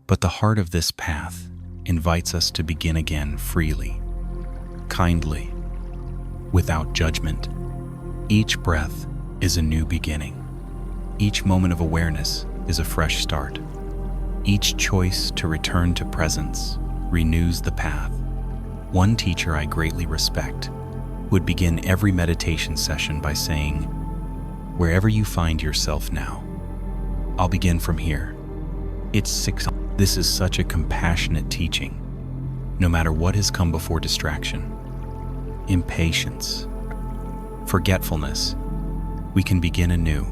But the heart of this path invites us to begin again freely, kindly, without judgment. Each breath is a new beginning. Each moment of awareness is a fresh start. Each choice to return to presence renews the path. One teacher I greatly respect would begin every meditation session by saying, wherever you find yourself now, I'll begin from here. This is such a compassionate teaching, no matter what has come before distraction, impatience, forgetfulness, we can begin anew,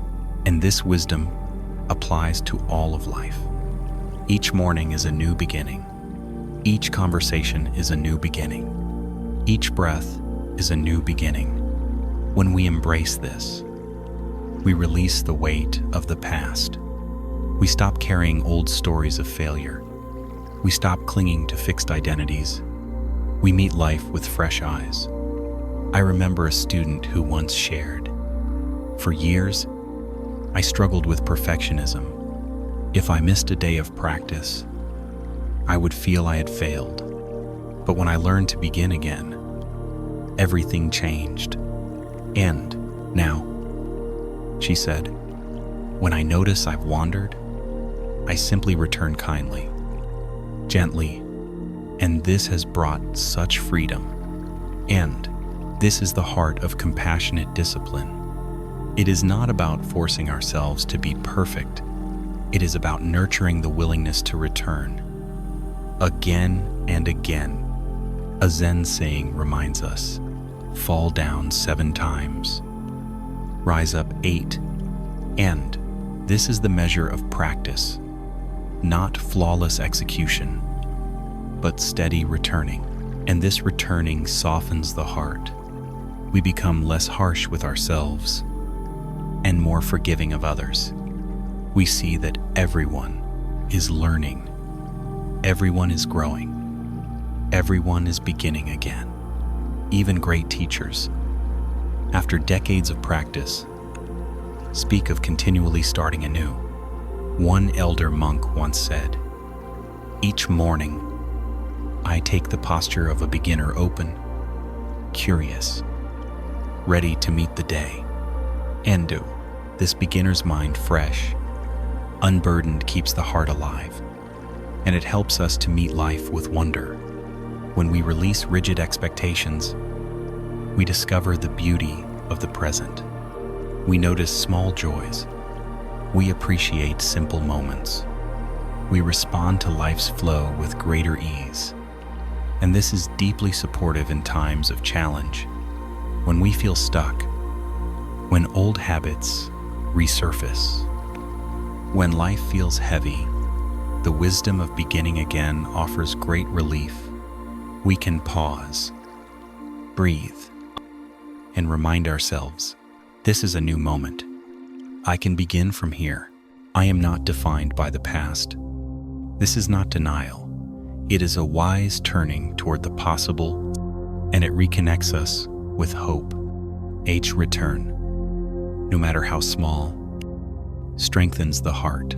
and this wisdom applies to all of life. Each morning is a new beginning. Each conversation is a new beginning. Each breath is a new beginning. When we embrace this, we release the weight of the past. We stop carrying old stories of failure. We stop clinging to fixed identities. We meet life with fresh eyes. I remember a student who once shared, for years, I struggled with perfectionism. If I missed a day of practice, I would feel I had failed. But when I learned to begin again, everything changed. And now, she said, when I notice I've wandered, I simply return kindly, gently, and this has brought such freedom. And this is the heart of compassionate discipline. It is not about forcing ourselves to be perfect. It is about nurturing the willingness to return, again and again. A Zen saying reminds us, fall down 7 times, rise up 8, and this is the measure of practice, not flawless execution, but steady returning. And this returning softens the heart. We become less harsh with ourselves and more forgiving of others. We see that everyone is learning, everyone is growing, everyone is beginning again. Even great teachers, after decades of practice, speak of continually starting anew. One elder monk once said, each morning, I take the posture of a beginner, open, curious, ready to meet the day. And this beginner's mind fresh, unburdened, keeps the heart alive, and it helps us to meet life with wonder. When we release rigid expectations, we discover the beauty of the present. We notice small joys. We appreciate simple moments. We respond to life's flow with greater ease. And this is deeply supportive in times of challenge, when we feel stuck, when old habits resurface, when life feels heavy. The wisdom of beginning again offers great relief. We can pause, breathe, and remind ourselves, this is a new moment. I can begin from here. I am not defined by the past. This is not denial. It is a wise turning toward the possible, and it reconnects us with hope. Each return, no matter how small, strengthens the heart.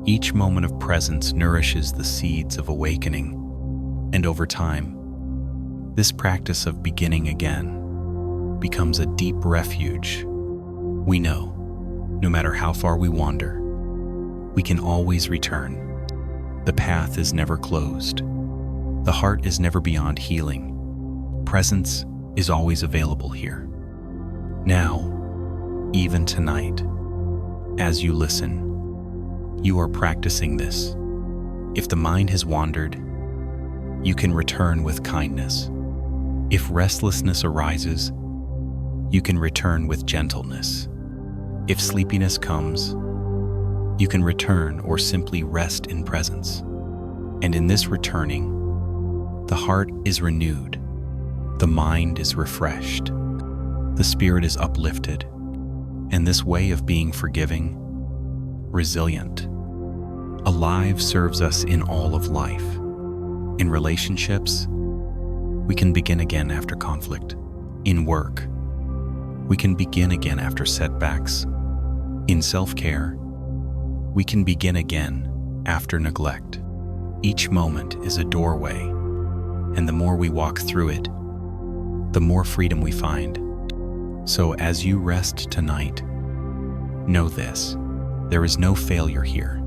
Each moment of presence nourishes the seeds of awakening, and over time, this practice of beginning again becomes a deep refuge. We know, no matter how far we wander, we can always return. The path is never closed. The heart is never beyond healing. Presence is always available here. Now, even tonight, as you listen, you are practicing this. If the mind has wandered, you can return with kindness. If restlessness arises, you can return with gentleness. If sleepiness comes, you can return or simply rest in presence. And in this returning, the heart is renewed, the mind is refreshed, the spirit is uplifted, and this way of being forgiving, resilient, alive serves us in all of life. In relationships, we can begin again after conflict. In work, we can begin again after setbacks. In self-care, we can begin again after neglect. Each moment is a doorway, and the more we walk through it, the more freedom we find. So as you rest tonight, know this: there is no failure here.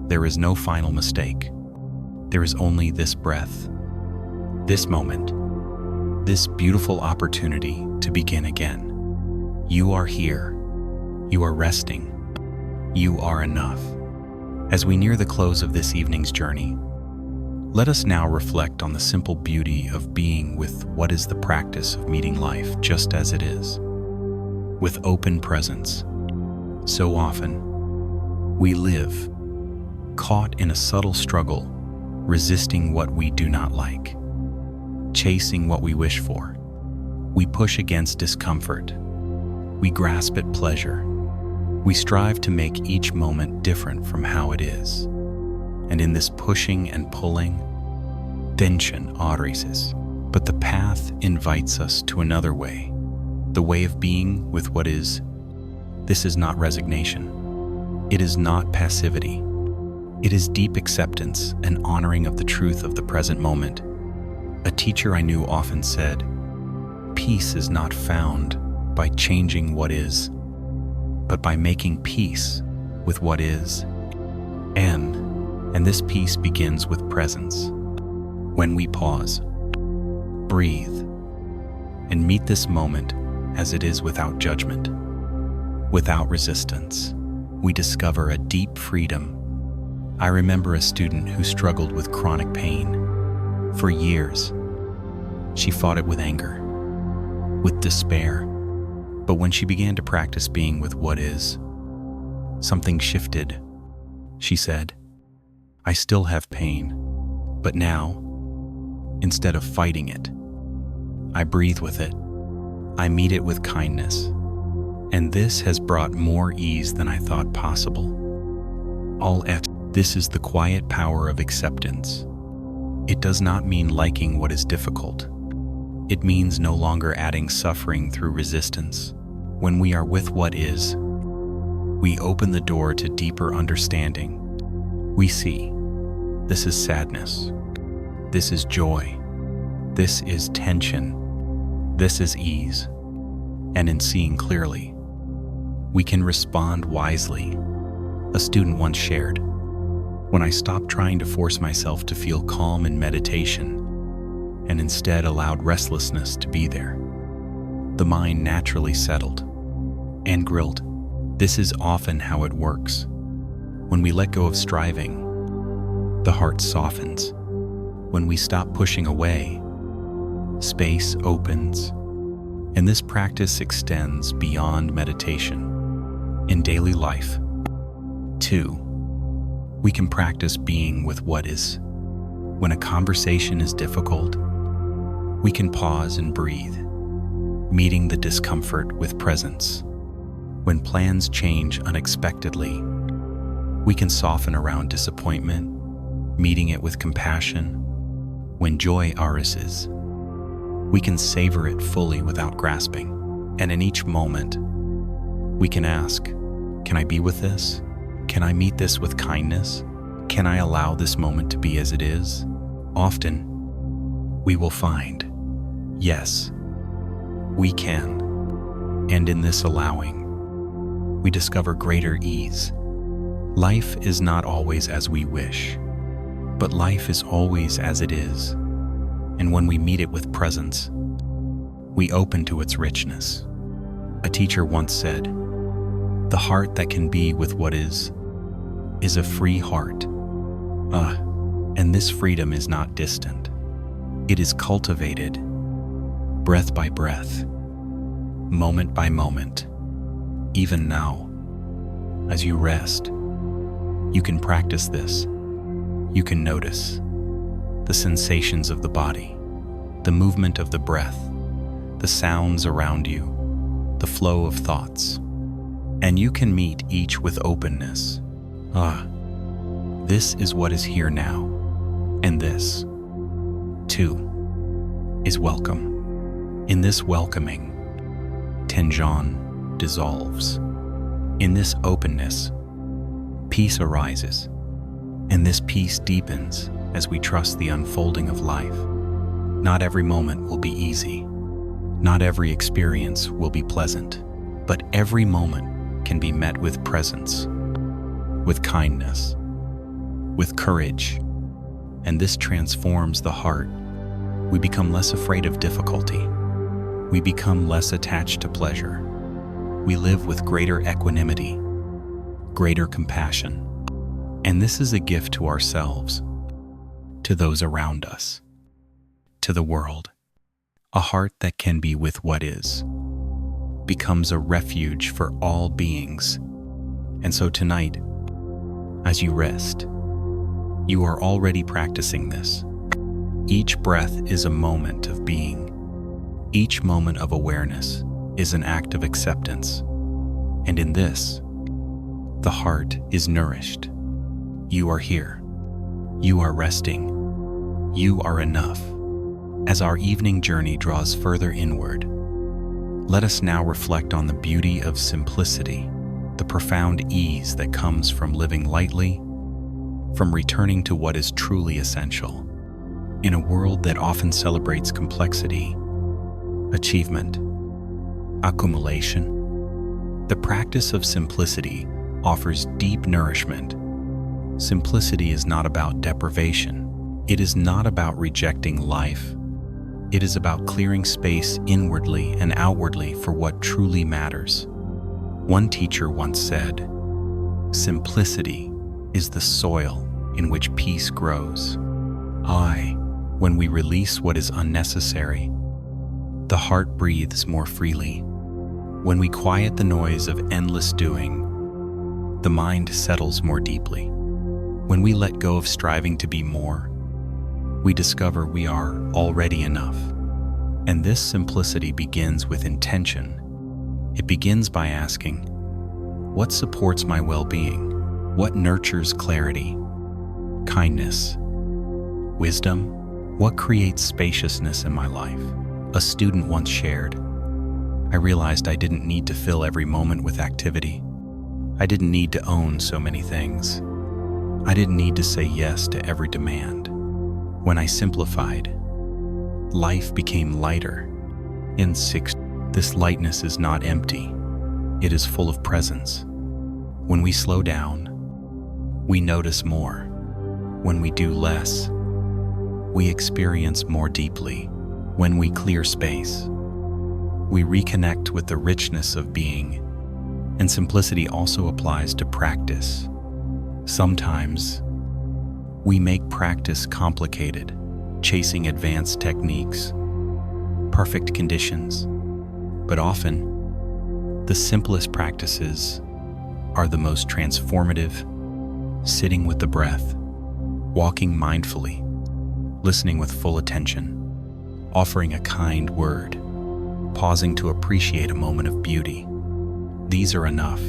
There is no final mistake. There is only this breath, this moment, this beautiful opportunity to begin again. You are here. You are resting. You are enough. As we near the close of this evening's journey, let us now reflect on the simple beauty of being with what is the practice of meeting life just as it is, with open presence. So often, we live caught in a subtle struggle, resisting what we do not like, chasing what we wish for. We push against discomfort. We grasp at pleasure. We strive to make each moment different from how it is. And in this pushing and pulling, tension arises. But the path invites us to another way, the way of being with what is. This is not resignation. It is not passivity. It is deep acceptance and honoring of the truth of the present moment. A teacher I knew often said, "Peace is not found by changing what is, but by making peace with what is." And this peace begins with presence. When we pause, breathe, and meet this moment as it is without judgment, without resistance, we discover a deep freedom. I remember a student who struggled with chronic pain. For years, she fought it with anger, with despair. But when she began to practice being with what is, something shifted. She said, "I still have pain, but now, instead of fighting it, I breathe with it. I meet it with kindness. And this has brought more ease than I thought possible." This is the quiet power of acceptance. It does not mean liking what is difficult. It means no longer adding suffering through resistance. When we are with what is, we open the door to deeper understanding. We see, this is sadness. This is joy. This is tension. This is ease. And in seeing clearly, we can respond wisely. A student once shared, "When I stopped trying to force myself to feel calm in meditation, and instead allowed restlessness to be there, the mind naturally settled and grilled." This is often how it works. When we let go of striving, the heart softens. When we stop pushing away, space opens. And this practice extends beyond meditation. In daily life, too, we can practice being with what is. When a conversation is difficult, we can pause and breathe, meeting the discomfort with presence. When plans change unexpectedly, we can soften around disappointment, meeting it with compassion. When joy arises, we can savor it fully without grasping. And in each moment, we can ask, can I be with this? Can I meet this with kindness? Can I allow this moment to be as it is? Often, we will find, yes, we can. And in this allowing, we discover greater ease. Life is not always as we wish, but life is always as it is. And when we meet it with presence, we open to its richness. A teacher once said, "The heart that can be with what is a free heart." And this freedom is not distant. It is cultivated, breath by breath, moment by moment. Even now, as you rest, you can practice this. You can notice the sensations of the body, the movement of the breath, the sounds around you, the flow of thoughts, and you can meet each with openness. This is what is here now, and this, too, is welcome. In this welcoming, tension dissolves. In this openness, peace arises, and this peace deepens as we trust the unfolding of life. Not every moment will be easy. Not every experience will be pleasant, but every moment can be met with presence, with kindness, with courage, and this transforms the heart. We become less afraid of difficulty. We become less attached to pleasure. We live with greater equanimity, greater compassion, and this is a gift to ourselves, to those around us, to the world. A heart that can be with what is becomes a refuge for all beings. And so tonight, as you rest, you are already practicing this. Each breath is a moment of being. Each moment of awareness is an act of acceptance. And in this, the heart is nourished. You are here. You are resting. You are enough. As our evening journey draws further inward, let us now reflect on the beauty of simplicity, the profound ease that comes from living lightly, from returning to what is truly essential. In a world that often celebrates complexity, achievement, accumulation, the practice of simplicity offers deep nourishment. Simplicity is not about deprivation. It is not about rejecting life. It is about clearing space inwardly and outwardly for what truly matters. One teacher once said, "Simplicity is the soil in which peace grows." When we release what is unnecessary, the heart breathes more freely. When we quiet the noise of endless doing, the mind settles more deeply. When we let go of striving to be more, we discover we are already enough. And this simplicity begins with intention. It begins by asking, what supports my well-being? What nurtures clarity, kindness, wisdom? What creates spaciousness in my life? A student once shared, "I realized I didn't need to fill every moment with activity. I didn't need to own so many things. I didn't need to say yes to every demand. When I simplified, life became lighter." This lightness is not empty. It is full of presence. When we slow down, we notice more. When we do less, we experience more deeply. When we clear space, we reconnect with the richness of being. And simplicity also applies to practice. Sometimes, we make practice complicated, chasing advanced techniques, perfect conditions. But often, the simplest practices are the most transformative. Sitting with the breath, walking mindfully, listening with full attention, offering a kind word, pausing to appreciate a moment of beauty. These are enough.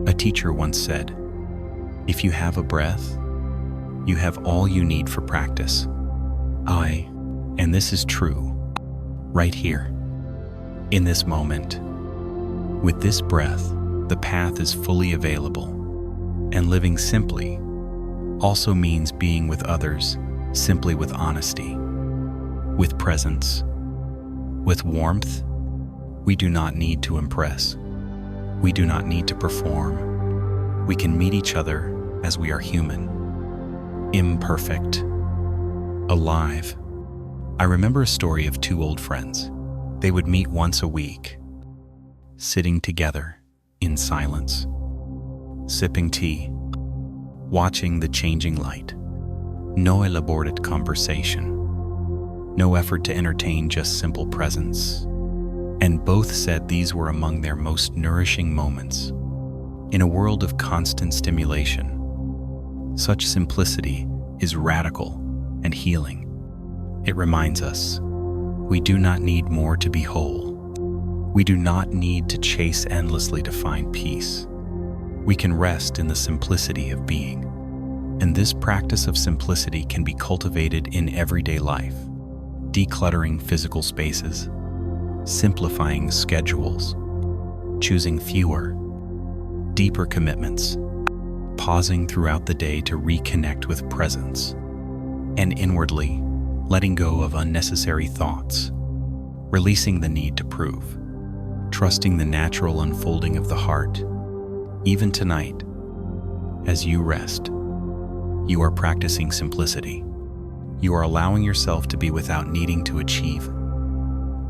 A teacher once said, "If you have a breath, you have all you need for practice." And this is true, right here, in this moment. With this breath, the path is fully available. And living simply also means being with others, simply with honesty, with presence, with warmth. We do not need to impress. We do not need to perform. We can meet each other as we are human, imperfect, alive. I remember a story of two old friends. They would meet once a week, sitting together in silence, sipping tea, watching the changing light. No elaborate conversation, no effort to entertain, just simple presence. and both said these were among their most nourishing moments. In a world of constant stimulation, such simplicity is radical and healing. It reminds us we do not need more to be whole. We do not need to chase endlessly to find peace. We can rest in the simplicity of being. And this practice of simplicity can be cultivated in everyday life, decluttering physical spaces, simplifying schedules, choosing fewer, deeper commitments, pausing throughout the day to reconnect with presence, and inwardly letting go of unnecessary thoughts, releasing the need to prove, trusting the natural unfolding of the heart. Even tonight, as you rest, you are practicing simplicity. You are allowing yourself to be without needing to achieve,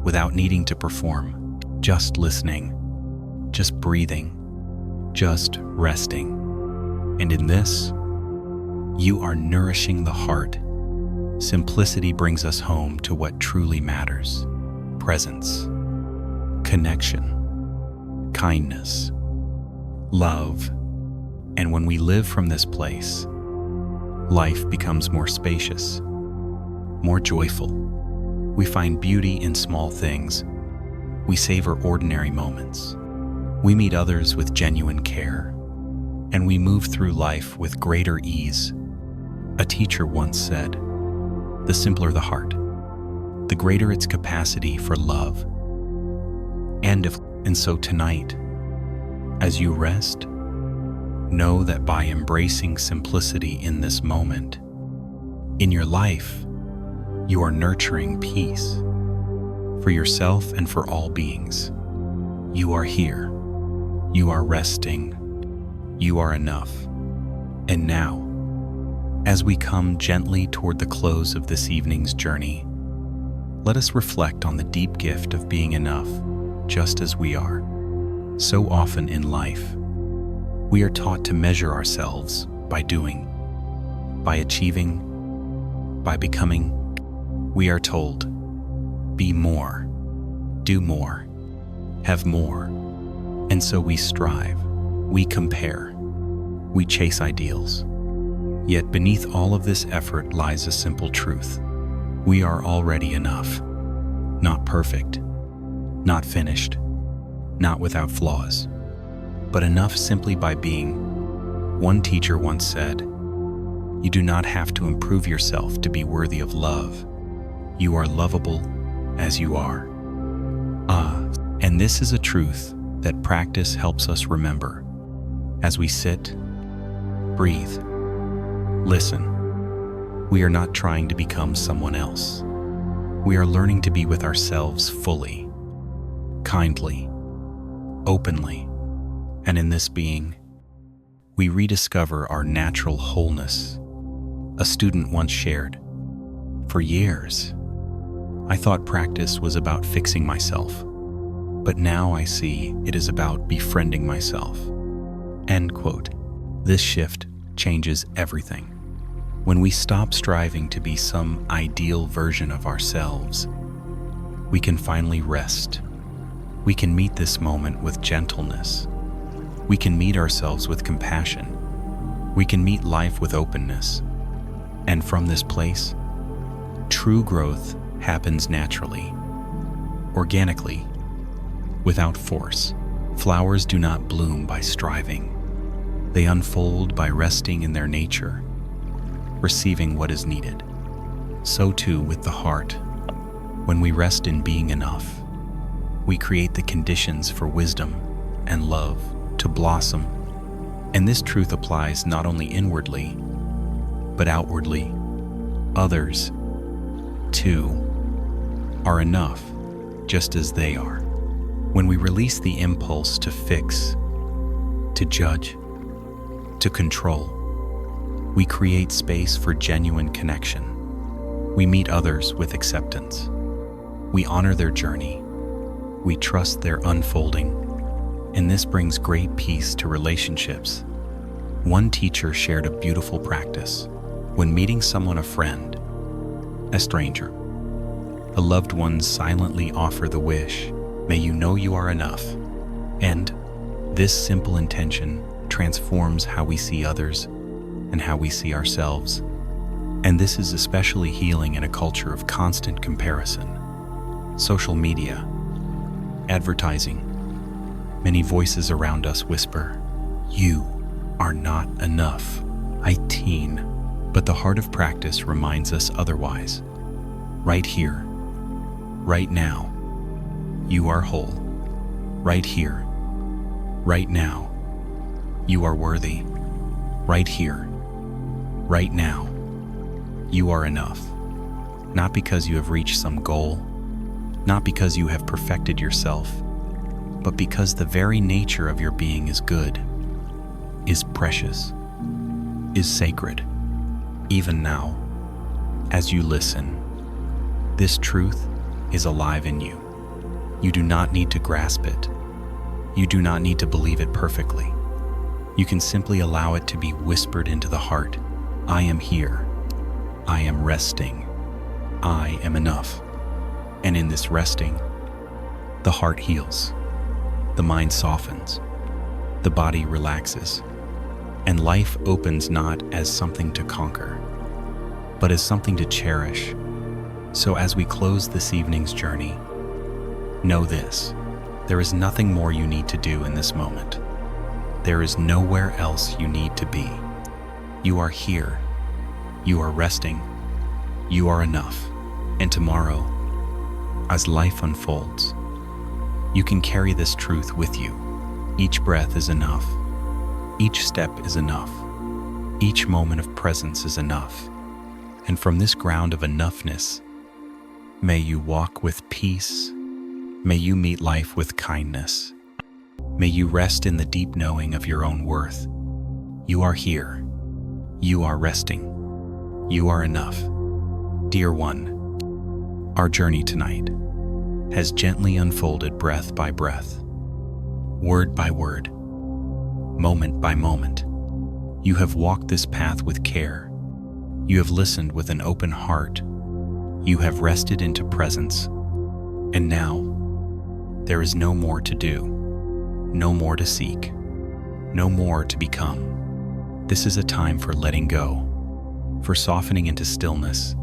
without needing to perform, just listening, just breathing, just resting. And in this, you are nourishing the heart. Simplicity brings us home to what truly matters: presence, connection, kindness, love. And when we live from this place, life becomes more spacious, more joyful. We find beauty in small things. We savor ordinary moments. We meet others with genuine care, and we move through life with greater ease. A teacher once said, "The simpler the heart, the greater its capacity for love." And so tonight, as you rest, know that by embracing simplicity in this moment, in your life, you are nurturing peace for yourself and for all beings. You are here. You are resting. You are enough. And now, as we come gently toward the close of this evening's journey, let us reflect on the deep gift of being enough, just as we are. So often in life, we are taught to measure ourselves by doing, by achieving, by becoming. We are told, be more, do more, have more. And so we strive, we compare, we chase ideals. Yet beneath all of this effort lies a simple truth. We are already enough. Not perfect, not finished, not without flaws, but enough simply by being. One teacher once said, "You do not have to improve yourself to be worthy of love. You are lovable as you are." And this is a truth that practice helps us remember. As we sit, breathe, listen, we are not trying to become someone else. We are learning to be with ourselves fully, kindly, openly, and in this being, we rediscover our natural wholeness. A student once shared, "For years, I thought practice was about fixing myself, but now I see it is about befriending myself." End quote. This shift changes everything. When we stop striving to be some ideal version of ourselves, we can finally rest. We can meet this moment with gentleness. We can meet ourselves with compassion. We can meet life with openness. And from this place, true growth happens naturally, organically, without force. Flowers do not bloom by striving. They unfold by resting in their nature, receiving what is needed. So too with the heart. When we rest in being enough, we create the conditions for wisdom and love to blossom. And this truth applies not only inwardly, but outwardly. Others, too, are enough, just as they are. When we release the impulse to fix, to judge, to control, we create space for genuine connection. We meet others with acceptance. We honor their journey. We trust their unfolding. And this brings great peace to relationships. One teacher shared a beautiful practice. When meeting someone, a friend, a stranger, a loved one, silently offer the wish, May you know you are enough. And this simple intention transforms how we see others and how we see ourselves. And this is especially healing in a culture of constant comparison. Social media, advertising, many voices around us whisper, "You are not enough." But the heart of practice reminds us otherwise. Right here, right now, you are whole. Right here, right now, you are worthy. Right here, right now, you are enough. Not because you have reached some goal, not because you have perfected yourself, but because the very nature of your being is good, is precious, is sacred. Even now, as you listen, this truth is alive in you. You do not need to grasp it. You do not need to believe it perfectly. You can simply allow it to be whispered into the heart. I am here. I am resting. I am enough. And in this resting, the heart heals. The mind softens. The body relaxes. And life opens not as something to conquer, but as something to cherish. So as we close this evening's journey, know this: there is nothing more you need to do in this moment. There is nowhere else you need to be. You are here. You are resting. You are enough. And tomorrow, as life unfolds, you can carry this truth with you. Each breath is enough. Each step is enough. Each moment of presence is enough. And from this ground of enoughness, may you walk with peace. May you meet life with kindness. May you rest in the deep knowing of your own worth. You are here. You are resting. You are enough. Dear one, our journey tonight has gently unfolded breath by breath, word by word, moment by moment. You have walked this path with care. You have listened with an open heart. You have rested into presence. And now, there is no more to do, no more to seek, no more to become. This is a time for letting go, for softening into stillness,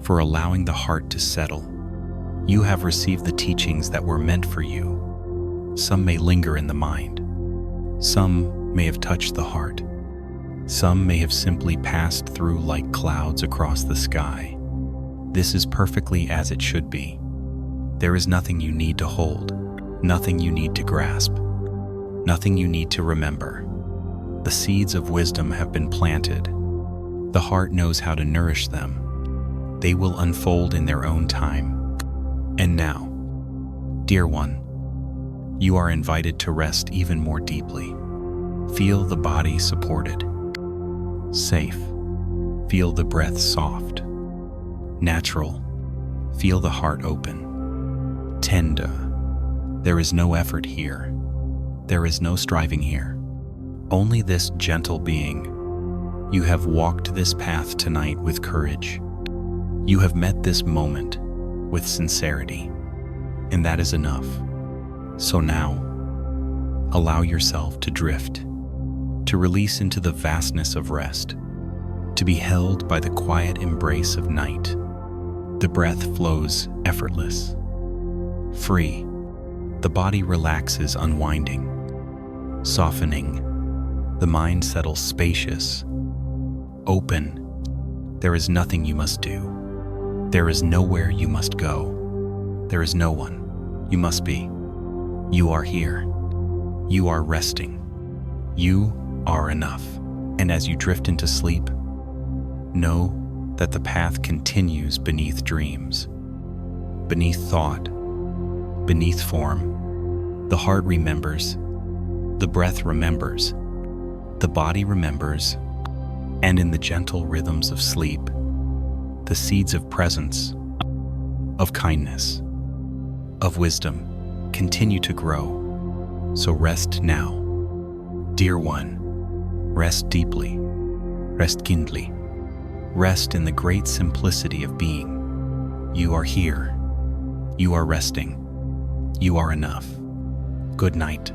for allowing the heart to settle. You have received the teachings that were meant for you. Some may linger in the mind. Some may have touched the heart. Some may have simply passed through like clouds across the sky. This is perfectly as it should be. There is nothing you need to hold, nothing you need to grasp, nothing you need to remember. The seeds of wisdom have been planted. The heart knows how to nourish them. They will unfold in their own time. And now, dear one, you are invited to rest even more deeply. Feel the body supported, safe. Feel the breath soft, natural. Feel the heart open, tender. There is no effort here. There is no striving here. Only this gentle being. You have walked this path tonight with courage. You have met this moment with sincerity, and that is enough. So now, allow yourself to drift, to release into the vastness of rest, to be held by the quiet embrace of night. The breath flows effortless, free. The body relaxes, unwinding, softening. The mind settles spacious, open. There is nothing you must do. There is nowhere you must go. There is no one you must be. You are here. You are resting. You are enough. And as you drift into sleep, know that the path continues beneath dreams, beneath thought, beneath form. The heart remembers, the breath remembers, the body remembers, and in the gentle rhythms of sleep, the seeds of presence, of kindness, of wisdom continue to grow. So rest now. Dear one, rest deeply, rest kindly, rest in the great simplicity of being. You are here. You are resting. You are enough. Good night.